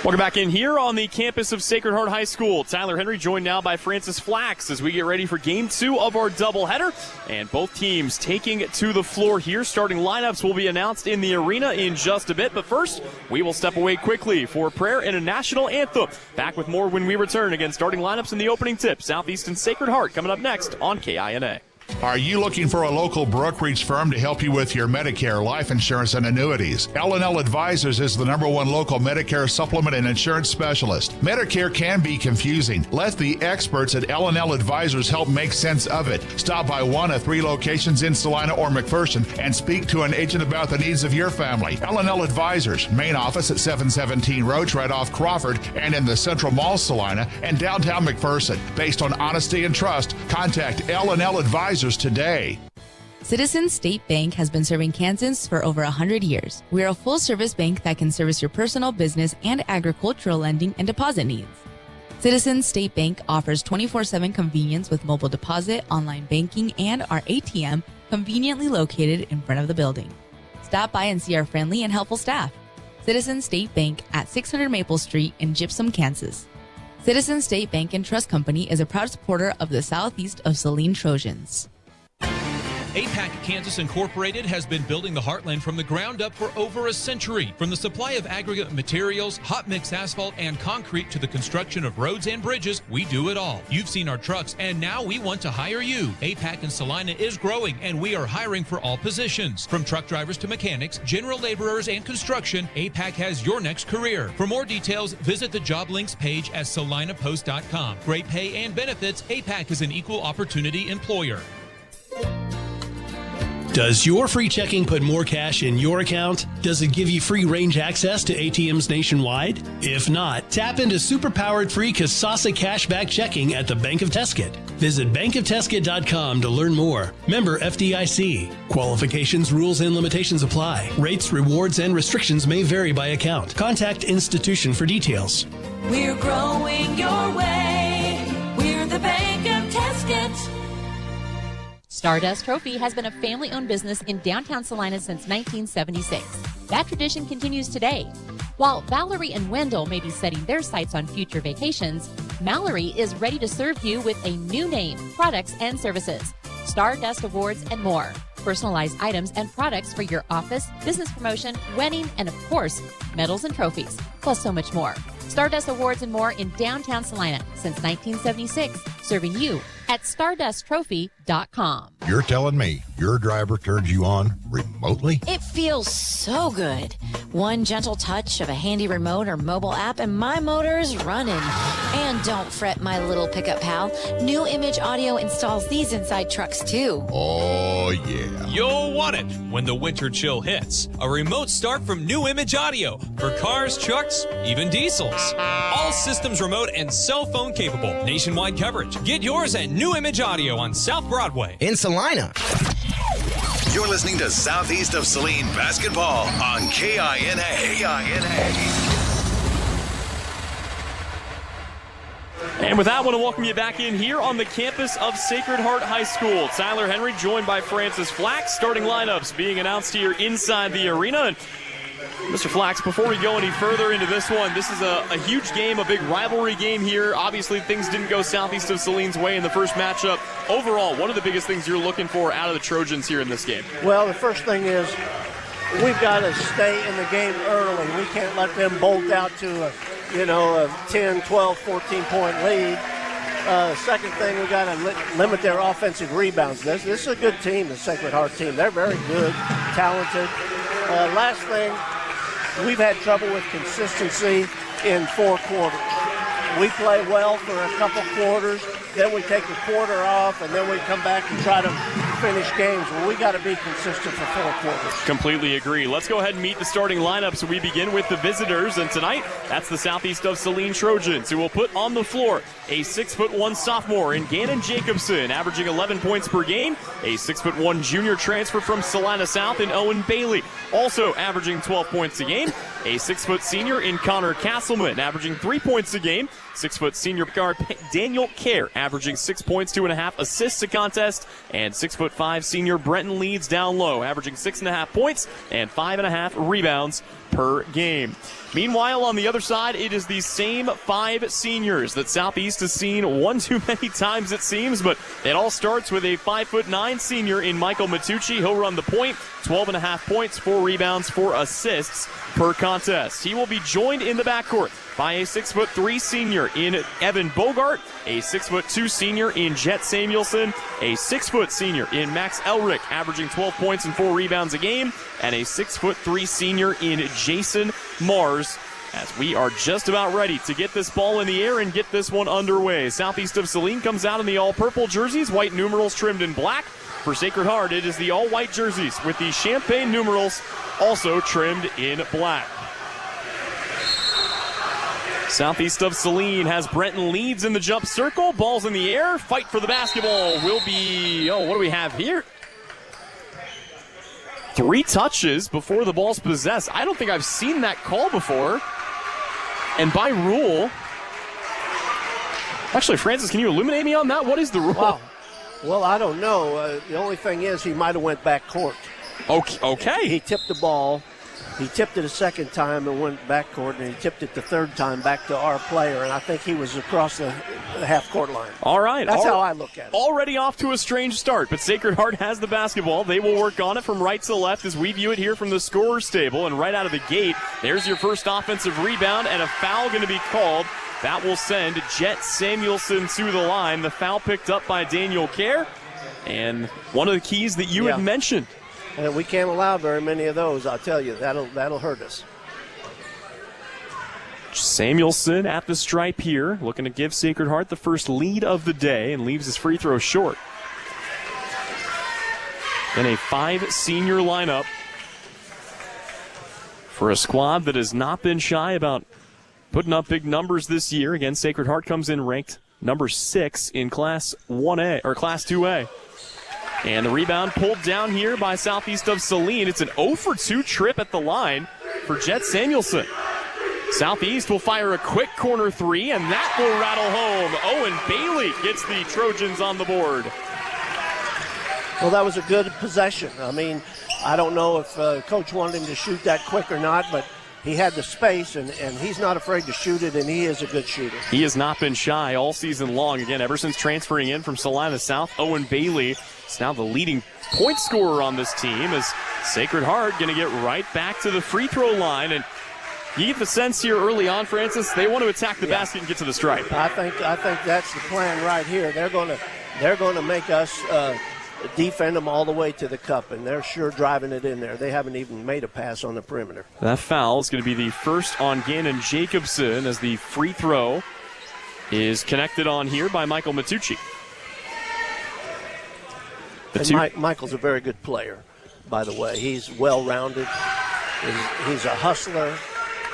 Welcome back in here on the campus of Sacred Heart High School. Tyler Henry joined now by Francis Flax as we get ready for Game 2 of our doubleheader. And both teams taking to the floor here. Starting lineups will be announced in the arena in just a bit. But first, we will step away quickly for prayer and a national anthem. Back with more when we return. Again, starting lineups in the opening tip. Southeast and Sacred Heart coming up next on KINA. Are you looking for a local brokerage firm to help you with your Medicare, life insurance, and annuities? L&L Advisors is the #1 local Medicare supplement and insurance specialist. Medicare can be confusing. Let the experts at L&L Advisors help make sense of it. Stop by one of 3 locations in Salina or McPherson and speak to an agent about the needs of your family. L&L Advisors, main office at 717 Roach right off Crawford and in the Central Mall Salina and downtown McPherson. Based on honesty and trust, contact L&L Advisors today. Citizens State Bank has been serving Kansans for over 100 years. We are a full-service bank that can service your personal, business, and agricultural lending and deposit needs. Citizens State Bank offers 24/7 convenience with mobile deposit, online banking, and our ATM conveniently located in front of the building. Stop by and see our friendly and helpful staff. Citizens State Bank at 600 Maple Street in Gypsum, Kansas. Citizens State Bank and Trust Company is a proud supporter of the Southeast of Saline Trojans. APAC Kansas Incorporated has been building the Heartland from the ground up for over a century. From the supply of aggregate materials, hot mix asphalt, and concrete to the construction of roads and bridges, we do it all. You've seen our trucks, and now we want to hire you. APAC in Salina is growing, and we are hiring for all positions. From truck drivers to mechanics, general laborers, and construction, APAC has your next career. For more details, visit the job links page at salinapost.com. Great pay and benefits, APAC is an equal opportunity employer. Does your free checking put more cash in your account? Does it give you free range access to ATMs nationwide? If not, tap into superpowered free Kasasa cashback checking at the Bank of Teskit. Visit bankofteskit.com to learn more. Member FDIC. Qualifications, rules, and limitations apply. Rates, rewards, and restrictions may vary by account. Contact institution for details. We're growing your way. We're the Bank of Teskit. Stardust Trophy has been a family-owned business in downtown Salina since 1976. That tradition continues today. While Valerie and Wendell may be setting their sights on future vacations, Mallory is ready to serve you with a new name, products, and services. Stardust Awards and more. Personalized items and products for your office, business promotion, wedding, and of course, medals and trophies, plus so much more. Stardust Awards and more in downtown Salina since 1976, serving you at StardustTrophy.com. You're telling me your driver turns you on remotely? It feels so good. One gentle touch of a handy remote or mobile app and my motor's running. And don't fret, my little pickup pal. New Image Audio installs these inside trucks too. Oh, yeah. You'll want it when the winter chill hits. A remote start from New Image Audio for cars, trucks, even diesels. All systems remote and cell phone capable. Nationwide coverage. Get yours at New Image Audio on South Broadway. In Salina. You're listening to Southeast of Saline Basketball on KINA. And with that, I want to welcome you back in here on the campus of Sacred Heart High School. Tyler Henry joined by Francis Flax. Starting lineups being announced here inside the arena. And Mr. Flax, before we go any further into this one, this is a huge game, a big rivalry game here. Obviously, things didn't go Southeast of Saline's way in the first matchup. Overall, what are the biggest things you're looking for out of the Trojans here in this game? Well, the first thing is we've got to stay in the game early. We can't let them bolt out to a 10, 12, 14-point lead. Second thing, we got to limit their offensive rebounds. This is a good team, the Sacred Heart team. They're very good, talented. Last thing, we've had trouble with consistency in 4 quarters. We play well for a couple quarters, then we take a quarter off, and then we come back and try to finish games. Well, we got to be consistent for 4 quarters. Completely agree. Let's go ahead and meet the starting lineup. So we begin with the visitors, and tonight, that's the Southeast of Saline Trojans, who will put on the floor a 6'1" sophomore in Gannon Jacobson, averaging 11 points per game, a 6'1" junior transfer from Salina South in Owen Bailey, also averaging 12 points a game, a 6' senior in Connor Castleman, averaging 3 points a game, 6' senior guard Daniel Kerr, averaging 6 points, 2.5 assists a contest, and 6'5" senior Brenton Leeds down low, averaging 6.5 points and 5.5 rebounds per game. Meanwhile, on the other side, it is the same 5 seniors that Southeast has seen one too many times, it seems, but it all starts with a 5'9" senior in Michael Matucci. He'll run the point, 12.5 points, 4 rebounds, 4 assists per contest. He will be joined in the backcourt by a 6'3" senior in Evan Bogart, a 6'2" senior in Jet Samuelson, a 6' senior in Max Elric, averaging 12 points and 4 rebounds a game, and a 6'3" senior in Jason Mars, as we are just about ready to get this ball in the air and get this one underway. Southeast of Saline comes out in the all-purple jerseys, white numerals trimmed in black. For Sacred Heart, it is the all-white jerseys with the champagne numerals also trimmed in black. Southeast of Saline has Brenton Leeds in the jump circle. Ball's in the air. Fight for the basketball will be, what do we have here? 3 touches before the ball's possessed. I don't think I've seen that call before. And by rule, actually, Francis, can you illuminate me on that? What is the rule? Wow. Well, I don't know. The only thing is he might have went back court. Okay. He tipped the ball. He tipped it a second time and went back court, and he tipped it the third time back to our player, and I think he was across the half-court line. All right. That's how I look at it. Already off to a strange start, but Sacred Heart has the basketball. They will work on it from right to left as we view it here from the scorer's table, and right out of the gate, there's your first offensive rebound, and a foul going to be called. That will send Jet Samuelson to the line. The foul picked up by Daniel Kerr, and one of the keys that you had mentioned. And we can't allow very many of those, I'll tell you. That'll hurt us. Samuelson at the stripe here, looking to give Sacred Heart the first lead of the day, and leaves his free throw short. And a 5 senior lineup for a squad that has not been shy about putting up big numbers this year. Again, Sacred Heart comes in ranked number 6 in Class 1A or Class 2A. And the rebound pulled down here by Southeast of Saline. It's an 0-for-2 trip at the line for Jet Samuelson. Southeast will fire a quick corner 3, and that will rattle home. Owen Bailey gets the Trojans on the board. Well, that was a good possession. I mean, I don't know if Coach wanted him to shoot that quick or not, but he had the space, and he's not afraid to shoot it, and he is a good shooter. He has not been shy all season long. Again, ever since transferring in from Salina South, Owen Bailey is now the leading point scorer on this team, as Sacred Heart going to get right back to the free throw line. And you get the sense here early on, Francis, they want to attack the basket and get to the stripe. I think that's the plan right here. They're going to make us defend them all the way to the cup, and they're sure driving it in there. They haven't even made a pass on the perimeter. That foul is going to be the first on Gannon Jacobson, as the free throw is connected on here by Michael Matucci. Michael's a very good player, by the way. He's well-rounded. He's a hustler,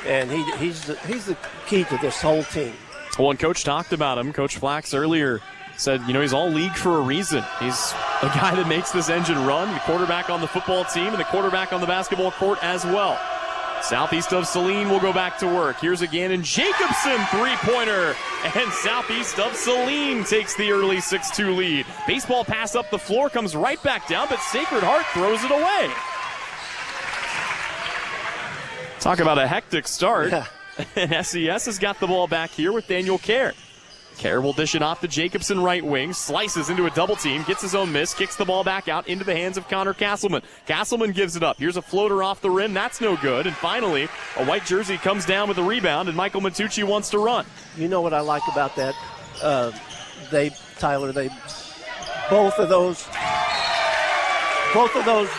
and he's the key to this whole team. Well, and Coach talked about him. Coach Flax earlier said, he's all league for a reason. He's a guy that makes this engine run, the quarterback on the football team and the quarterback on the basketball court as well. Southeast of Saline will go back to work. Here's a Gannon Jacobson three-pointer, and Southeast of Saline takes the early 6-2 lead. Baseball pass up the floor, comes right back down, but Sacred Heart throws it away. Talk about a hectic start. Yeah. And SES has got the ball back here with Daniel Kerr. Kerr will dish it off to Jacobson right wing, slices into a double team, gets his own miss, kicks the ball back out into the hands of Connor Castleman. Castleman gives it up. Here's a floater off the rim. That's no good. And finally, a white jersey comes down with a rebound, and Michael Matucci wants to run. You know what I like about that? Both of those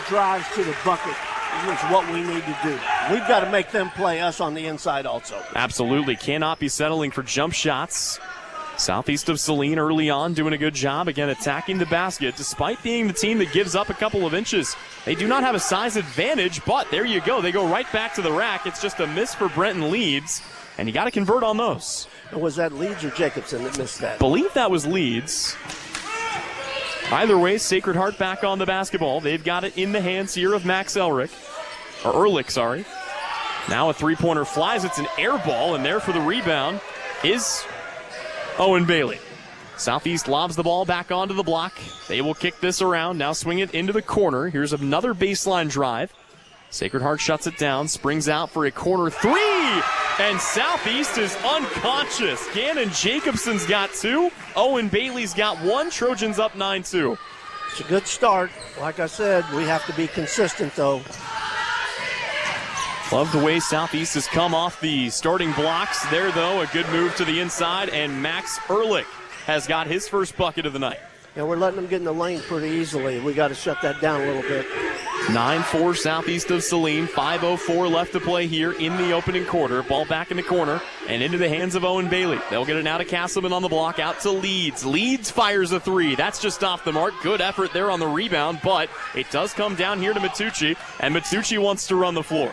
drives to the bucket is what we need to do. We've got to make them play us on the inside also. Absolutely. Cannot be settling for jump shots. Southeast of Saline early on doing a good job, again, attacking the basket. Despite being the team that gives up a couple of inches, they do not have a size advantage, but there you go. They go right back to the rack. It's just a miss for Brenton Leeds, and you got to convert on those. Was that Leeds or Jacobson that missed that? Believe that was Leeds. Either way, Sacred Heart back on the basketball. They've got it in the hands here of Max Ehrlich. Now a three-pointer flies. It's an air ball, and there for the rebound is Owen Bailey. Southeast lobs the ball back onto the block. They will kick this around, now swing it into the corner. Here's another baseline drive. Sacred Heart shuts it down, springs out for a corner three, and Southeast is unconscious. Gannon Jacobson's got 2. Owen Bailey's got 1. Trojans up 9-2. It's a good start. Like I said, we have to be consistent, though. Love the way Southeast has come off the starting blocks there, though. A good move to the inside, and Max Ehrlich has got his first bucket of the night. Yeah, we're letting them get in the lane pretty easily. We got to shut that down a little bit. 9-4 Southeast of Saline. 5:04 left to play here in the opening quarter. Ball back in the corner and into the hands of Owen Bailey. They'll get it now to Castleman on the block, out to Leeds. Leeds fires a 3. That's just off the mark. Good effort there on the rebound, but it does come down here to Matucci, and Matucci wants to run the floor.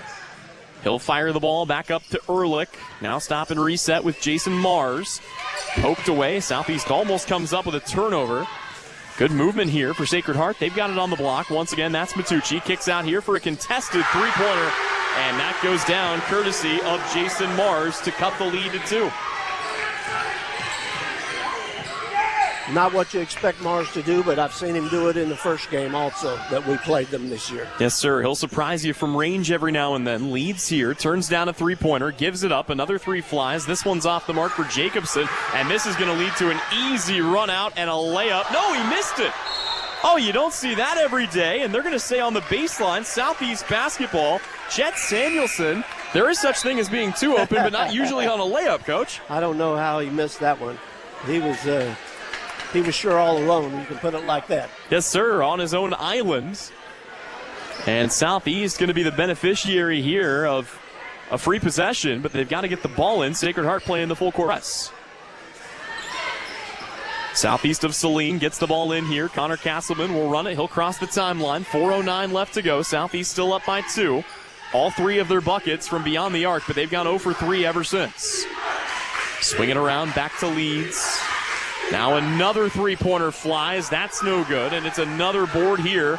He'll fire the ball back up to Ehrlich. Now stop and reset with Jason Mars. Poked away. Southeast almost comes up with a turnover. Good movement here for Sacred Heart. They've got it on the block. Once again, that's Matucci. Kicks out here for a contested three-pointer. And that goes down courtesy of Jason Mars to cut the lead to 2. Not what you expect Mars to do, but I've seen him do it in the first game also that we played them this year. Yes, sir. He'll surprise you from range every now and then. Leads here, turns down a three-pointer, gives it up. Another 3 flies. This one's off the mark for Jacobson, and this is going to lead to an easy run out and a layup. No, he missed it. Oh, you don't see that every day, and they're going to say on the baseline, Southeast basketball, Chet Samuelson. There is such thing as being too open, but not usually on a layup, Coach. I don't know how he missed that one. He was sure all alone. You can put it like that. Yes, sir, on his own island. And Southeast going to be the beneficiary here of a free possession, but they've got to get the ball in. Sacred Heart playing the full court press. Southeast of Saline gets the ball in here. Connor Castleman will run it. He'll cross the timeline. 4:09 left to go. Southeast still up by 2. All 3 of their buckets from beyond the arc, but they've gone 0 for 3 ever since. Swing it around back to Leeds. Now another three-pointer flies. That's no good, and it's another board here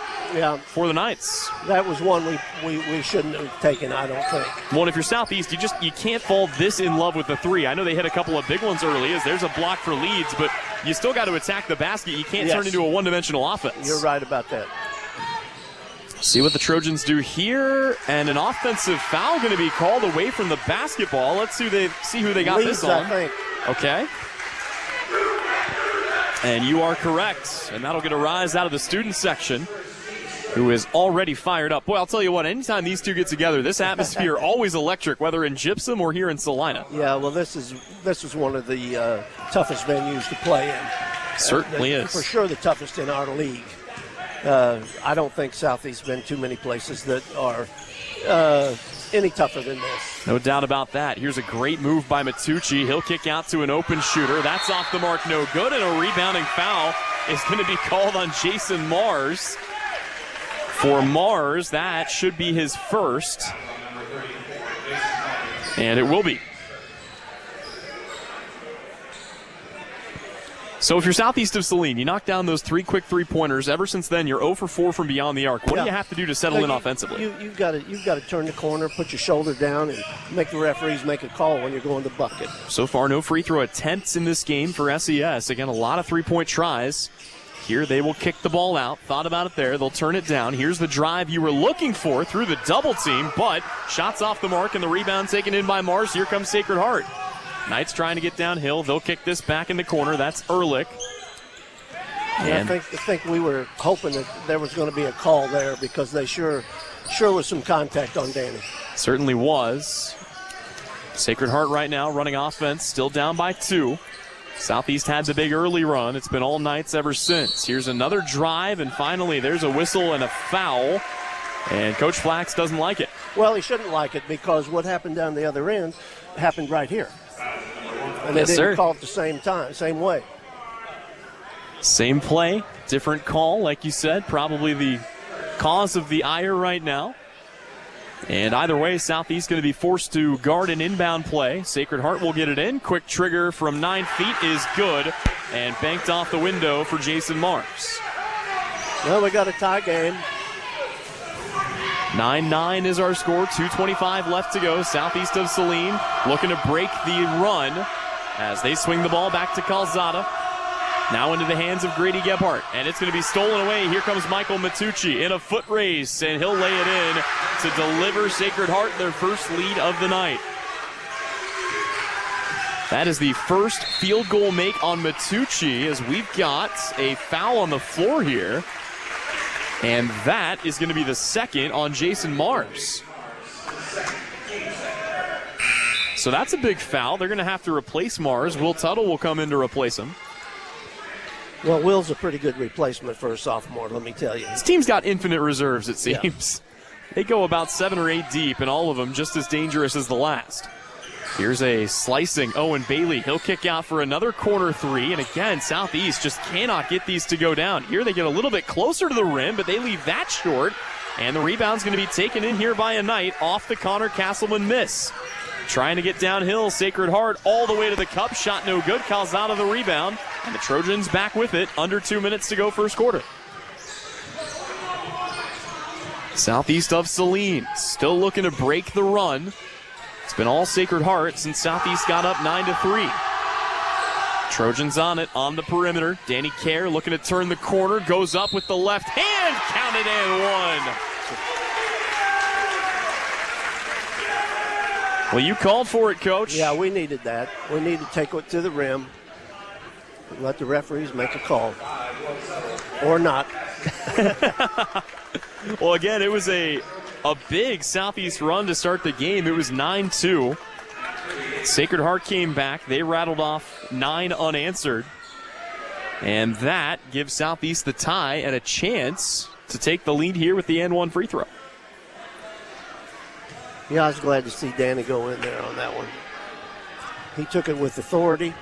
for the Knights. That was one we shouldn't have taken, I don't think. Well, if you're Southeast, you can't fall this in love with the 3. I know they hit a couple of big ones early, as there's a block for Leeds, but you still got to attack the basket. You can't turn into a one-dimensional offense. You're right about that. See what the Trojans do here, and an offensive foul going to be called away from the basketball. Let's see who they got Leeds, this on. I think. Okay. And you are correct, and that'll get a rise out of the student section, who is already fired up. Boy, I'll tell you what, anytime these two get together, this atmosphere always electric, whether in Gypsum or here in Salina. Yeah, well, this is one of the toughest venues to play in. Certainly is. For sure the toughest in our league. I don't think Southeast's been too many places that are any tougher than this. No doubt about that. Here's a great move by Matucci. He'll kick out to an open shooter. That's off the mark, no good, and a rebounding foul is going to be called on Jason Mars. For Mars, that should be his first. And it will be. So if you're Southeast of Saline, you knock down those 3 quick three-pointers. Ever since then, you're 0 for 4 from beyond the arc. What do you have to do to settle in offensively? You've got to turn the corner, put your shoulder down, and make the referees make a call when you're going to bucket. So far, no free throw attempts in this game for SES. Again, a lot of three-point tries. Here they will kick the ball out. Thought about it there. They'll turn it down. Here's the drive you were looking for through the double team, but shots off the mark and the rebound taken in by Mars. Here comes Sacred Heart. Knights trying to get downhill. They'll kick this back in the corner. That's Ehrlich. And I think we were hoping that there was going to be a call there because they sure was some contact on Danny. Certainly was. Sacred Heart right now running offense, still down by 2. Southeast had the big early run. It's been all Knights ever since. Here's another drive, and finally there's a whistle and a foul. And Coach Flax doesn't like it. Well, he shouldn't like it because what happened down the other end happened right here. And they didn't call it the same way. Same play, different call, like you said. Probably the cause of the ire right now. And either way, Southeast going to be forced to guard an inbound play. Sacred Heart will get it in. Quick trigger from 9 feet is good. And banked off the window for Jason Mars. Well, we got a tie game. 9-9 is our score. 2:25 left to go. Southeast of Saline looking to break the run as they swing the ball back to Calzada. Now into the hands of Grady Gebhardt, and it's going to be stolen away. Here comes Michael Matucci in a foot race, and he'll lay it in to deliver Sacred Heart their first lead of the night. That is the first field goal make on Matucci, as we've got a foul on the floor here. And that is going to be the second on Jason Mars. So that's a big foul. They're going to have to replace Mars. Will Tuttle will come in to replace him. Well, Will's a pretty good replacement for a sophomore, let me tell you. This team's got infinite reserves, it seems. Yeah. They go about 7 or 8 deep, and all of them just as dangerous as the last. Here's a slicing Owen Bailey. He'll kick out for another corner three. And again, Southeast just cannot get these to go down. Here they get a little bit closer to the rim, but they leave that short. And the rebound's going to be taken in here by a Knight off the Connor Castleman miss. Trying to get downhill, Sacred Heart all the way to the cup. Shot no good. Calzada the rebound. And the Trojans back with it. Under 2 minutes to go first quarter. Southeast of Saline still looking to break the run. It's been all Sacred Heart since Southeast got up 9-3. Trojans on it on the perimeter. Danny Kerr looking to turn the corner. Goes up with the left hand. Counted and one. Well, you called for it, Coach. Yeah, we needed that. We need to take it to the rim. Let the referees make a call. Or not. Well, again, it was a big Southeast run to start the game. It was 9-2. Sacred Heart came back. They rattled off 9 unanswered. And that gives Southeast the tie and a chance to take the lead here with the and one free throw. Yeah, I was glad to see Danny go in there on that one. He took it with authority.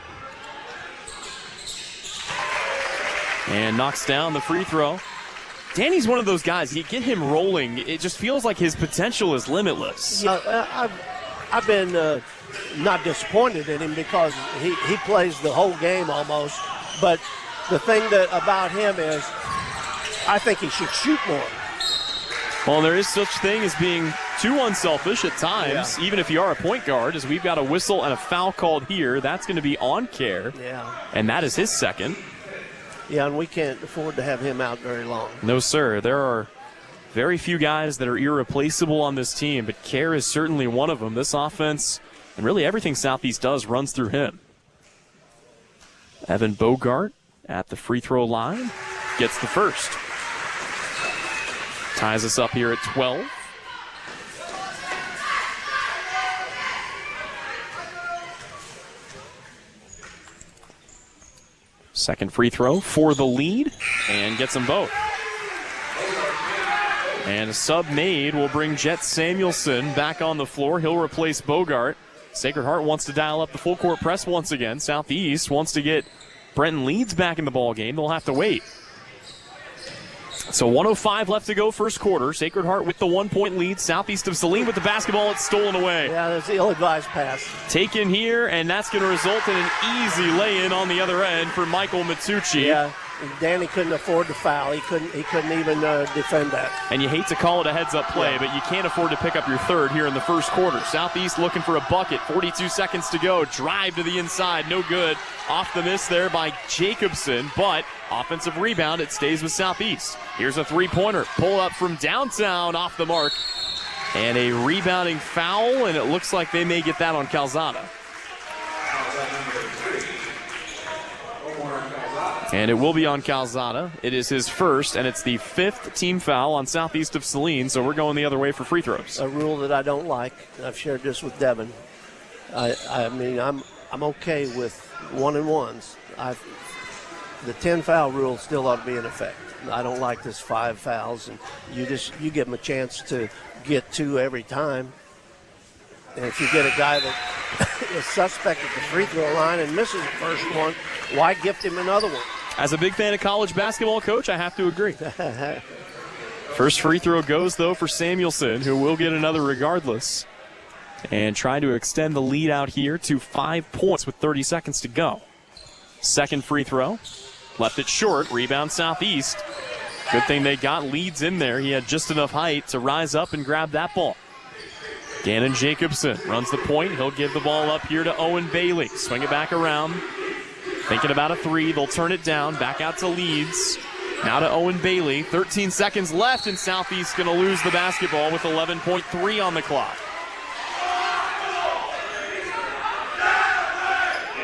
And knocks down the free throw. Danny's one of those guys, you get him rolling, it just feels like his potential is limitless. Yeah, I've been not disappointed in him because he plays the whole game almost. But the thing about him is I think he should shoot more. Well, there is such thing as being too unselfish at times, even if you are a point guard, as we've got a whistle and a foul called here. That's going to be on Kerr. Yeah. And that is his second. Yeah, and we can't afford to have him out very long. No, sir. There are very few guys that are irreplaceable on this team, but Kerr is certainly one of them. This offense, and really everything Southeast does, runs through him. Evan Bogart at the free throw line gets the first. Ties us up here at 12. Second free throw for the lead, and gets them both. And a sub made will bring Jet Samuelson back on the floor. He'll replace Bogart. Sacred Heart wants to dial up the full court press once again. Southeast wants to get Brenton Leeds back in the ball game. They'll have to wait. So 1:05 left to go first quarter. Sacred Heart with the 1-point lead. Southeast of Saline with the basketball. It's stolen away. Yeah, that's the ill-advised pass. Taken here, and that's going to result in an easy lay-in on the other end for Michael Matucci. Yeah, Danny couldn't afford to foul. He couldn't even defend that. And you hate to call it a heads-up play, but you can't afford to pick up your third here in the first quarter. Southeast looking for a bucket. 42 seconds to go. Drive to the inside. No good. Off the miss there by Jacobson, but offensive rebound. It stays with Southeast. Here's a three-pointer. Pull up from downtown off the mark. And a rebounding foul, and it looks like they may get that on Calzada. And it will be on Calzada. It is his first, and it's the 5th team foul on Southeast of Saline, so we're going the other way for free throws. A rule that I don't like. I've shared this with Devin. I mean, I'm okay with 1-and-1s. The 10 foul rule still ought to be in effect. I don't like this 5 fouls, and you give them a chance to get 2 every time. And if you get a guy that is suspect at the free throw line and misses the first one, why gift him another one? As a big fan of college basketball, Coach, I have to agree. First free throw goes, though, for Samuelson, who will get another regardless. And try to extend the lead out here to 5 points with 30 seconds to go. Second free throw. Left it short. Rebound Southeast. Good thing they got Leeds in there. He had just enough height to rise up and grab that ball. Gannon Jacobson runs the point. He'll give the ball up here to Owen Bailey. Swing it back around. Thinking about a three. They'll turn it down. Back out to Leeds. Now to Owen Bailey. 13 seconds left, and Southeast going to lose the basketball with 11.3 on the clock.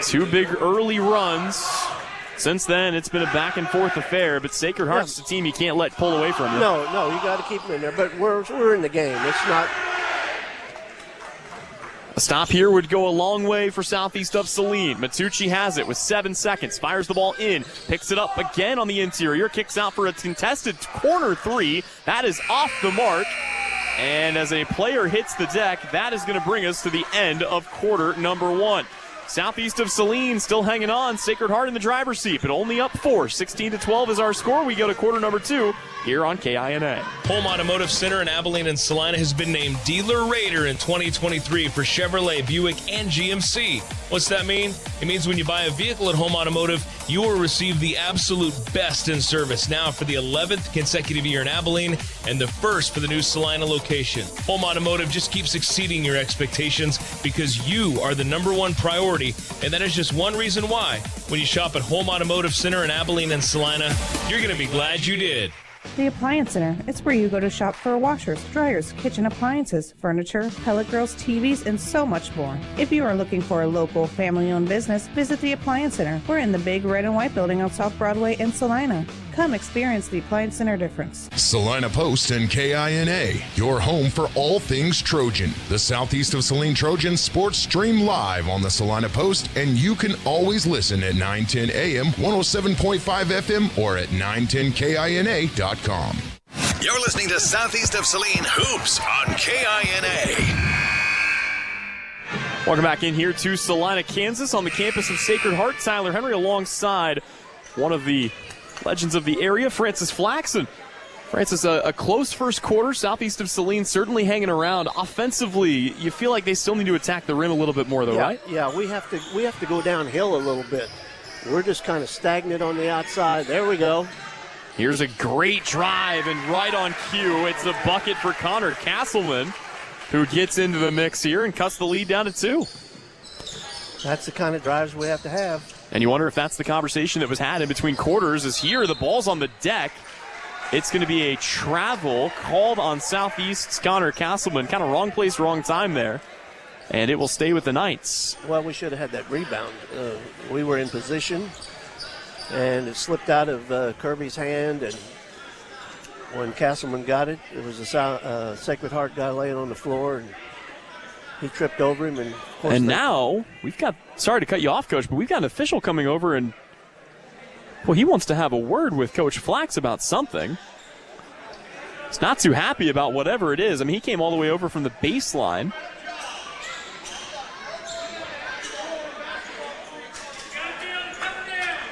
Two big early runs. Since then, it's been a back-and-forth affair, but Sacred Heart's the team you can't let pull away from you. No, you got to keep them in there, but we're in the game. It's not... A stop here would go a long way for Southeast of Saline. Matucci has it with 7 seconds, fires the ball in, picks it up again on the interior, kicks out for a contested corner three. That is off the mark, and as a player hits the deck, that is going to bring us to the end of quarter number 1. Southeast of Saline still hanging on. Sacred Heart in the driver's seat, but only up 4. 16-12 is our score. We go to quarter number 2 here on KINA. Home Automotive Center in Abilene and Salina has been named Dealer Raider in 2023 for Chevrolet, Buick, and GMC. What's that mean? It means when you buy a vehicle at Home Automotive, you will receive the absolute best in service now for the 11th consecutive year in Abilene and the first for the new Salina location. Home Automotive just keeps exceeding your expectations because you are the number one priority, and that is just one reason why. When you shop at Home Automotive Center in Abilene and Salina, you're going to be glad you did. The Appliance Center. It's where you go to shop for washers, dryers, kitchen appliances, furniture, pellet grills, TVs, and so much more. If you are looking for a local, family-owned business, visit the Appliance Center. We're in the big red and white building on South Broadway in Salina. Come experience the Appliance Center difference. Salina Post and KINA, your home for all things Trojan. The Southeast of Saline Trojan sports stream live on the Salina Post, and you can always listen at 910 AM, 107.5 FM, or at 910KINA.com. You're listening to Southeast of Saline Hoops on KINA. Welcome back in here to Salina, Kansas, on the campus of Sacred Heart. Tyler Henry alongside one of the legends of the area, Francis Flaxon. Francis, a close first quarter. Southeast of Saline certainly hanging around. Offensively, you feel like they still need to attack the rim a little bit more, though, right? Yeah, we have to go downhill a little bit. We're just kind of stagnant on the outside. There we go. Here's a great drive, and right on cue, it's a bucket for Connor Castleman, who gets into the mix here and cuts the lead down to 2. That's the kind of drives we have to have. And you wonder if that's the conversation that was had in between quarters, is here the ball's on the deck. It's going to be a travel called on Southeast's Connor Castleman. Kind of wrong place, wrong time there. And it will stay with the Knights. Well, we should have had that rebound. We were in position, and it slipped out of Kirby's hand. And when Castleman got it, it was a Sacred Heart guy laying on the floor, and he tripped over him. And now we've got, sorry to cut you off, Coach, but we've got an official coming over, and well, he wants to have a word with Coach Flax about something. He's not too happy about whatever it is. I mean, he came all the way over from the baseline.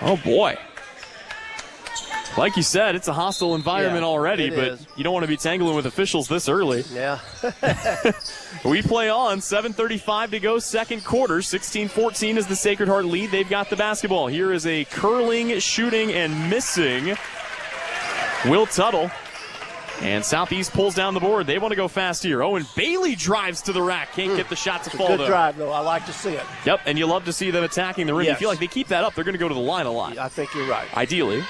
Oh, boy. Like you said, it's a hostile environment already, but you don't want to be tangling with officials this early. Yeah. We play on. 7:35 to go, second quarter. 16-14 is the Sacred Heart lead. They've got the basketball. Here is a curling, shooting, and missing Will Tuttle. And Southeast pulls down the board. They want to go fast here. Owen Bailey drives to the rack. Can't get the shot to fall, though. Good drive, though. I like to see it. Yep, and you love to see them attacking the rim. Yes. You feel like they keep that up, they're going to go to the line a lot. I think you're right. Ideally.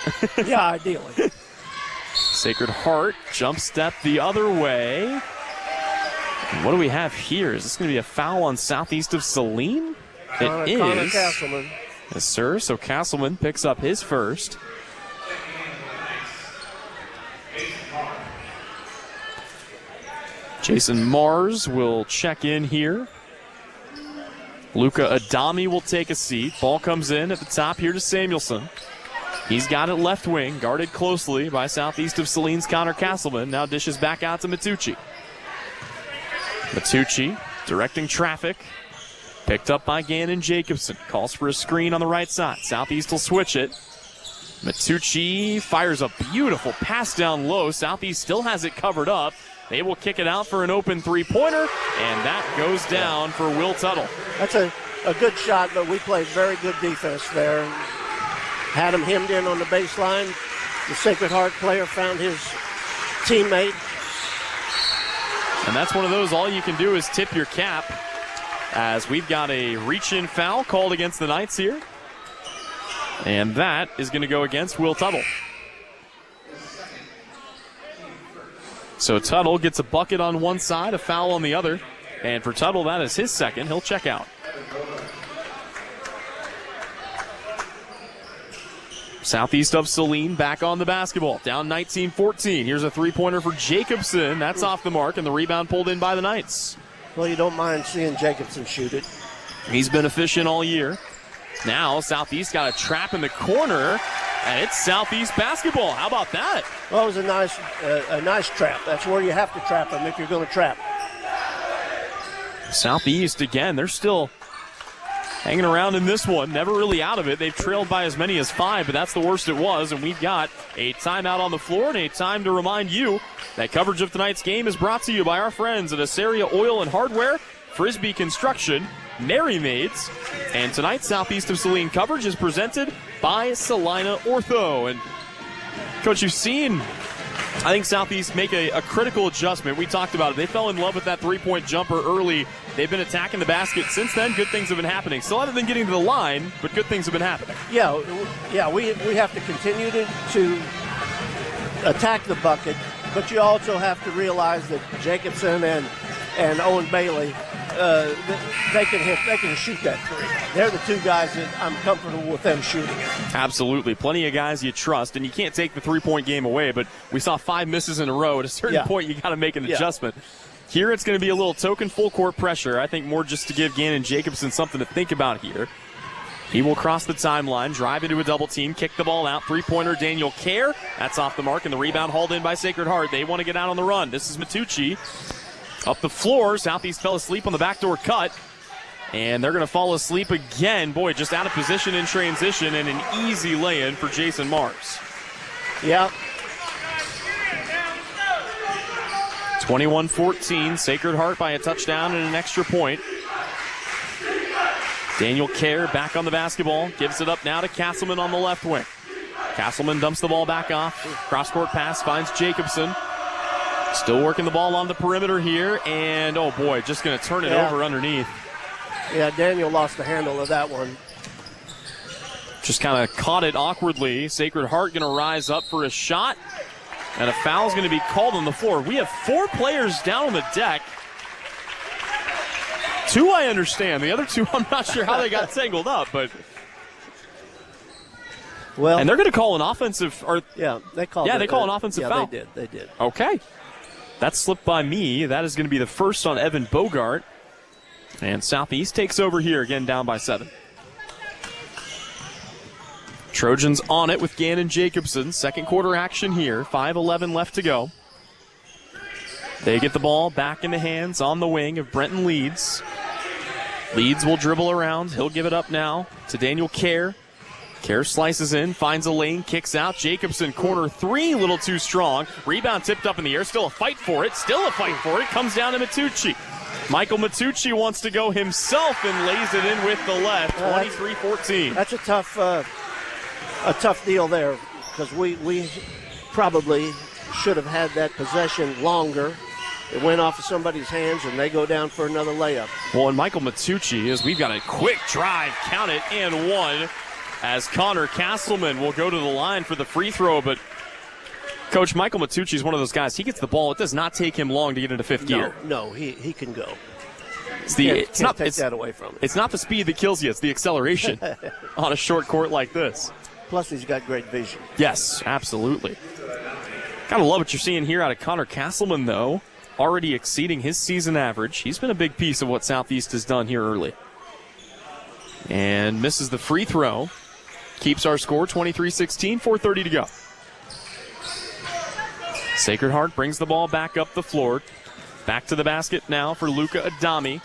Yeah, ideally. Sacred Heart jump step the other way. And what do we have here? Is this going to be a foul on Southeast of Saline? It is. Connor Castleman. Yes, sir. So Castleman picks up his first. Jason Mars will check in here. Luca Adami will take a seat. Ball comes in at the top here to Samuelson. He's got it left wing, guarded closely by Southeast of Saline's Connor Castleman. Now dishes back out to Matucci. Matucci directing traffic. Picked up by Gannon Jacobson. Calls for a screen on the right side. Southeast will switch it. Matucci fires a beautiful pass down low. Southeast still has it covered up. They will kick it out for an open three-pointer, and that goes down for Will Tuttle. That's a good shot, but we played very good defense there. Had him hemmed in on the baseline. The Sacred Heart player found his teammate. And that's one of those, all you can do is tip your cap, as we've got a reach-in foul called against the Knights here. And that is going to go against Will Tuttle. So Tuttle gets a bucket on one side, a foul on the other. And for Tuttle, that is his second. He'll check out. Southeast of Saline back on the basketball. Down 19-14. Here's a three-pointer for Jacobson. That's off the mark, and the rebound pulled in by the Knights. Well, you don't mind seeing Jacobson shoot it. He's been efficient all year. Now Southeast got a trap in the corner, and it's Southeast basketball. How about that? Well, it was a nice trap. That's where you have to trap them if you're going to trap. Southeast, again, they're still hanging around in this one. Never really out of it. They've trailed by as many as 5, but that's the worst it was. And we've got a timeout on the floor and a time to remind you that coverage of tonight's game is brought to you by our friends at Asaria Oil and Hardware, Frisbee Construction, Mary Maids, and tonight's Southeast of Saline coverage is presented by Salina Ortho. And, Coach, you've seen, I think, Southeast make a critical adjustment. We talked about it. They fell in love with that three-point jumper early. They've been attacking the basket since then. Good things have been happening. Still haven't been getting to the line, but good things have been happening. Yeah, we have to continue to attack the bucket, but you also have to realize that Jacobson and Owen Bailey, they can shoot that three. They're the two guys that I'm comfortable with them shooting it. Absolutely. Plenty of guys you trust, and you can't take the three-point game away, but we saw 5 misses in a row. At a certain point, you got to make an adjustment. Here it's going to be a little token full-court pressure. I think more just to give Gannon Jacobson something to think about here. He will cross the timeline, drive into a double team, kick the ball out. Three-pointer Daniel Kerr. That's off the mark, and the rebound hauled in by Sacred Heart. They want to get out on the run. This is Matucci. Up the floor, Southeast fell asleep on the backdoor cut. And they're going to fall asleep again. Boy, just out of position in transition, and an easy lay-in for Jason Mars. Yeah. 21-14, Sacred Heart by a touchdown and an extra point. Daniel Kerr back on the basketball, gives it up now to Castleman on the left wing. Castleman dumps the ball back off. Cross-court pass finds Jacobson. Still working the ball on the perimeter here, and oh boy, just going to turn it over underneath. Yeah, Daniel lost the handle of that one. Just kind of caught it awkwardly. Sacred Heart going to rise up for a shot, and a foul is going to be called on the floor. We have 4 players down on the deck. 2 I understand. The other 2 I'm not sure how they got tangled up, but... Well, and they're going to call an offensive... they call an offensive foul. They did. Okay. That slipped by me. That is going to be the first on Evan Bogart. And Southeast takes over here, again down by 7. Trojans on it with Gannon Jacobson. Second quarter action here. 5:11 left to go. They get the ball back in the hands on the wing of Brenton Leeds. Leeds will dribble around. He'll give it up now to Daniel Kerr. Kerr slices in, finds a lane, kicks out. Jacobson, corner 3, a little too strong. Rebound tipped up in the air. Still a fight for it. Comes down to Matucci. Michael Matucci wants to go himself and lays it in with the left. 23-14. That's a tough deal there, because we probably should have had that possession longer. It went off of somebody's hands, and they go down for another layup. Well, and Michael Matucci, as we've got a quick drive, count it, and one, as Connor Castleman will go to the line for the free throw. But, Coach, Michael Matucci is one of those guys. He gets the ball. It does not take him long to get into fifth gear. No, he can go. Can't take that away from him. It's not the speed that kills you. It's the acceleration on a short court like this. Plus, he's got great vision. Yes, absolutely. Gotta love what you're seeing here out of Connor Castleman, though. Already exceeding his season average. He's been a big piece of what Southeast has done here early. And misses the free throw. Keeps our score 23-16, 4:30 to go. Sacred Heart brings the ball back up the floor. Back to the basket now for Luka Adami.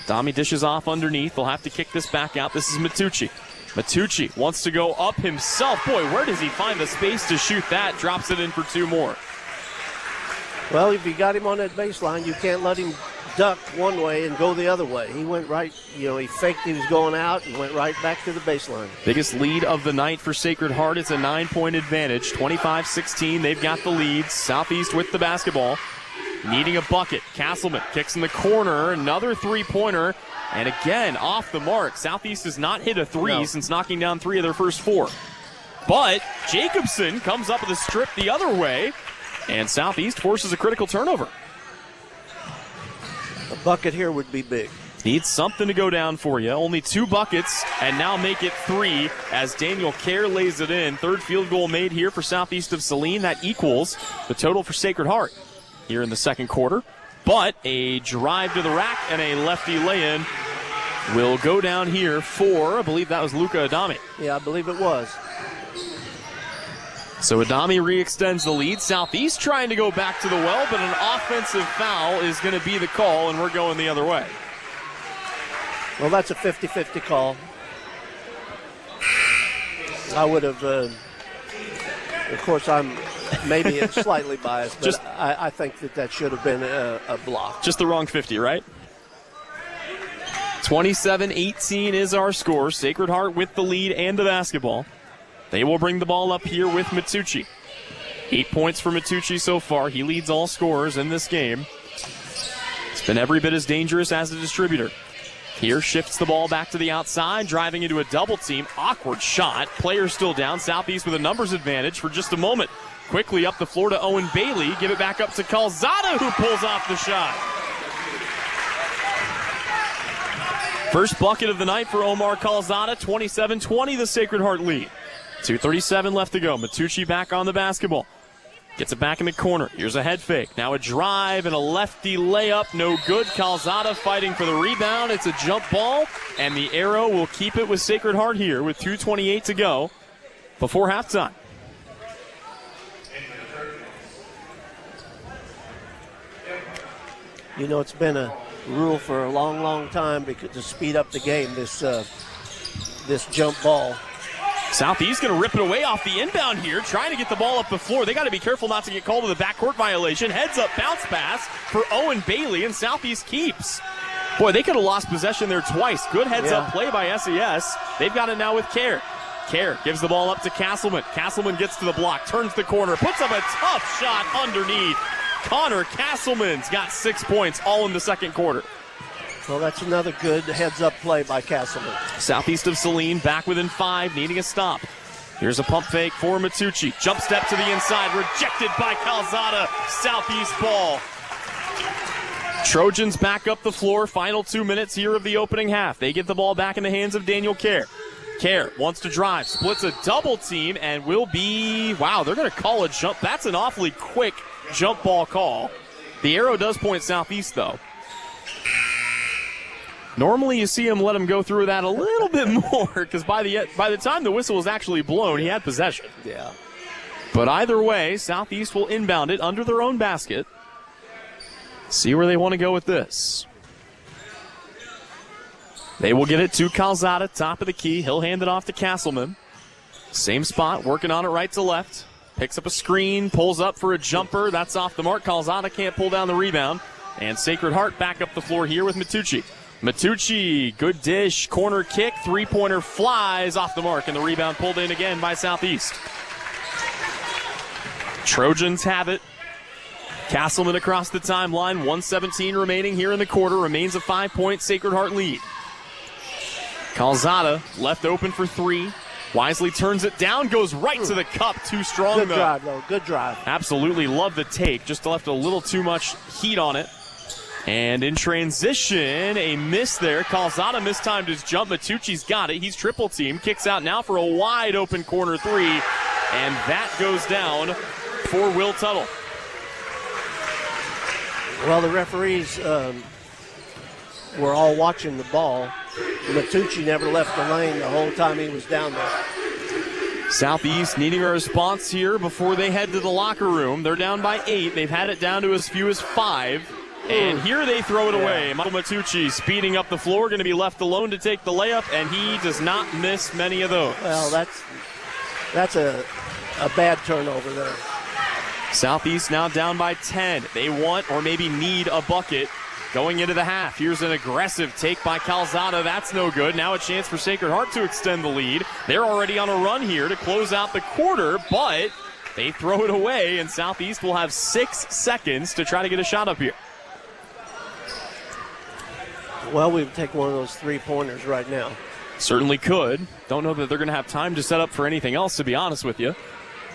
Adami dishes off underneath. They'll have to kick this back out. This is Matucci. Matucci wants to go up himself. Boy, where does he find the space to shoot that? Drops it in for 2 more. Well, if you got him on that baseline, you can't let him duck one way and go the other way. He went right, he faked he was going out and went right back to the baseline. Biggest lead of the night for Sacred Heart. It's a 9-point advantage. 25-16, they've got the lead. Southeast with the basketball. Needing a bucket. Castleman kicks in the corner. Another three-pointer. And again, off the mark. Southeast has not hit a three since knocking down 3 of their first 4. But Jacobson comes up with a strip the other way, and Southeast forces a critical turnover. A bucket here would be big. Needs something to go down for you. Only 2 buckets, and now make it 3 as Daniel Kerr lays it in. 3rd field goal made here for Southeast of Saline. That equals the total for Sacred Heart here in the second quarter. But a drive to the rack and a lefty lay-in will go down here for, I believe that was Luka Adami. Yeah, I believe it was. So Adami re-extends the lead. Southeast trying to go back to the well, but an offensive foul is going to be the call, and we're going the other way. Well, that's a 50-50 call. I would have, of course, I'm maybe slightly biased, but I think that should have been a block. Just the wrong 50, right? 27-18 is our score. Sacred Heart with the lead and the basketball. They will bring the ball up here with Matucci. 8 points for Matucci so far. He leads all scorers in this game. It's been every bit as dangerous as a distributor. Here shifts the ball back to the outside, driving into a double team. Awkward shot. Players still down. Southeast with a numbers advantage for just a moment. Quickly up the floor to Owen Bailey. Give it back up to Calzada, who pulls off the shot. First bucket of the night for Omar Calzada. 27-20, the Sacred Heart lead. 2:37 left to go. Matucci back on the basketball. Gets it back in the corner. Here's a head fake. Now a drive and a lefty layup. No good. Calzada fighting for the rebound. It's a jump ball, and the arrow will keep it with Sacred Heart here with 2:28 to go before halftime. You know, it's been a rule for a long, long time because to speed up the game, this jump ball. Southeast going to rip it away off the inbound here, trying to get the ball up the floor. They got to be careful not to get called to the backcourt violation. Heads up bounce pass for Owen Bailey, and Southeast keeps. Boy, they could have lost possession there twice. Good heads up play by SES. They've got it now with Kerr. Kerr gives the ball up to Castleman. Castleman gets to the block, turns the corner, puts up a tough shot underneath. Connor Castleman's got 6 points, all in the second quarter. Well, that's another good heads-up play by Castleman. Southeast of Saline, back within 5, needing a stop. Here's a pump fake for Matucci. Jump step to the inside, rejected by Calzada. Southeast ball. Trojans back up the floor. Final 2 minutes here of the opening half. They get the ball back in the hands of Daniel Kerr. Kerr wants to drive, splits a double team, and will be, wow, they're going to call a jump. That's an awfully quick jump ball call. The arrow does point Southeast, though. Normally you see him let him go through that a little bit more because by the time the whistle was actually blown, he had possession. Yeah. But either way, Southeast will inbound it under their own basket. See where they want to go with this. They will get it to Calzada, top of the key. He'll hand it off to Castleman. Same spot, working on it right to left. Picks up a screen, pulls up for a jumper. That's off the mark. Calzada can't pull down the rebound. And Sacred Heart back up the floor here with Matucci. Matucci, good dish, corner kick, three-pointer flies off the mark, and the rebound pulled in again by Southeast. Trojans have it. Castleman across the timeline, 1:17 remaining here in the quarter, remains a 5-point Sacred Heart lead. Calzada left open for 3. Wisely turns it down, goes right to the cup, too strong though. Good drive, though, good drive. Absolutely love the take, just left a little too much heat on it. And in transition, a miss there. Calzada mistimed his jump. Matucci's got it. He's triple team. Kicks out now for a wide open corner 3. And that goes down for Will Tuttle. Well, the referees were all watching the ball. Matucci never left the lane the whole time he was down there. Southeast needing a response here before they head to the locker room. They're down by 8. They've had it down to as few as 5. And here they throw it away. Michael Matucci speeding up the floor, going to be left alone to take the layup, and he does not miss many of those. Well, that's a bad turnover there. Southeast now down by 10. They want or maybe need a bucket going into the half. Here's an aggressive take by Calzada. That's no good. Now a chance for Sacred Heart to extend the lead. They're already on a run here to close out the quarter, but they throw it away, and Southeast will have 6 seconds to try to get a shot up here. Well, we would take one of those 3-pointers right now. Certainly could. Don't know that they're going to have time to set up for anything else, to be honest with you.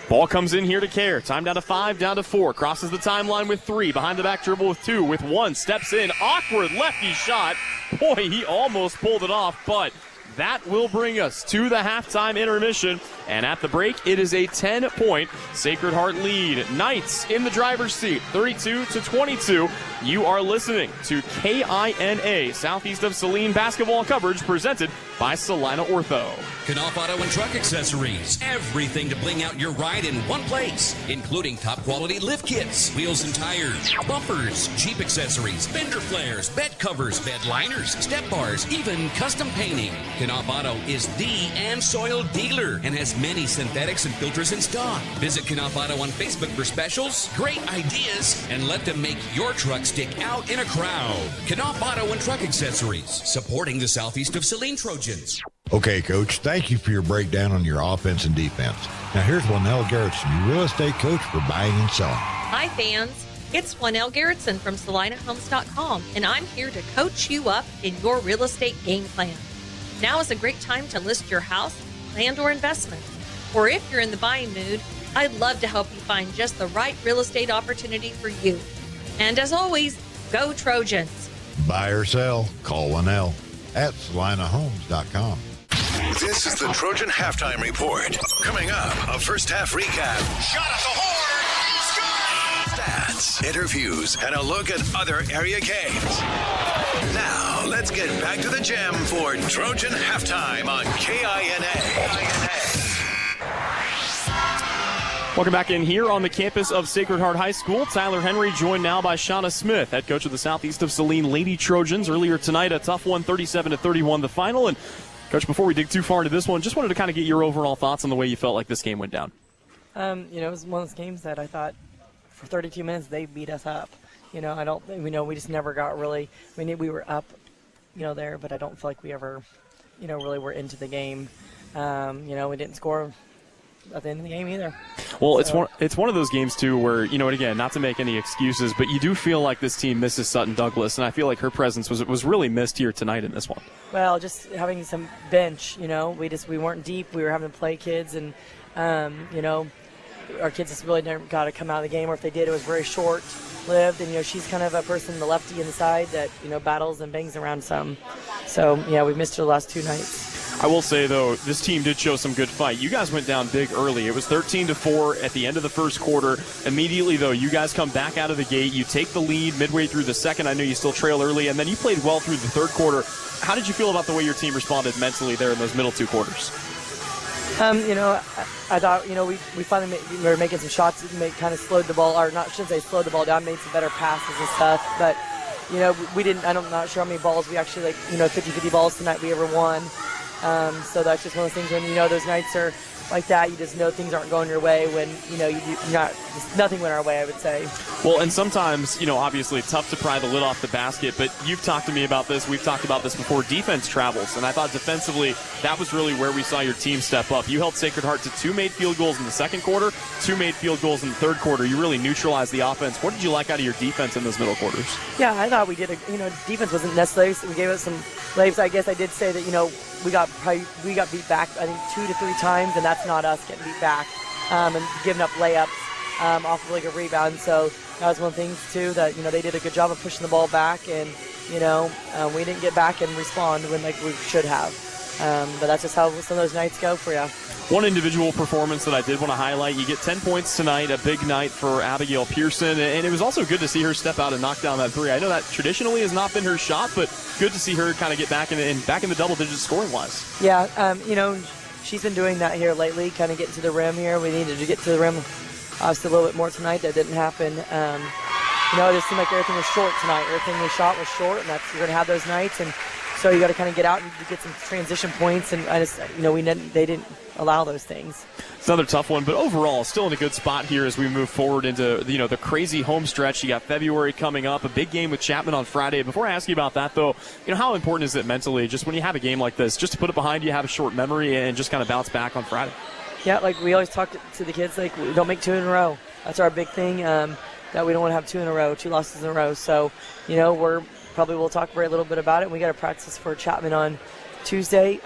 Ball comes in here to Care. Time down to 5, down to 4. Crosses the timeline with 3. Behind the back dribble with 2. With 1. Steps in. Awkward lefty shot. Boy, he almost pulled it off, but that will bring us to the halftime intermission. And at the break, it is a 10-point Sacred Heart lead. Knights in the driver's seat, 32-22. You are listening to KINA, Southeast of Saline basketball coverage presented by Salina Ortho. Knopf Auto and Truck Accessories. Everything to bling out your ride in one place, including top quality lift kits, wheels and tires, bumpers, Jeep accessories, fender flares, bed covers, bed liners, step bars, even custom painting. Knopf Auto is the and soil dealer and has many synthetics and filters in stock. Visit Knopf Auto on Facebook for specials, great ideas, and let them make your truck stick out in a crowd. Knopf Auto and Truck Accessories, supporting the Southeast of Saline Trojans. Okay, Coach, thank you for your breakdown on your offense and defense. Now here's Lynell Garrettson, your real estate coach for buying and selling. Hi, fans. It's Lynell Garrettson from SalinaHomes.com, and I'm here to coach you up in your real estate game plan. Now is a great time to list your house, land, or investment. Or if you're in the buying mood, I'd love to help you find just the right real estate opportunity for you. And as always, go Trojans. Buy or sell, call Lynell at SalinaHomes.com. This is the Trojan Halftime Report. Coming up, a first half recap. Shot at the horn! Stats, interviews, and a look at other area games. Now, let's get back to the gym for Trojan Halftime on KINA. Welcome back in here on the campus of Sacred Heart High School. Tyler Henry joined now by Shauna Smith, head coach of the Southeast of Saline Lady Trojans. Earlier tonight, a tough one, 37-31 the final. And Coach, before we dig too far into this one, just wanted to kind of get your overall thoughts on the way you felt like this game went down. It was one of those games that I thought for 32 minutes they beat us up. We just never got really. We were up, there, but I don't feel like we ever, really were into the game. We didn't score at the end of the game either. Well, it's one of those games too where, and again, not to make any excuses, but you do feel like this team misses Sutton Douglas, and I feel like her presence was really missed here tonight in this one. Well, just having some bench, we weren't deep. We were having to play kids, and our kids just really never got to come out of the game, or if they did, it was very short-lived. And she's kind of a person, the lefty inside, that battles and bangs around some. So yeah, we missed her the last 2 nights. I will say, though, this team did show some good fight. You guys went down big early. It was 13-4 at the end of the first quarter. Immediately, though, you guys come back out of the gate. You take the lead midway through the second. I know you still trail early, and then you played well through the third quarter. How did you feel about the way your team responded mentally there in those middle 2 quarters? I thought, we finally were making some shots that kind of slowed the ball, or not, I shouldn't say slowed the ball down, made some better passes and stuff. But, we didn't, I'm not sure how many balls we actually, 50-50 balls tonight we ever won. So that's just one of those things when, those nights are like that, you just know things aren't going your way when, nothing went our way, I would say. Well, and sometimes, obviously it's tough to pry the lid off the basket, but you've talked to me about this. We've talked about this before. Defense travels, and I thought defensively that was really where we saw your team step up. You held Sacred Heart to 2 made field goals in the second quarter, 2 made field goals in the third quarter. You really neutralized the offense. What did you like out of your defense in those middle quarters? Yeah, I thought we did defense wasn't necessary. We gave us some lays. I guess I did say that, we got beat back, I think, 2 to 3 times, and that's not us getting beat back and giving up layups off of a rebound. So that was one of the things too that they did a good job of pushing the ball back, and we didn't get back and respond when we should have. But that's just how some of those nights go for you. One individual performance that I did want to highlight, you get 10 points tonight, a big night for Abigail Pearson, and it was also good to see her step out and knock down that 3. I know that traditionally has not been her shot, but good to see her kind of get back in the double digits scoring wise. Yeah, she's been doing that here lately, kind of getting to the rim here. We needed to get to the rim obviously a little bit more tonight. That didn't happen. It just seemed like everything was short tonight. Everything we shot was short, and you're going to have those nights. And so you got to kind of get out and get some transition points. And they didn't allow those things. It's another tough one, but overall, still in a good spot here as we move forward into the crazy home stretch. You got February coming up, a big game with Chapman on Friday. Before I ask you about that, though, how important is it mentally, just when you have a game like this, just to put it behind you, have a short memory, and just kind of bounce back on Friday? Yeah, we always talk to the kids, we don't make 2 in a row. That's our big thing, that we don't want to have 2 in a row, 2 losses in a row. So, we're probably we'll talk very little bit about it. We got to practice for Chapman on Friday,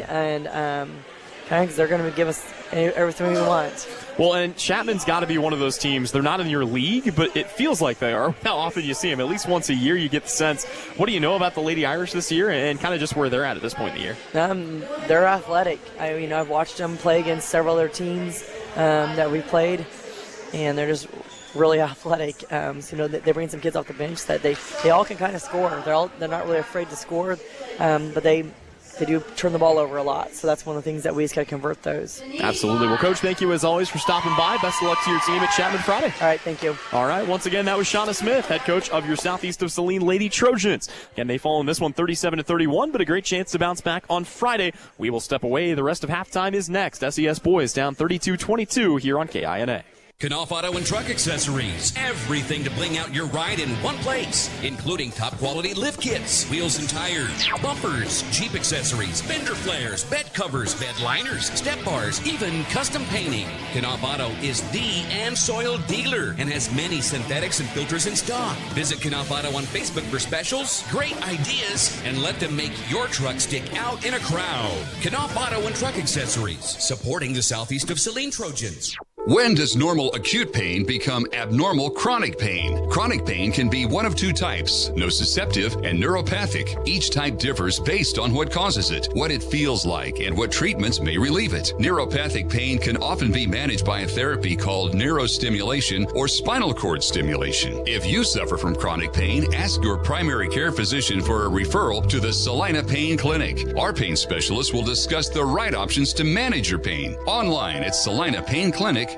and because they're going to give us everything we want. Well, and Chapman's got to be one of those teams. They're not in your league, but it feels like they are. How often you see them? At least once a year you get the sense. What do you know about the Lady Irish this year and kind of just where they're at this point in the year? They're athletic. I've watched them play against several other teams that we played, and they're just really athletic. They bring some kids off the bench that they all can kind of score. They're not really afraid to score, but they do turn the ball over a lot. So that's one of the things that we just got to convert those. Absolutely. Well, Coach, thank you as always for stopping by. Best of luck to your team at Chapman Friday. All right, thank you. All right, once again, that was Shauna Smith, head coach of your Southeast of Saline Lady Trojans. Again, they fall in this one 37-31, but a great chance to bounce back on Friday. We will step away. The rest of halftime is next. SES boys down 32-22 here on KINA. Knauf Auto and Truck Accessories. Everything to bling out your ride in one place, including top quality lift kits, wheels and tires, bumpers, Jeep accessories, fender flares, bed covers, bed liners, step bars, even custom painting. Knauf Auto is the and soil dealer and has many synthetics and filters in stock. Visit Knauf Auto on Facebook for specials, great ideas, and let them make your truck stick out in a crowd. Knauf Auto and Truck Accessories, supporting the Southeast of Saline Trojans. When does normal acute pain become abnormal chronic pain? Chronic pain can be one of two types, nociceptive and neuropathic. Each type differs based on what causes it, what it feels like, and what treatments may relieve it. Neuropathic pain can often be managed by a therapy called neurostimulation or spinal cord stimulation. If you suffer from chronic pain, ask your primary care physician for a referral to the Saline Pain Clinic. Our pain specialists will discuss the right options to manage your pain. Online at SalinePainClinic.org.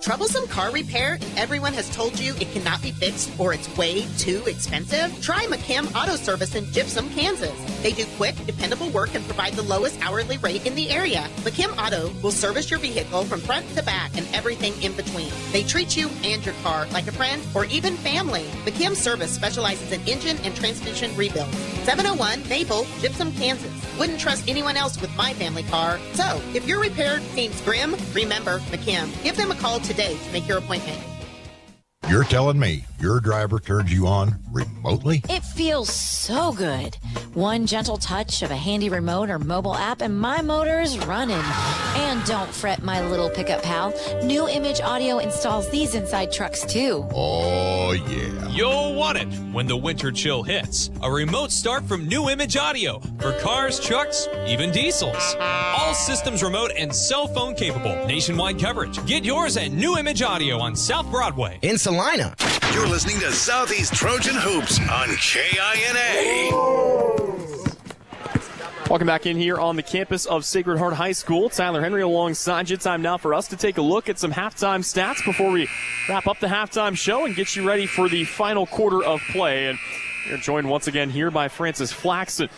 Troublesome car repair and everyone has told you it cannot be fixed or it's way too expensive? Try McKim Auto Service in Gypsum, Kansas. They do quick, dependable work and provide the lowest hourly rate in the area. McKim Auto will service your vehicle from front to back and everything in between. They treat you and your car like a friend or even family. McKim Service specializes in engine and transmission rebuild. 701 Maple, Gypsum, Kansas. Wouldn't trust anyone else with my family car. So, if your repair seems grim, remember McKim. Give them a call today to make your appointment. You're telling me your driver turns you on remotely? It feels so good. One gentle touch of a handy remote or mobile app and my motor's running. And don't fret, my little pickup pal. New Image Audio installs these inside trucks too. Oh, yeah. You'll want it when the winter chill hits. A remote start from New Image Audio for cars, trucks, even diesels. All systems remote and cell phone capable. Nationwide coverage. Get yours at New Image Audio on South Broadway. In Salina. You're listening to Southeast Trojan Hoops on KINA. Welcome back in here on the campus of Sacred Heart High School. Tyler Henry alongside you. Time now for us to take a look at some halftime stats before we wrap up the halftime show and get you ready for the final quarter of play. And you're joined once again here by Francis Flax. And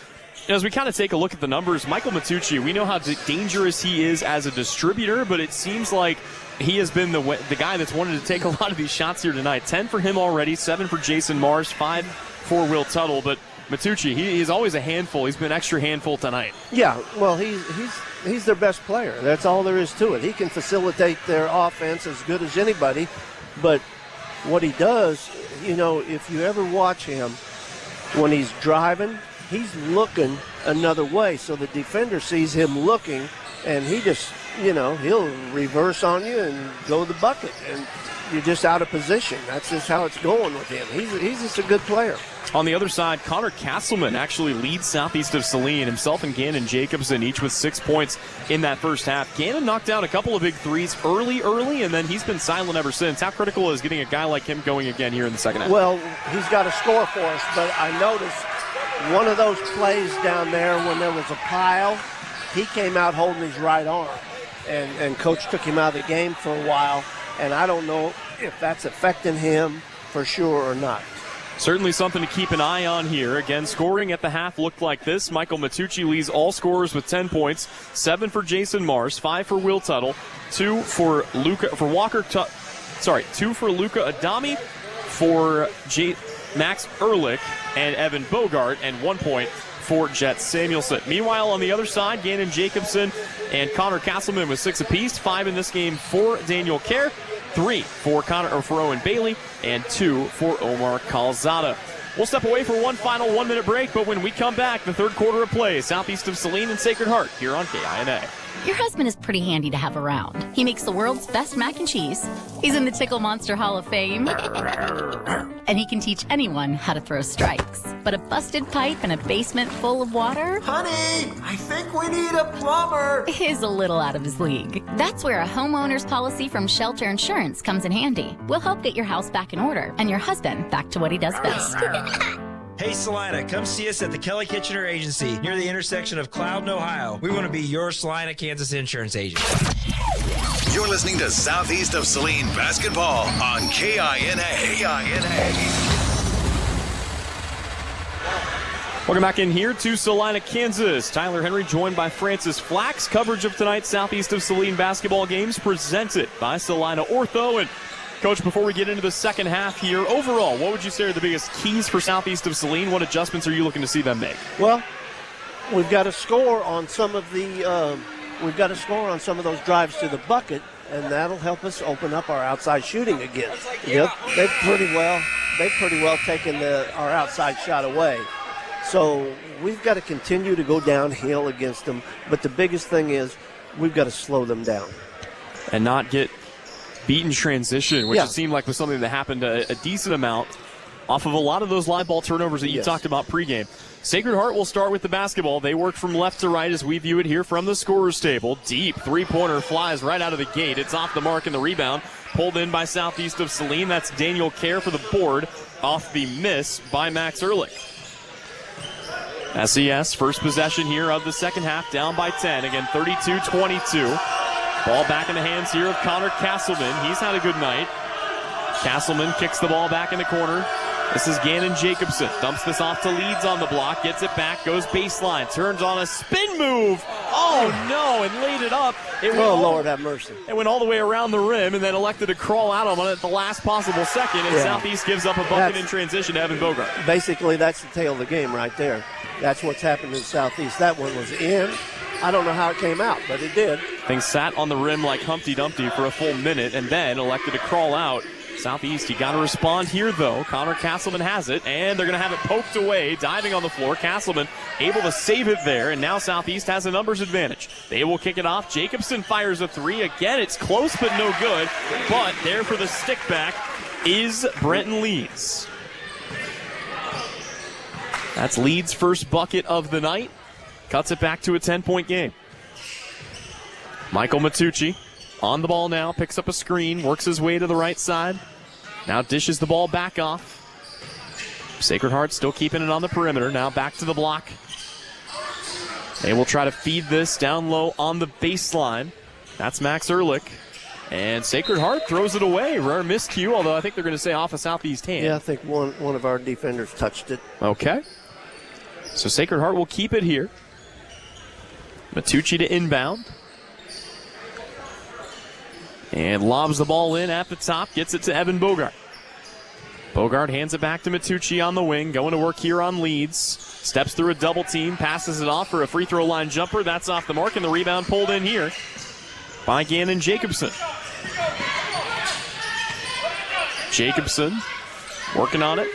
as we kind of take a look at the numbers, Michael Matucci, we know how dangerous he is as a distributor, but it seems like he has been the guy that's wanted to take a lot of these shots here tonight. 10 for him already, 7 for Jason Mars, 5 for Will Tuttle. But Matucci, he's always a handful. He's been an extra handful tonight. Yeah, well, he's their best player. That's all there is to it. He can facilitate their offense as good as anybody. But what he does, if you ever watch him when he's driving, he's looking another way. So the defender sees him looking, and he just, he'll reverse on you and go to the bucket. And you're just out of position. That's just how it's going with him. He's just a good player. On the other side, Connor Castleman actually leads Southeast of Saline. Himself and Gannon Jacobson each with 6 points in that first half. Gannon knocked down a couple of big threes early, and then he's been silent ever since. How critical is getting a guy like him going again here in the second half? Well, he's got to score for us, but I noticed one of those plays down there when there was a pile, he came out holding his right arm, and Coach took him out of the game for a while, and I don't know if that's affecting him for sure or not. Certainly something to keep an eye on here. Again, scoring at the half looked like this. Michael Matucci leads all scorers with 10 points, 7 for Jason Mars, 5 for Will Tuttle, 2 for Luca Adami, for Max Ehrlich and Evan Bogart, and 1 point for Jet Samuelson. Meanwhile, on the other side, Gannon Jacobson and Connor Castleman with 6 apiece, 5 in this game for Daniel Kerr, 3 for Owen Bailey, and 2 for Omar Calzada. We'll step away for one final 1-minute break, but when we come back, the third quarter of play, southeast of Saline and Sacred Heart, here on KINA. Your husband is pretty handy to have around. He makes the world's best mac and cheese. He's in the Tickle Monster Hall of Fame. And he can teach anyone how to throw strikes. But a busted pipe in a basement full of water? Honey, I think we need a plumber. Is a little out of his league. That's where a homeowner's policy from Shelter Insurance comes in handy. We'll help get your house back in order and your husband back to what he does best. Hey Salina, come see us at the Kelly Kitchener Agency near the intersection of Cloud and Ohio. We want to be your Salina, Kansas insurance agent. You're listening to Southeast of Saline Basketball on KINA. Welcome back in here to Salina, Kansas. Tyler Henry joined by Francis Flax. Coverage of tonight's Southeast of Saline basketball games presented by Salina Ortho. And Coach, before we get into the second half here, overall, what would you say are the biggest keys for Southeast of Saline? What adjustments are you looking to see them make? Well, we've got to score on some of those drives to the bucket, and that'll help us open up our outside shooting again. Yep, they've pretty well taken our outside shot away. So we've got to continue to go downhill against them. But the biggest thing is we've got to slow them down and not get beaten transition, which it seemed like was something that happened a decent amount off of a lot of those live ball turnovers that you talked about pregame. Sacred Heart will start with the basketball. They work from left to right as we view it here from the scorer's table. Deep three-pointer flies right out of the gate. It's off the mark, and the rebound pulled in by Southeast of Saline. That's Daniel Kerr for the board off the miss by Max Ehrlich. SES, first possession here of the second half, down by 10. Again, 32-22. Ball back in the hands here of Connor Castleman. He's had a good night. Castleman kicks the ball back in the corner. This is Gannon Jacobson. Dumps this off to Leeds on the block. Gets it back. Goes baseline. Turns on a spin move. Oh, no. And laid it up. Lord have mercy. It went all the way around the rim and then elected to crawl out on it at the last possible second. And Southeast gives up a bucket in transition to Evan Bogart. Basically, that's the tail of the game right there. That's what's happened in Southeast. That one was in. I don't know how it came out, but it did. Things sat on the rim like Humpty Dumpty for a full minute and then elected to crawl out. Southeast, you got to respond here, though. Connor Castleman has it, and they're going to have it poked away, diving on the floor. Castleman able to save it there, and now Southeast has a numbers advantage. They will kick it off. Jacobson fires a three. Again, it's close, but no good. But there for the stick back is Brenton Leeds. That's Leeds' first bucket of the night. Cuts it back to a 10-point game. Michael Matucci on the ball now, picks up a screen, works his way to the right side. Now dishes the ball back off. Sacred Heart still keeping it on the perimeter. Now back to the block. They will try to feed this down low on the baseline. That's Max Ehrlich. And Sacred Heart throws it away. Rare miscue, although I think they're going to say off a Southeast hand. Yeah, I think one of our defenders touched it. Okay. So Sacred Heart will keep it here. Matucci to inbound. And lobs the ball in at the top. Gets it to Evan Bogart. Bogart hands it back to Matucci on the wing. Going to work here on Leeds. Steps through a double team. Passes it off for a free throw line jumper. That's off the mark. And the rebound pulled in here by Gannon Jacobson. Jacobson working on it.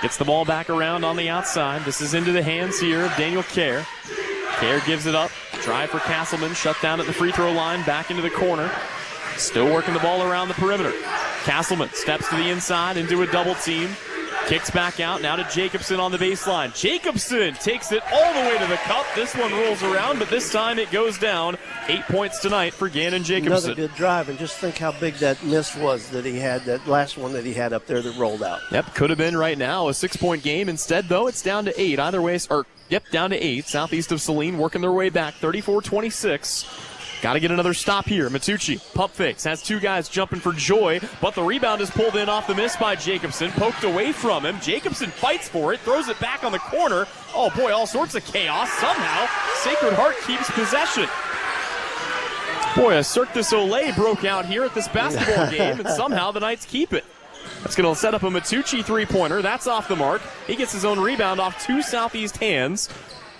Gets the ball back around on the outside. This is into the hands here of Daniel Kerr. Kerr gives it up. Drive for Castleman. Shut down at the free throw line. Back into the corner. Still working the ball around the perimeter. Castleman steps to the inside into a double team. Kicks back out. Now to Jacobson on the baseline. Jacobson takes it all the way to the cup. This one rolls around, but this time it goes down. 8 points tonight for Gannon Jacobson. Another good drive, and just think how big that miss was that he had, that last one that he had up there that rolled out. Yep, could have been right now a 6-point game. Instead, though, it's down to 8. Either way, down to 8. Southeast of Saline working their way back. 34-26. Got to get another stop here. Matucci, pump fakes, has two guys jumping for joy, but the rebound is pulled in off the miss by Jacobson, poked away from him. Jacobson fights for it, throws it back on the corner. Oh boy, all sorts of chaos. Somehow, Sacred Heart keeps possession. Boy, a Cirque du Soleil broke out here at this basketball game, and somehow the Knights keep it. That's going to set up a Matucci three-pointer. That's off the mark. He gets his own rebound off two Southeast hands.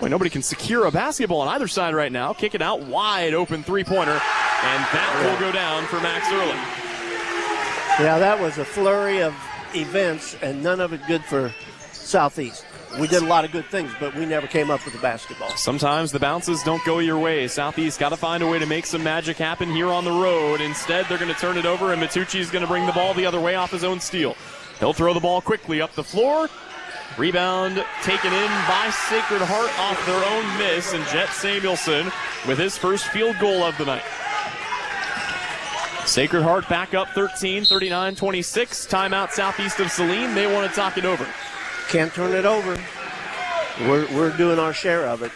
Boy, nobody can secure a basketball on either side right now. Kick it out, wide open three-pointer, and that will go down for Max Ehrlich. Yeah, that was a flurry of events, and none of it good for Southeast. We did a lot of good things, but we never came up with the basketball. Sometimes the bounces don't go your way. Southeast got to find a way to make some magic happen here on the road. Instead, they're going to turn it over, and Matucci is going to bring the ball the other way off his own steal. He'll throw the ball quickly up the floor. Rebound taken in by Sacred Heart off their own miss, and Jet Samuelson with his first field goal of the night. Sacred Heart back up 13, 39-26. Timeout Southeast of Saline. They want to talk it over. Can't turn it over. We're doing our share of it.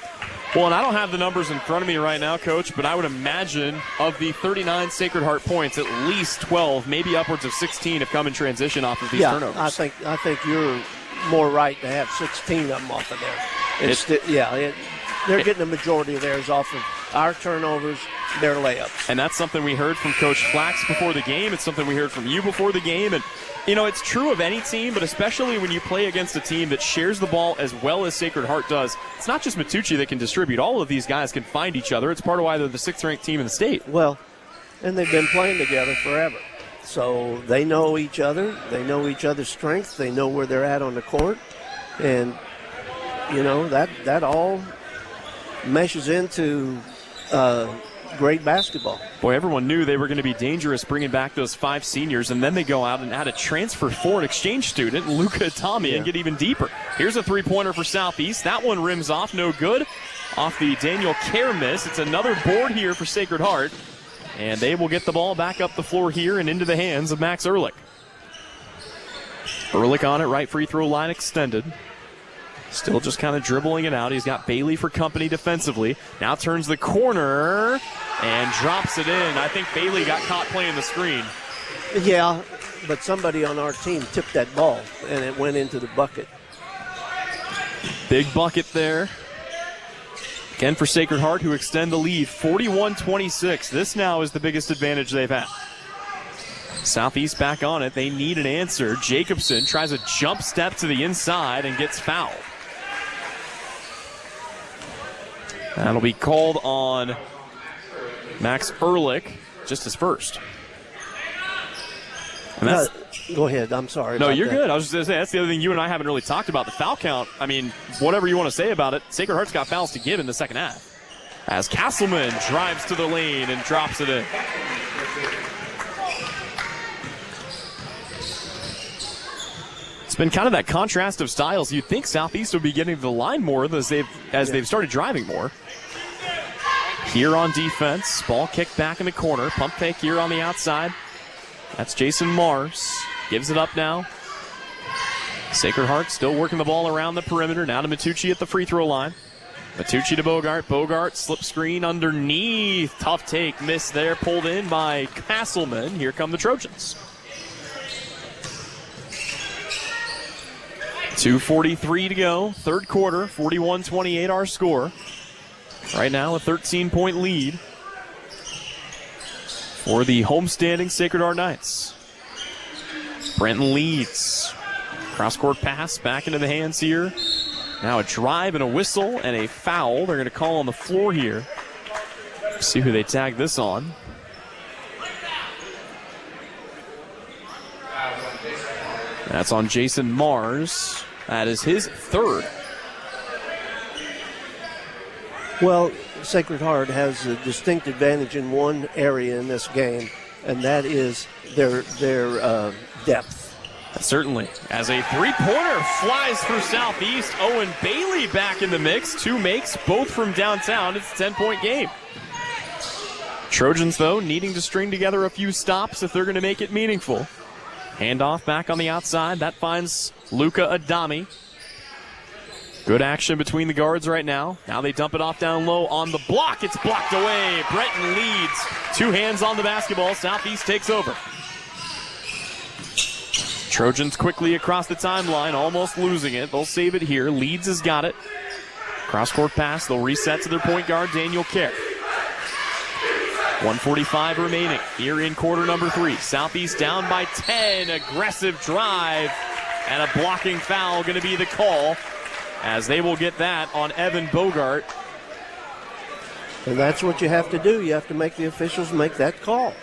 Well, and I don't have the numbers in front of me right now, Coach, but I would imagine of the 39 Sacred Heart points, at least 12, maybe upwards of 16 have come in transition off of these turnovers. I think you're more right to have 16 of them off of there. They're getting the majority of theirs off of our turnovers, their layups. And that's something we heard from Coach Flax before the game. It's something we heard from you before the game. And, you know, it's true of any team, but especially when you play against a team that shares the ball as well as Sacred Heart does. It's not just Matucci that can distribute. All of these guys can find each other. It's part of why they're the 6th-ranked team in the state. Well, and they've been playing together forever. So they know each other. They know each other's strengths. They know where they're at on the court. And, you know, that all meshes into great basketball. Boy, everyone knew they were going to be dangerous bringing back those 5 seniors, and then they go out and add a transfer foreign exchange student, Luca Itami, and get even deeper. Here's a three-pointer for Southeast. That one rims off, no good. Off the Daniel Kerr miss. It's another board here for Sacred Heart, and they will get the ball back up the floor here and into the hands of Max Ehrlich. Ehrlich on it, right free throw line extended. Still just kind of dribbling it out. He's got Bailey for company defensively. Now turns the corner and drops it in. I think Bailey got caught playing the screen. Yeah, but somebody on our team tipped that ball, and it went into the bucket. Big bucket there. Again for Sacred Heart, who extend the lead, 41-26. This now is the biggest advantage they've had. Southeast back on it. They need an answer. Jacobson tries a jump step to the inside and gets fouled. That'll be called on Max Ehrlich, just his first. And that's, go ahead. I'm sorry. No, you're good. I was just going to say, that's the other thing you and I haven't really talked about, the foul count. I mean, whatever you want to say about it, Sacred Heart's got fouls to give in the second half. As Castleman drives to the lane and drops it in. It's been kind of that contrast of styles. You'd think Southeast would be getting to the line more as they've started driving more. Here on defense, ball kicked back in the corner. Pump fake here on the outside. That's Jason Mars. Gives it up now. Sacred Heart still working the ball around the perimeter. Now to Matucci at the free throw line. Matucci to Bogart. Bogart slip screen underneath. Tough take. Miss there. Pulled in by Castleman. Here come the Trojans. 2:43 to go. Third quarter. 41-28 our score. Right now a 13-point lead for the homestanding Sacred Heart Knights. Brenton leads. Cross-court pass back into the hands here. Now a drive and a whistle and a foul. They're going to call on the floor here. See who they tag this on. That's on Jason Mars. That is his third. Well, Sacred Heart has a distinct advantage in one area in this game, and that is their depth. Certainly. As a three-pointer flies through Southeast, Owen Bailey back in the mix. 2 makes, both from downtown. It's a 10-point game. Trojans, though, needing to string together a few stops if they're going to make it meaningful. Handoff back on the outside. That finds Luca Adami. Good action between the guards right now. Now they dump it off down low on the block. It's blocked away. Breton leads. 2 hands on the basketball. Southeast takes over. Trojans quickly across the timeline, almost losing it. They'll save it here. Leeds has got it. Cross-court pass. They'll reset to their point guard, Daniel Kerr. 1:45 remaining here in quarter number 3. Southeast down by 10. Aggressive drive. And a blocking foul going to be the call, as they will get that on Evan Bogart. And that's what you have to do. You have to make the officials make that call.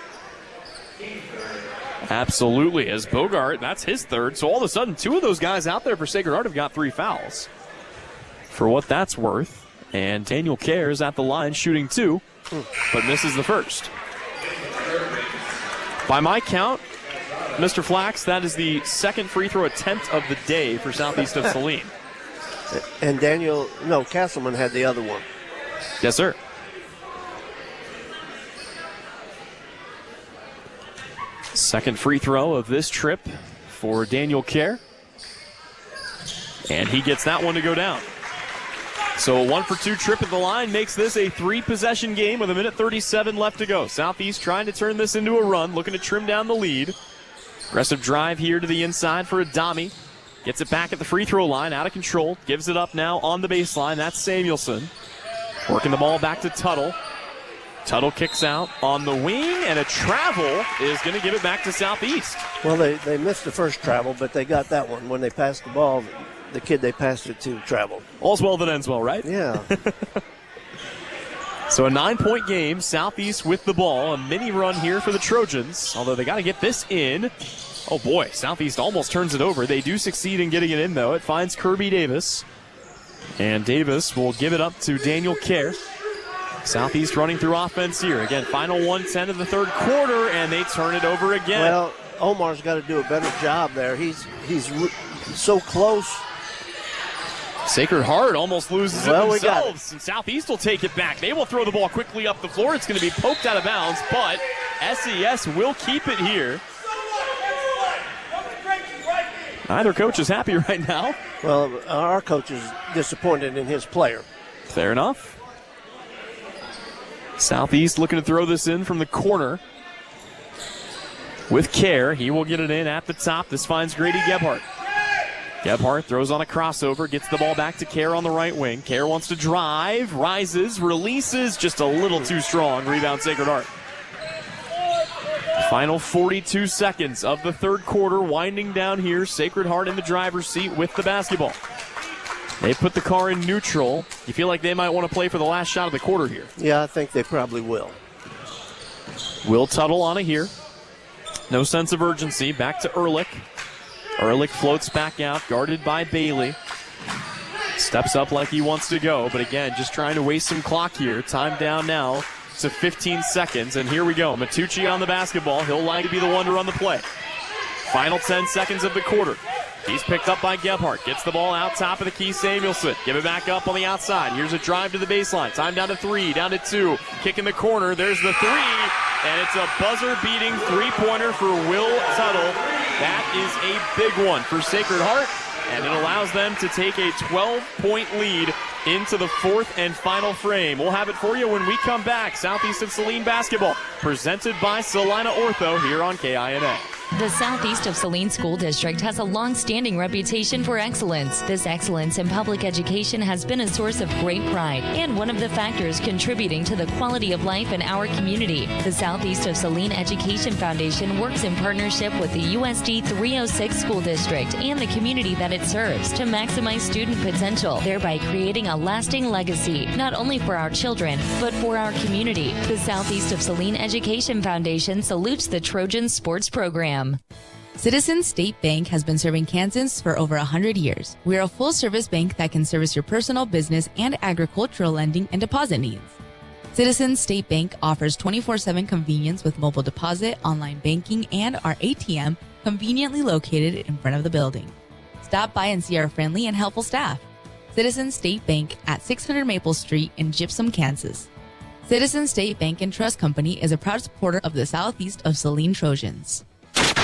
Absolutely, as Bogart, that's his third. So all of a sudden, 2 of those guys out there for Sacred Heart have got 3 fouls. For what that's worth. And Daniel Kerr is at the line shooting 2, but misses the first. By my count, Mr. Flax, that is the second free throw attempt of the day for Southeast of Saline. And Castleman had the other one. Yes, sir. Second free throw of this trip for Daniel Kerr. And he gets that one to go down. So a 1-for-2 trip at the line makes this a 3-possession game with 1:37 left to go. Southeast trying to turn this into a run, looking to trim down the lead. Aggressive drive here to the inside for Adami. Gets it back at the free throw line, out of control. Gives it up now on the baseline. That's Samuelson. Working the ball back to Tuttle. Tuttle kicks out on the wing, and a travel is going to give it back to Southeast. Well, they missed the first travel, but they got that one. When they passed the ball, the kid they passed it to traveled. All's well that ends well, right? Yeah. So a 9-point game, Southeast with the ball. A mini run here for the Trojans, although they got to get this in. Oh boy, Southeast almost turns it over. They do succeed in getting it in, though. It finds Kirby Davis. And Davis will give it up to Daniel Kerr. Southeast running through offense here. Again, final 1:10 of the third quarter, and they turn it over again. Well, Omar's got to do a better job there. He's so close. Sacred Heart almost loses it themselves, and Southeast will take it back. They will throw the ball quickly up the floor. It's going to be poked out of bounds, but SES will keep it here. Neither coach is happy right now. Well, our coach is disappointed in his player. Fair enough. Southeast looking to throw this in from the corner. With Kerr, he will get it in at the top. This finds Grady Gebhardt. Gebhardt throws on a crossover, gets the ball back to Kerr on the right wing. Kerr wants to drive, rises, releases, just a little too strong. Rebound Sacred Heart. Final 42 seconds of the third quarter, winding down here. Sacred Heart in the driver's seat with the basketball. They put the car in neutral. You feel like they might want to play for the last shot of the quarter here? Yeah, I think they probably will. Will Tuttle on it here. No sense of urgency. Back to Ehrlich. Ehrlich floats back out, guarded by Bailey. Steps up like he wants to go, but again, just trying to waste some clock here. Time down now to 15 seconds, and here we go. Matucci on the basketball. He'll like to be the one to run the play. Final 10 seconds of the quarter. He's picked up by Gebhardt. Gets the ball out top of the key, Samuelson. Give it back up on the outside. Here's a drive to the baseline. Time down to 3, down to 2. Kick in the corner. There's the 3. And it's a buzzer-beating three-pointer for Will Tuttle. That is a big one for Sacred Heart. And it allows them to take a 12-point lead into the fourth and final frame. We'll have it for you when we come back. Southeast of Saline basketball, presented by Salina Ortho here on KINA. The Southeast of Saline School District has a long-standing reputation for excellence. This excellence in public education has been a source of great pride and one of the factors contributing to the quality of life in our community. The Southeast of Saline Education Foundation works in partnership with the USD 306 School District and the community that it serves to maximize student potential, thereby creating a lasting legacy, not only for our children, but for our community. The Southeast of Saline Education Foundation salutes the Trojan sports program. Citizens State Bank has been serving Kansans for over 100 years. We are a full-service bank that can service your personal, business, and agricultural lending and deposit needs. Citizens State Bank offers 24/7 convenience with mobile deposit, online banking, and our ATM conveniently located in front of the building. Stop by and see our friendly and helpful staff. Citizens State Bank at 600 Maple Street in Gypsum, Kansas. Citizens State Bank and Trust Company is a proud supporter of the Southeast of Saline Trojans.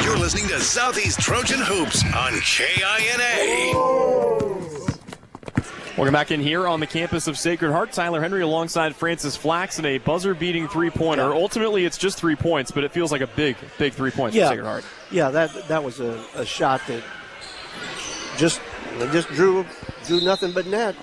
You're listening to Southeast Trojan Hoops on KINA. Welcome back in here on the campus of Sacred Heart. Tyler Henry alongside Francis Flax in a buzzer-beating three-pointer. Yeah. Ultimately, it's just 3 points, but it feels like a big 3 points for Sacred Heart. Yeah, that was a shot that just drew nothing but net.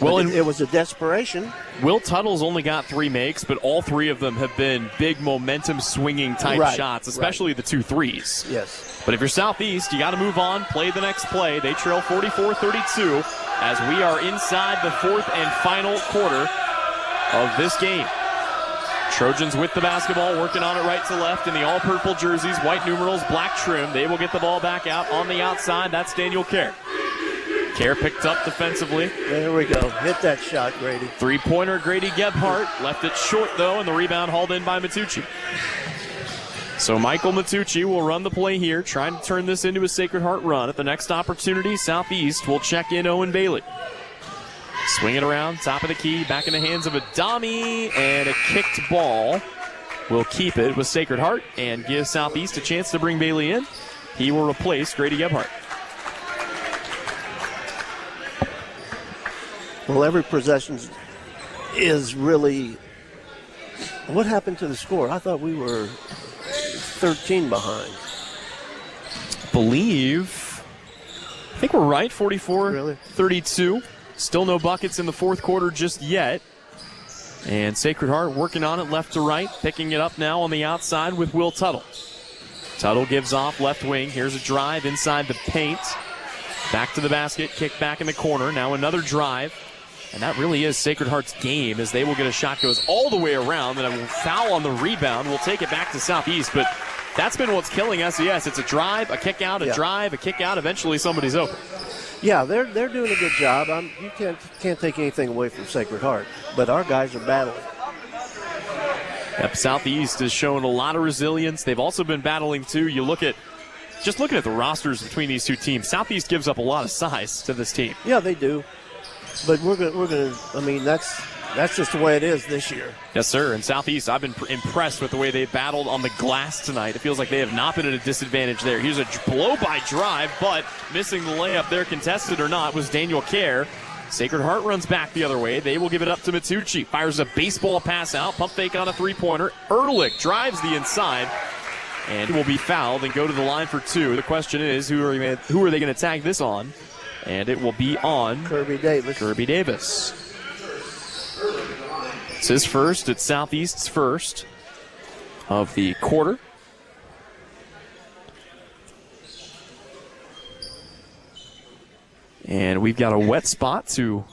Well, it was a desperation. Will Tuttle's only got 3 makes, but all 3 of them have been big momentum-swinging type shots, especially the 2 threes. Yes. But if you're Southeast, you got to move on, play the next play. They trail 44-32 as we are inside the fourth and final quarter of this game. Trojans with the basketball, working on it right to left in the all-purple jerseys, white numerals, black trim. They will get the ball back out on the outside. That's Daniel Kerr. Kerr picked up defensively. There we go. Hit that shot, Grady. Three-pointer, Grady Gebhardt. Left it short, though, and the rebound hauled in by Matucci. So Michael Matucci will run the play here, trying to turn this into a Sacred Heart run. At the next opportunity, Southeast will check in Owen Bailey. Swing it around, top of the key, back in the hands of Adami, and a kicked ball will keep it with Sacred Heart and give Southeast a chance to bring Bailey in. He will replace Grady Gebhardt. Well, every possession is really... What happened to the score? I thought we were 13 behind. I think we're right, 44-32. Still no buckets in the fourth quarter just yet. And Sacred Heart working on it left to right, picking it up now on the outside with Will Tuttle. Tuttle gives off left wing. Here's a drive inside the paint. Back to the basket, kick back in the corner. Now another drive. And that really is Sacred Heart's game, as they will get a shot, goes all the way around, and a foul on the rebound. We'll take it back to Southeast, but that's been what's killing SES. It's a drive, a kick out, a drive, a kick out. Eventually somebody's open. Yeah, they're doing a good job. You can't take anything away from Sacred Heart, but our guys are battling. Yep, Southeast is showing a lot of resilience. They've also been battling too. Just looking at the rosters between these two teams, Southeast gives up a lot of size to this team. Yeah, they do. But we're gonna. I mean, that's just the way it is this year. Yes, sir. And Southeast, I've been impressed with the way they battled on the glass tonight. It feels like they have not been at a disadvantage there. Here's a blow-by drive, but missing the layup there, contested or not, was Daniel Kerr. Sacred Heart runs back the other way. They will give it up to Matucci. Fires a baseball pass out. Pump fake on a three-pointer. Ehrlich drives the inside and will be fouled and go to the line for two. The question is, who are they going to tag this on? And it will be on Kirby Davis. It's his first. It's Southeast's first of the quarter. And we've got a wet spot to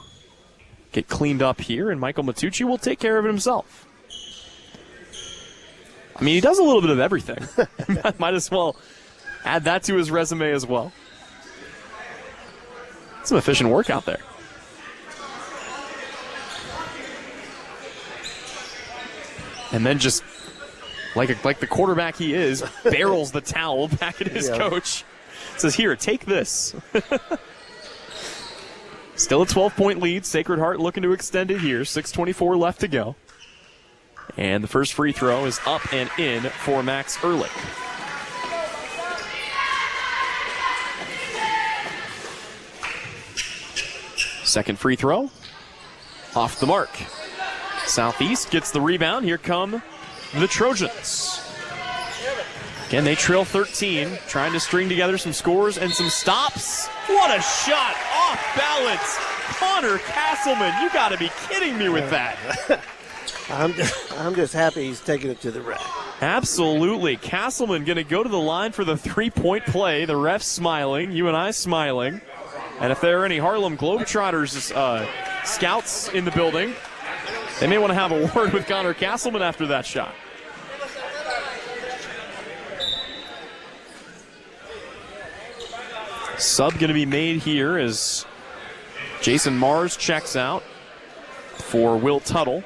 get cleaned up here, and Michael Matucci will take care of it himself. I mean, he does a little bit of everything. Might as well add that to his resume as well. Some efficient work out there. And then just, like the quarterback he is, barrels the towel back at his coach. Says, here, take this. Still a 12-point lead. Sacred Heart looking to extend it here. 6:24 left to go. And the first free throw is up and in for Max Ehrlich. Second free throw, off the mark. Southeast gets the rebound. Here come the Trojans. Again, they trail 13, trying to string together some scores and some stops. What a shot, off balance. Connor Castleman, you got to be kidding me with that. I'm just happy he's taking it to the rack. Absolutely. Castleman going to go to the line for the three-point play. The ref's smiling, you and I smiling. And if there are any Harlem Globetrotters scouts in the building, they may want to have a word with Connor Castleman after that shot. Sub going to be made here as Jason Mars checks out for Will Tuttle.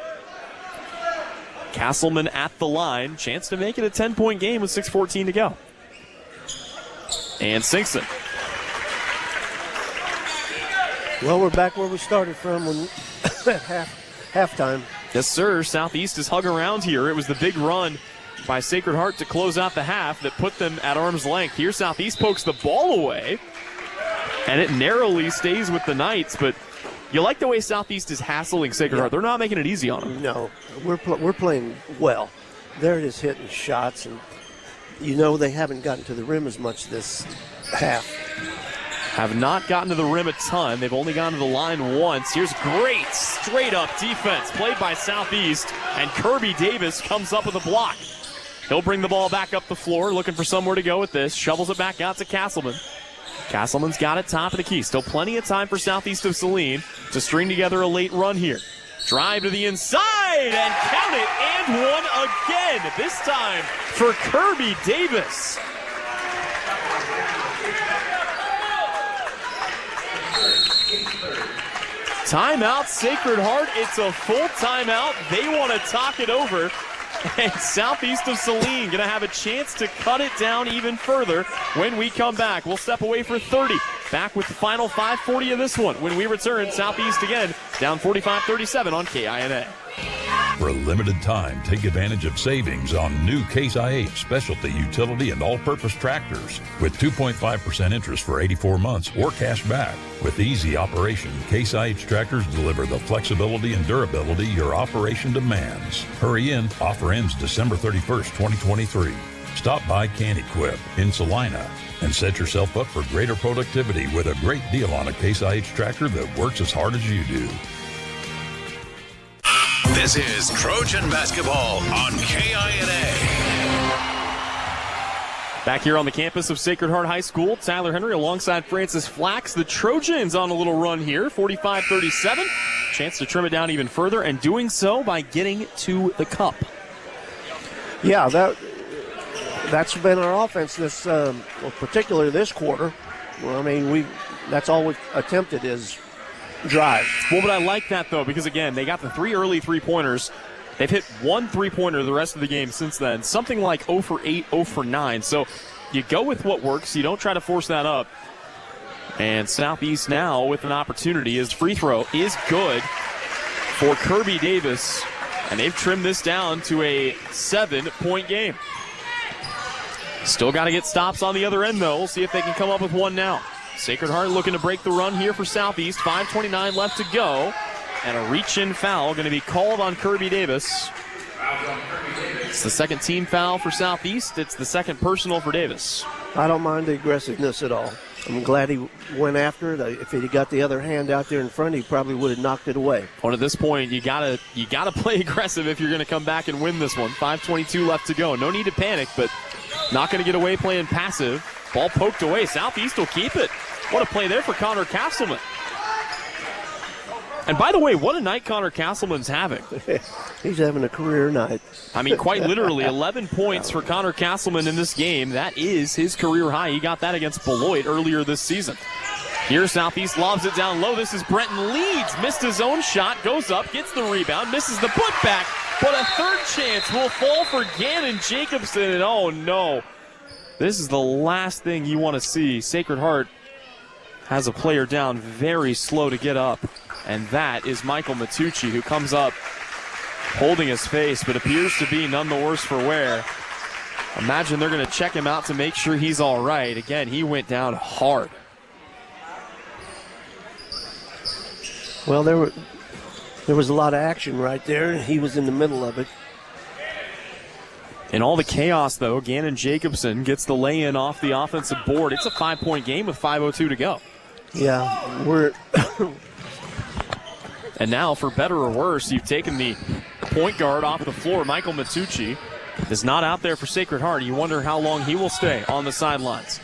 Castleman at the line. Chance to make it a 10-point game with 6:14 to go. And sinks it. Well, we're back where we started from when at halftime. Yes, sir. Southeast is hung around here. It was the big run by Sacred Heart to close out the half that put them at arm's length. Here, Southeast pokes the ball away, and it narrowly stays with the Knights, but you like the way Southeast is hassling Sacred Heart. They're not making it easy on them. No, we're playing well. They're just hitting shots, and they haven't gotten to the rim as much this half. Have not gotten to the rim a ton. They've only gone to the line once. Here's great straight-up defense played by Southeast, and Kirby Davis comes up with a block. He'll bring the ball back up the floor, looking for somewhere to go with this. Shovels it back out to Castleman. Castleman's got it top of the key. Still plenty of time for Southeast of Saline to string together a late run here. Drive to the inside, inside and count it, and one again, this time for Kirby Davis. Timeout, Sacred Heart. It's a full timeout. They want to talk it over. And Southeast of Saline going to have a chance to cut it down even further when we come back. We'll step away for 30. Back with the final 5:40 of this one. When we return, Southeast again, down 45-37 on KINA. For a limited time, take advantage of savings on new Case IH specialty utility and all-purpose tractors with 2.5% interest for 84 months or cash back. With easy operation, Case IH tractors deliver the flexibility and durability your operation demands. Hurry in. Offer ends December 31st, 2023. Stop by Can Equip in Salina and set yourself up for greater productivity with a great deal on a Case IH tractor that works as hard as you do. This is Trojan basketball on KINA. Back here on the campus of Sacred Heart High School, Tyler Henry alongside Francis Flax. The Trojans on a little run here, 45-37. Chance to trim it down even further, and doing so by getting to the cup. Yeah, that's been our offense this, particularly this quarter. Well, I mean, that's all we've attempted is drive. Well, but I like that, though, because, again, they got the 3 early three-pointers. They've hit 1 3-pointer the rest of the game since then. Something like 0 for 8, 0 for 9. So you go with what works. You don't try to force that up. And Southeast now with an opportunity. His free throw is good for Kirby Davis. And they've trimmed this down to a 7-point game. Still got to get stops on the other end, though. We'll see if they can come up with one now. Sacred Heart looking to break the run here for Southeast. 5:29 left to go. And a reach-in foul going to be called on Kirby Davis. It's the second team foul for Southeast. It's the second personal for Davis. I don't mind the aggressiveness at all. I'm glad he went after it. If he got the other hand out there in front, he probably would have knocked it away. Well, at this point, you gotta play aggressive if you're going to come back and win this one. 5:22 left to go. No need to panic, but not going to get away playing passive. Ball poked away. Southeast will keep it. What a play there for Connor Castleman. And by the way, what a night Connor Castleman's having. He's having a career night. I mean, quite literally, 11 points for Connor Castleman in this game. That is his career high. He got that against Beloit earlier this season. Here, Southeast lobs it down low. This is Brenton Leeds. Missed his own shot, goes up, gets the rebound, misses the putback, but a third chance will fall for Gannon Jacobson. And oh no, this is the last thing you want to see. Sacred Heart has a player down, very slow to get up. And that is Michael Matucci, who comes up holding his face, but appears to be none the worse for wear. Imagine they're going to check him out to make sure he's all right. Again, he went down hard. Well, there was a lot of action right there, and he was in the middle of it. In all the chaos, though, Gannon Jacobson gets the lay-in off the offensive board. It's a 5-point game with 5:02 to go. Yeah, we're... And now, for better or worse, you've taken the point guard off the floor. Michael Matucci is not out there for Sacred Heart. You wonder how long he will stay on the sidelines.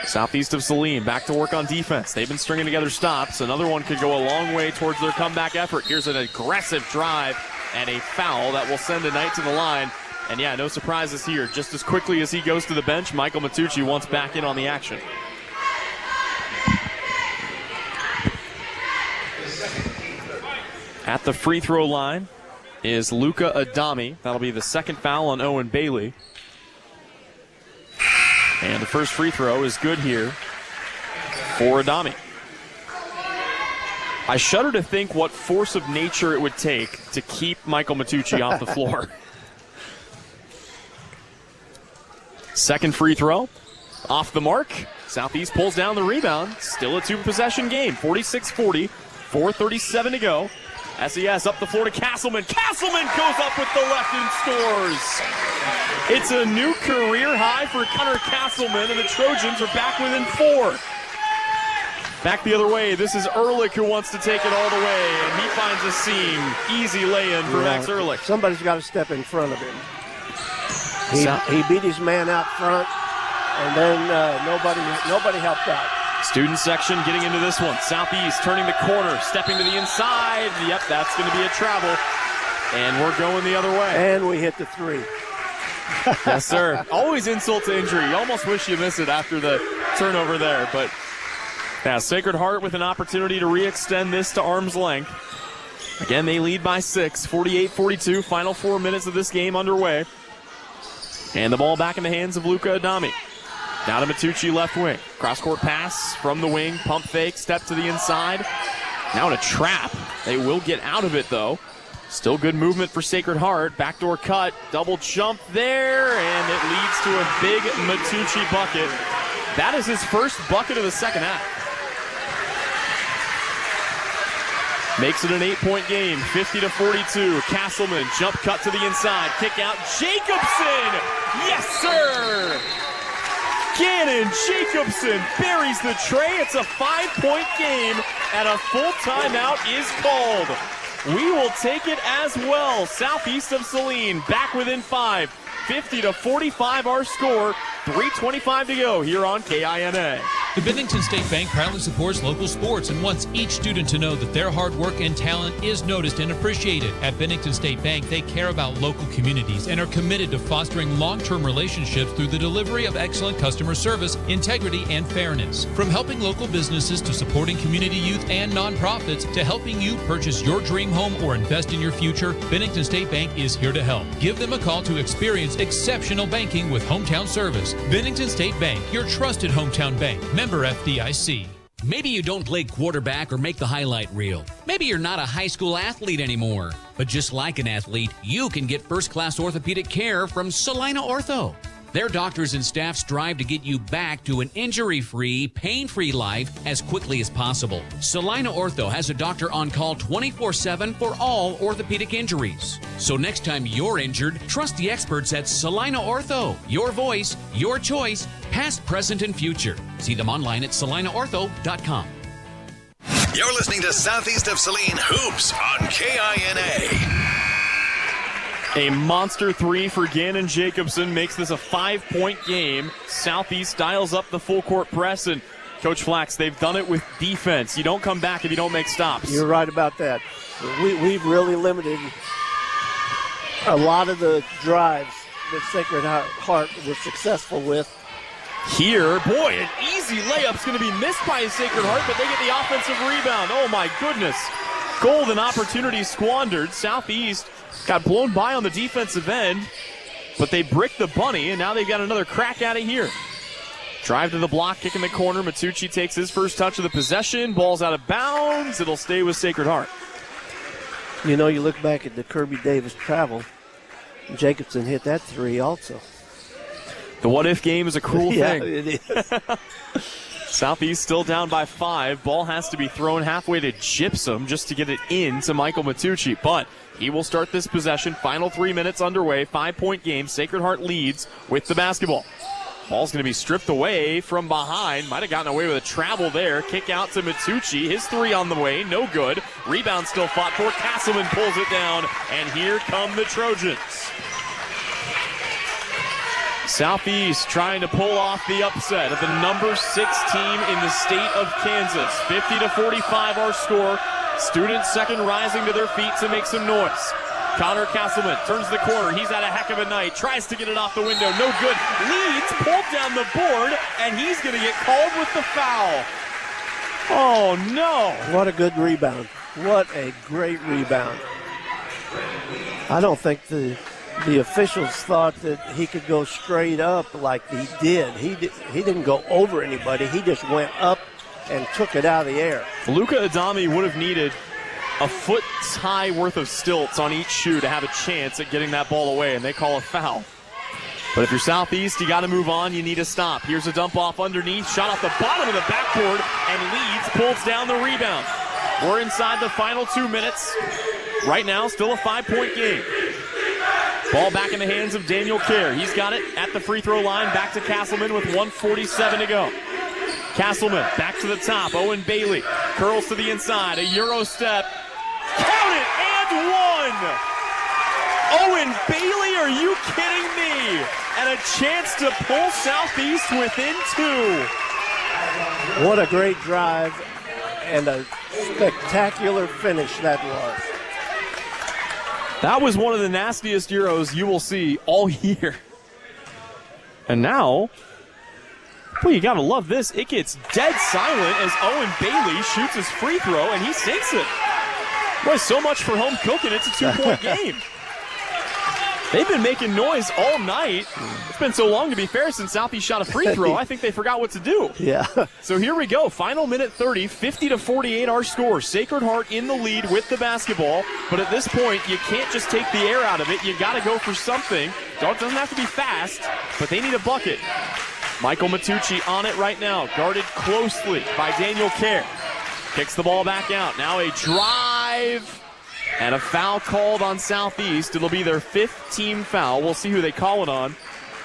Southeast of Saline back to work on defense. They've been stringing together stops. Another one could go a long way towards their comeback effort. Here's an aggressive drive and a foul that will send a Knight to the line. And yeah, no surprises here. Just as quickly as he goes to the bench, Michael Matucci wants back in on the action. At the free throw line is Luca Adami. That'll be the second foul on Owen Bailey. And the first free throw is good here for Adami. I shudder to think what force of nature it would take to keep Michael Matucci off the floor. Second free throw, off the mark. Southeast pulls down the rebound. Still a two-possession game, 46-40, 4:37 to go. SES up the floor to Castleman. Castleman goes up with the left and scores. It's a new career high for Connor Castleman, and the Trojans are back within 4. Back the other way, this is Ehrlich who wants to take it all the way, and he finds a seam. Easy lay-in for Max Ehrlich. Somebody's got to step in front of him. He beat his man out front, and then nobody helped out. Student section getting into this one. Southeast turning the corner, stepping to the inside. Yep, that's going to be a travel. And we're going the other way. And we hit the 3. Yes, sir. Always insult to injury. You almost wish you missed it after the turnover there. But now Sacred Heart with an opportunity to re-extend this to arm's length. Again, they lead by 6, 48-42. Final 4 minutes of this game underway. And the ball back in the hands of Luca Adami. Now to Matucci, left wing. Cross-court pass from the wing. Pump fake, step to the inside. Now in a trap. They will get out of it, though. Still good movement for Sacred Heart. Backdoor cut, double jump there, and it leads to a big Matucci bucket. That is his first bucket of the second half. Makes it an 8-point game, 50-42. Castleman, jump cut to the inside, kick out, Jacobson! Yes, sir! Gannon Jacobson buries the tray. It's a 5-point game, and a full timeout is called. We will take it as well. Southeast of Saline back within 5. 50-45 our score. 3:25 to go here on KINA. The Bennington State Bank proudly supports local sports and wants each student to know that their hard work and talent is noticed and appreciated. At Bennington State Bank, they care about local communities and are committed to fostering long-term relationships through the delivery of excellent customer service, integrity, and fairness. From helping local businesses to supporting community youth and nonprofits to helping you purchase your dream home or invest in your future, Bennington State Bank is here to help. Give them a call to experience exceptional banking with hometown service. Bennington State Bank, your trusted hometown bank. Member FDIC. Maybe you don't play quarterback or make the highlight reel. Maybe you're not a high school athlete anymore. But just like an athlete, you can get first-class orthopedic care from Salina Ortho. Their doctors and staff strive to get you back to an injury-free, pain-free life as quickly as possible. Salina Ortho has a doctor on call 24/7 for all orthopedic injuries. So next time you're injured, trust the experts at Salina Ortho. Your voice, your choice, past, present, and future. See them online at salinaortho.com. You're listening to Southeast of Saline Hoops on KINA. A monster 3 for Gannon Jacobson makes this a 5-point game. Southeast dials up the full court press, and Coach Flax, they've done it with defense. You don't come back if you don't make stops. You're right about that. We've really limited a lot of the drives that Sacred Heart was successful with. Here, boy, an easy layup's going to be missed by Sacred Heart, but they get the offensive rebound. Oh, my goodness. Golden opportunity squandered. Southeast got blown by on the defensive end, but they bricked the bunny, and now they've got another crack at it here. Drive to the block, kick in the corner. Matucci takes his first touch of the possession. Ball's out of bounds. It'll stay with Sacred Heart. You know, you look back at the Kirby Davis travel, Jacobson hit that 3 also. The what-if game is a cruel thing. Yeah, it is. Southeast still down by 5. Ball has to be thrown halfway to Gypsum just to get it in to Michael Matucci, but he will start this possession. Final 3 minutes underway. 5-point game. Sacred Heart leads with the basketball. Ball's going to be stripped away from behind. Might have gotten away with a travel there. Kick out to Matucci. His 3 on the way. No good. Rebound still fought for. Castleman pulls it down. And here come the Trojans. Southeast trying to pull off the upset of the number 6 team in the state of Kansas. 50-45 our score. Students second rising to their feet to make some noise. Connor Castleman turns the corner. He's had a heck of a night. Tries to get it off the window. No good. Leads, pulled down the board, and he's going to get called with the foul. Oh, no. What a good rebound. What a great rebound. I don't think the officials thought that he could go straight up like he did. He didn't go over anybody. He just went up and took it out of the air. Luca Adami would have needed a foot's high worth of stilts on each shoe to have a chance at getting that ball away, and they call a foul. But if you're Southeast, you got to move on. You need to stop. Here's a dump off underneath. Shot off the bottom of the backboard, and Leeds pulls down the rebound. We're inside the final 2 minutes. Right now, still a 5-point game. Ball back in the hands of Daniel Kerr. He's got it at the free throw line. Back to Castleman with 1:47 to go. Castleman back to the top. Owen Bailey curls to the inside. A Euro step. Count it, and 1! Owen Bailey, are you kidding me? And a chance to pull Southeast within 2. What a great drive and a spectacular finish that was. That was one of the nastiest Euros you will see all year. And now, well, you got to love this. It gets dead silent as Owen Bailey shoots his free throw, and he sinks it. Boy, so much for home cooking. It's a 2-point game. They've been making noise all night. It's been so long, to be fair, since Southeast shot a free throw. I think they forgot what to do. Yeah. So here we go. Final minute 30, 50-48 our score. Sacred Heart in the lead with the basketball. But at this point, you can't just take the air out of it. You got to go for something. It doesn't have to be fast, but they need a bucket. Michael Matucci on it right now, guarded closely by Daniel Kerr. Kicks the ball back out. Now a drive. And a foul called on Southeast. It'll be their 5th team foul. We'll see who they call it on.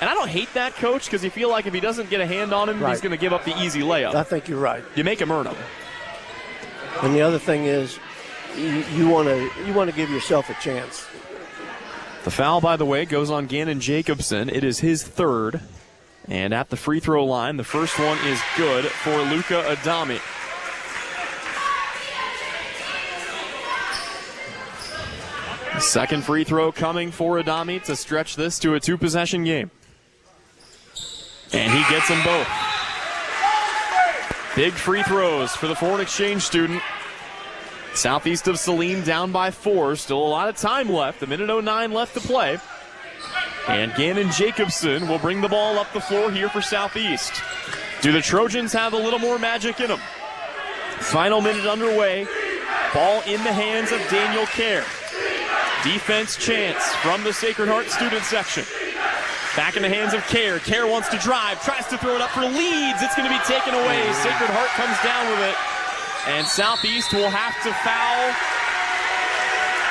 And I don't hate that, Coach, because you feel like if he doesn't get a hand on him, he's going to give up the easy layup. I think you're right. You make him earn them. And the other thing is, you want to give yourself a chance. The foul, by the way, goes on Gannon Jacobson. It is his 3rd. And at the free throw line, the first one is good for Luka Adami. Second free throw coming for Adami to stretch this to a 2-possession game. And he gets them both. Big free throws for the foreign exchange student. Southeast of Saline down by 4. Still a lot of time left. 1:09 left to play. And Gannon Jacobson will bring the ball up the floor here for Southeast. Do the Trojans have a little more magic in them? Final minute underway. Ball in the hands of Daniel Kerr. Defense chance from the Sacred Heart student section. Back in the hands of Kerr. Kerr wants to drive, tries to throw it up for Leeds. It's going to be taken away. Sacred Heart comes down with it. And Southeast will have to foul.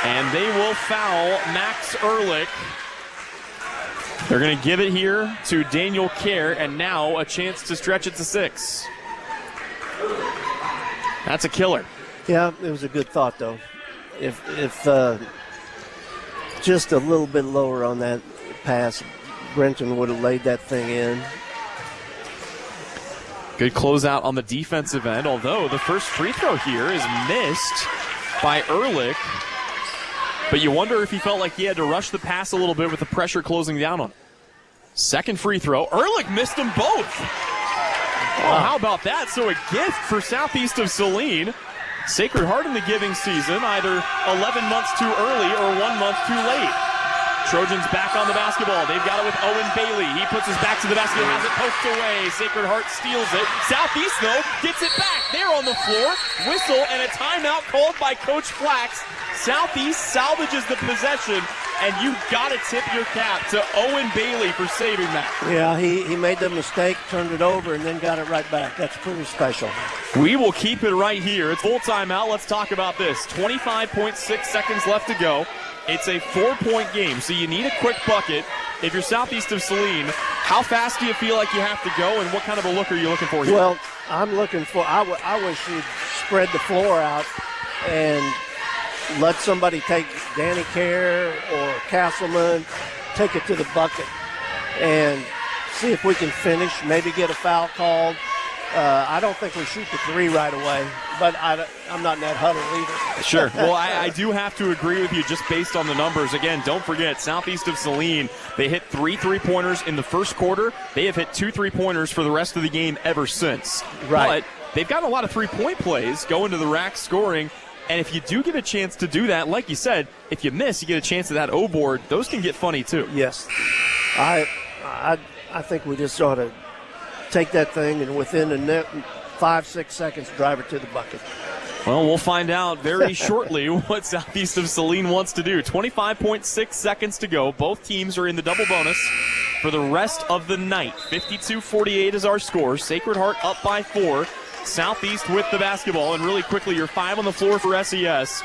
And they will foul Max Ehrlich. They're going to give it here to Daniel Kerr, and now a chance to stretch it to 6. That's a killer. Yeah, it was a good thought, though. If just a little bit lower on that pass, Brenton would have laid that thing in. Good closeout on the defensive end, although the first free throw here is missed by Ehrlich. But you wonder if he felt like he had to rush the pass a little bit with the pressure closing down on him. Second free throw. Ehrlich missed them both. Oh, how about that? So a gift for Southeast of Saline. Sacred Heart in the giving season, either 11 months too early or 1 month too late. Trojans back on the basketball. They've got it with Owen Bailey. He puts his back to the basket, has it poked away. Sacred Heart steals it. Southeast, though, gets it back. They're on the floor. Whistle and a timeout called by Coach Flax. Southeast salvages the possession, and you got to tip your cap to Owen Bailey for saving that. Yeah, he made the mistake, turned it over, and then got it right back. That's pretty special. We will keep it right here. It's full timeout. Let's talk about this. 25.6 seconds left to go. It's a 4-point game, so you need a quick bucket. If you're Southeast of Saline, how fast do you feel like you have to go, and what kind of a look are you looking for here? Well, I'm looking for, I wish you'd spread the floor out and let somebody take Danny Kerr or Castleman, take it to the bucket, and see if we can finish, maybe get a foul called. I don't think we shoot the 3 right away, but I'm not in that huddle either. Sure. Well, I do have to agree with you just based on the numbers. Again, don't forget, Southeast of Saline, they hit 3 3-pointers in the first quarter. They have hit 2 3-pointers for the rest of the game ever since. Right. But they've gotten a lot of 3-point plays going to the rack scoring. And if you do get a chance to do that, like you said, if you miss, you get a chance at that O board. Those can get funny too. Yes. I think we just ought to take that thing and within the net 5-6 seconds drive it to the bucket. Well, we'll find out very shortly what Southeast of Saline wants to do. 25.6 seconds to go. Both teams are in the double bonus for the rest of the night. 52-48 is our score. Sacred Heart up by 4. Southeast with the basketball. And really quickly, your 5 on the floor for SES.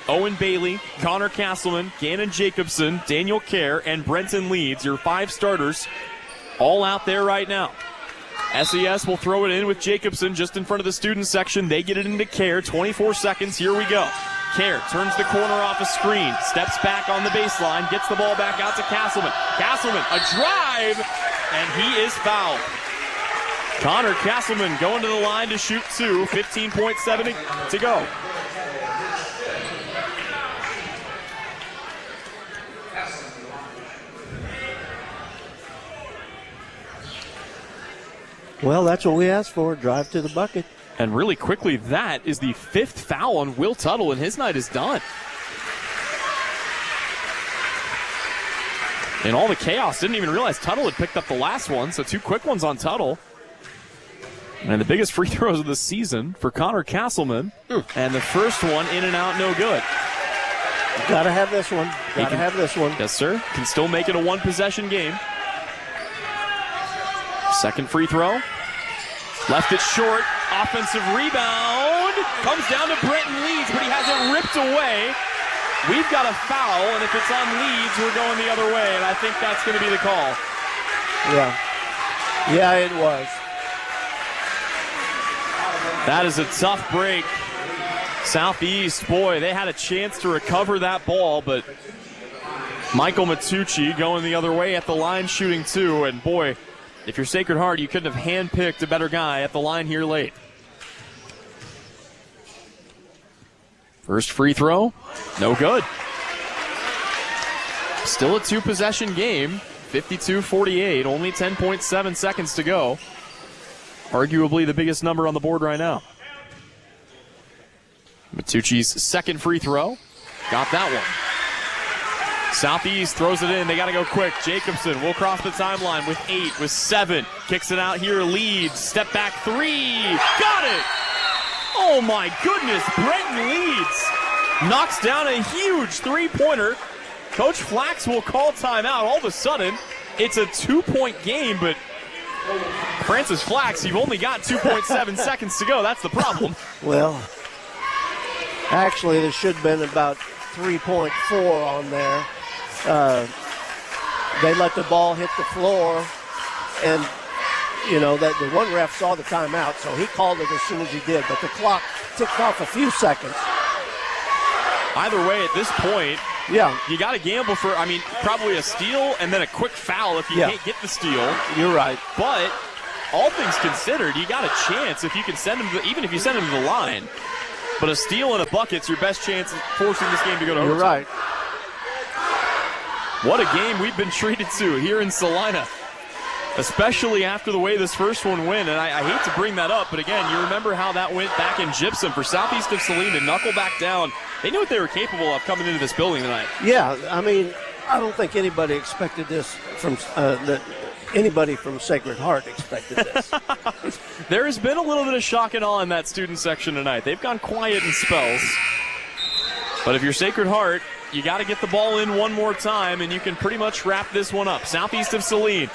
Owen Bailey, Connor Castleman, Gannon Jacobson, Daniel Kerr, and Brenton Leeds. Your 5 starters all out there right now. SES will throw it in with Jacobson just in front of the student section. They get it into Kerr. 24 seconds. Here we go. Kerr turns the corner off a screen, steps back on the baseline, gets the ball back out to Castleman. Castleman, a drive, and he is fouled. Connor Castleman going to the line to shoot 2. 15.7 to go. Well, that's what we asked for, drive to the bucket. And really quickly, that is the 5th foul on Will Tuttle, and his night is done. In all the chaos, didn't even realize Tuttle had picked up the last one, so 2 quick ones on Tuttle. And the biggest free throws of the season for Connor Castleman. And the first one in and out, no good. Gotta have this one. Gotta have this one. Yes, sir. Can still make it a 1-possession game. Second free throw. Left it short. Offensive rebound. Comes down to Brenton Leeds, but he has it ripped away. We've got a foul, and if it's on Leeds, we're going the other way, and I think that's going to be the call. Yeah. Yeah, it was. That is a tough break. Southeast, boy, they had a chance to recover that ball, but Michael Matucci going the other way at the line shooting 2, and boy, if you're Sacred Heart, you couldn't have handpicked a better guy at the line here late. First free throw, no good. Still a 2-possession game, 52-48, only 10.7 seconds to go. Arguably the biggest number on the board right now. Matucci's second free throw, got that one. Southeast throws it in, they gotta go quick. Jacobson will cross the timeline with 8, with 7. Kicks it out here, Leeds, step back 3, got it! Oh my goodness, Brenton Leeds knocks down a huge 3-pointer. Coach Flax will call timeout. All of a sudden, it's a 2-point game, but Francis Flax, you've only got 2.7 seconds to go. That's the problem. Well, actually, there should have been about 3.4 on there. They let the ball hit the floor, and you know, that the one ref saw the timeout, so he called it as soon as he did, but the clock ticked off a few seconds. Either way, at this point, yeah, you got to gamble for, I mean, probably a steal and then a quick foul if you can't get the steal. You're right. But all things considered, you got a chance if you can send him, even if you send him to the line. But a steal and a bucket's your best chance of forcing this game to go to overtime. You're right. What a game we've been treated to here in Salina, especially after the way this first one went. And I hate to bring that up, but again, you remember how that went back in Gypsum for Southeast of Saline to knuckle back down. They knew what they were capable of coming into this building tonight. Yeah, I mean, I don't think anybody expected this from anybody from Sacred Heart expected this. There has been a little bit of shock and awe in that student section tonight. They've gone quiet in spells. But if you're Sacred Heart, you got to get the ball in one more time, and you can pretty much wrap this one up. Southeast of Saline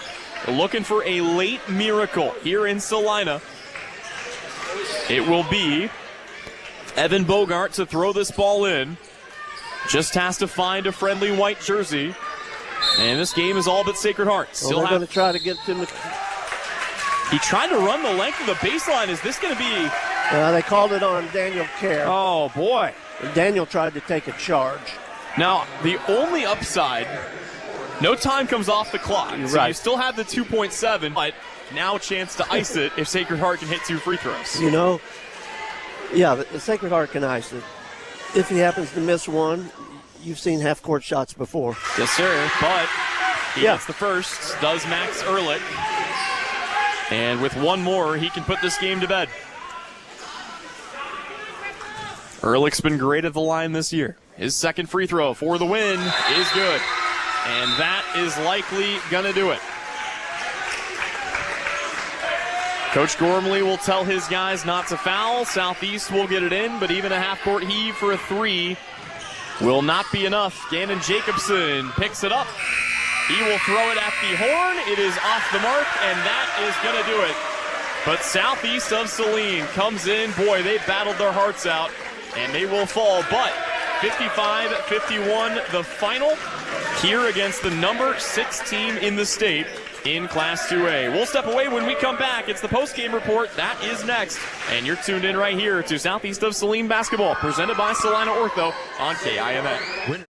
looking for a late miracle here in Salina. It will be Evan Bogart to throw this ball in. Just has to find a friendly white jersey. And this game is all but Sacred Heart. Still going to try to get to He tried to run the length of the baseline. Is this going to be... they called it on Daniel Kerr. Oh, boy. Daniel tried to take a charge. Now, the only upside, no time comes off the clock. You're so right. You still have the 2.7, but now a chance to ice it if Sacred Heart can hit 2 free throws. You know, yeah, the Sacred Heart can ice it. If he happens to miss one, you've seen half-court shots before. Yes, sir, but he gets the first, does Max Ehrlich. And with one more, he can put this game to bed. Ehrlich's been great at the line this year. His second free throw for the win is good. And that is likely going to do it. Coach Gormley will tell his guys not to foul. Southeast will get it in, but even a half-court heave for a 3 will not be enough. Gannon Jacobson picks it up. He will throw it at the horn. It is off the mark, and that is going to do it. But Southeast of Saline comes in. Boy, they battled their hearts out, and they will fall. But 55-51 the final here against the number 6 team in the state in Class 2A. We'll step away when we come back. It's the post-game report. That is next. And you're tuned in right here to Southeast of Saline basketball, presented by Salina Ortho on KIMA.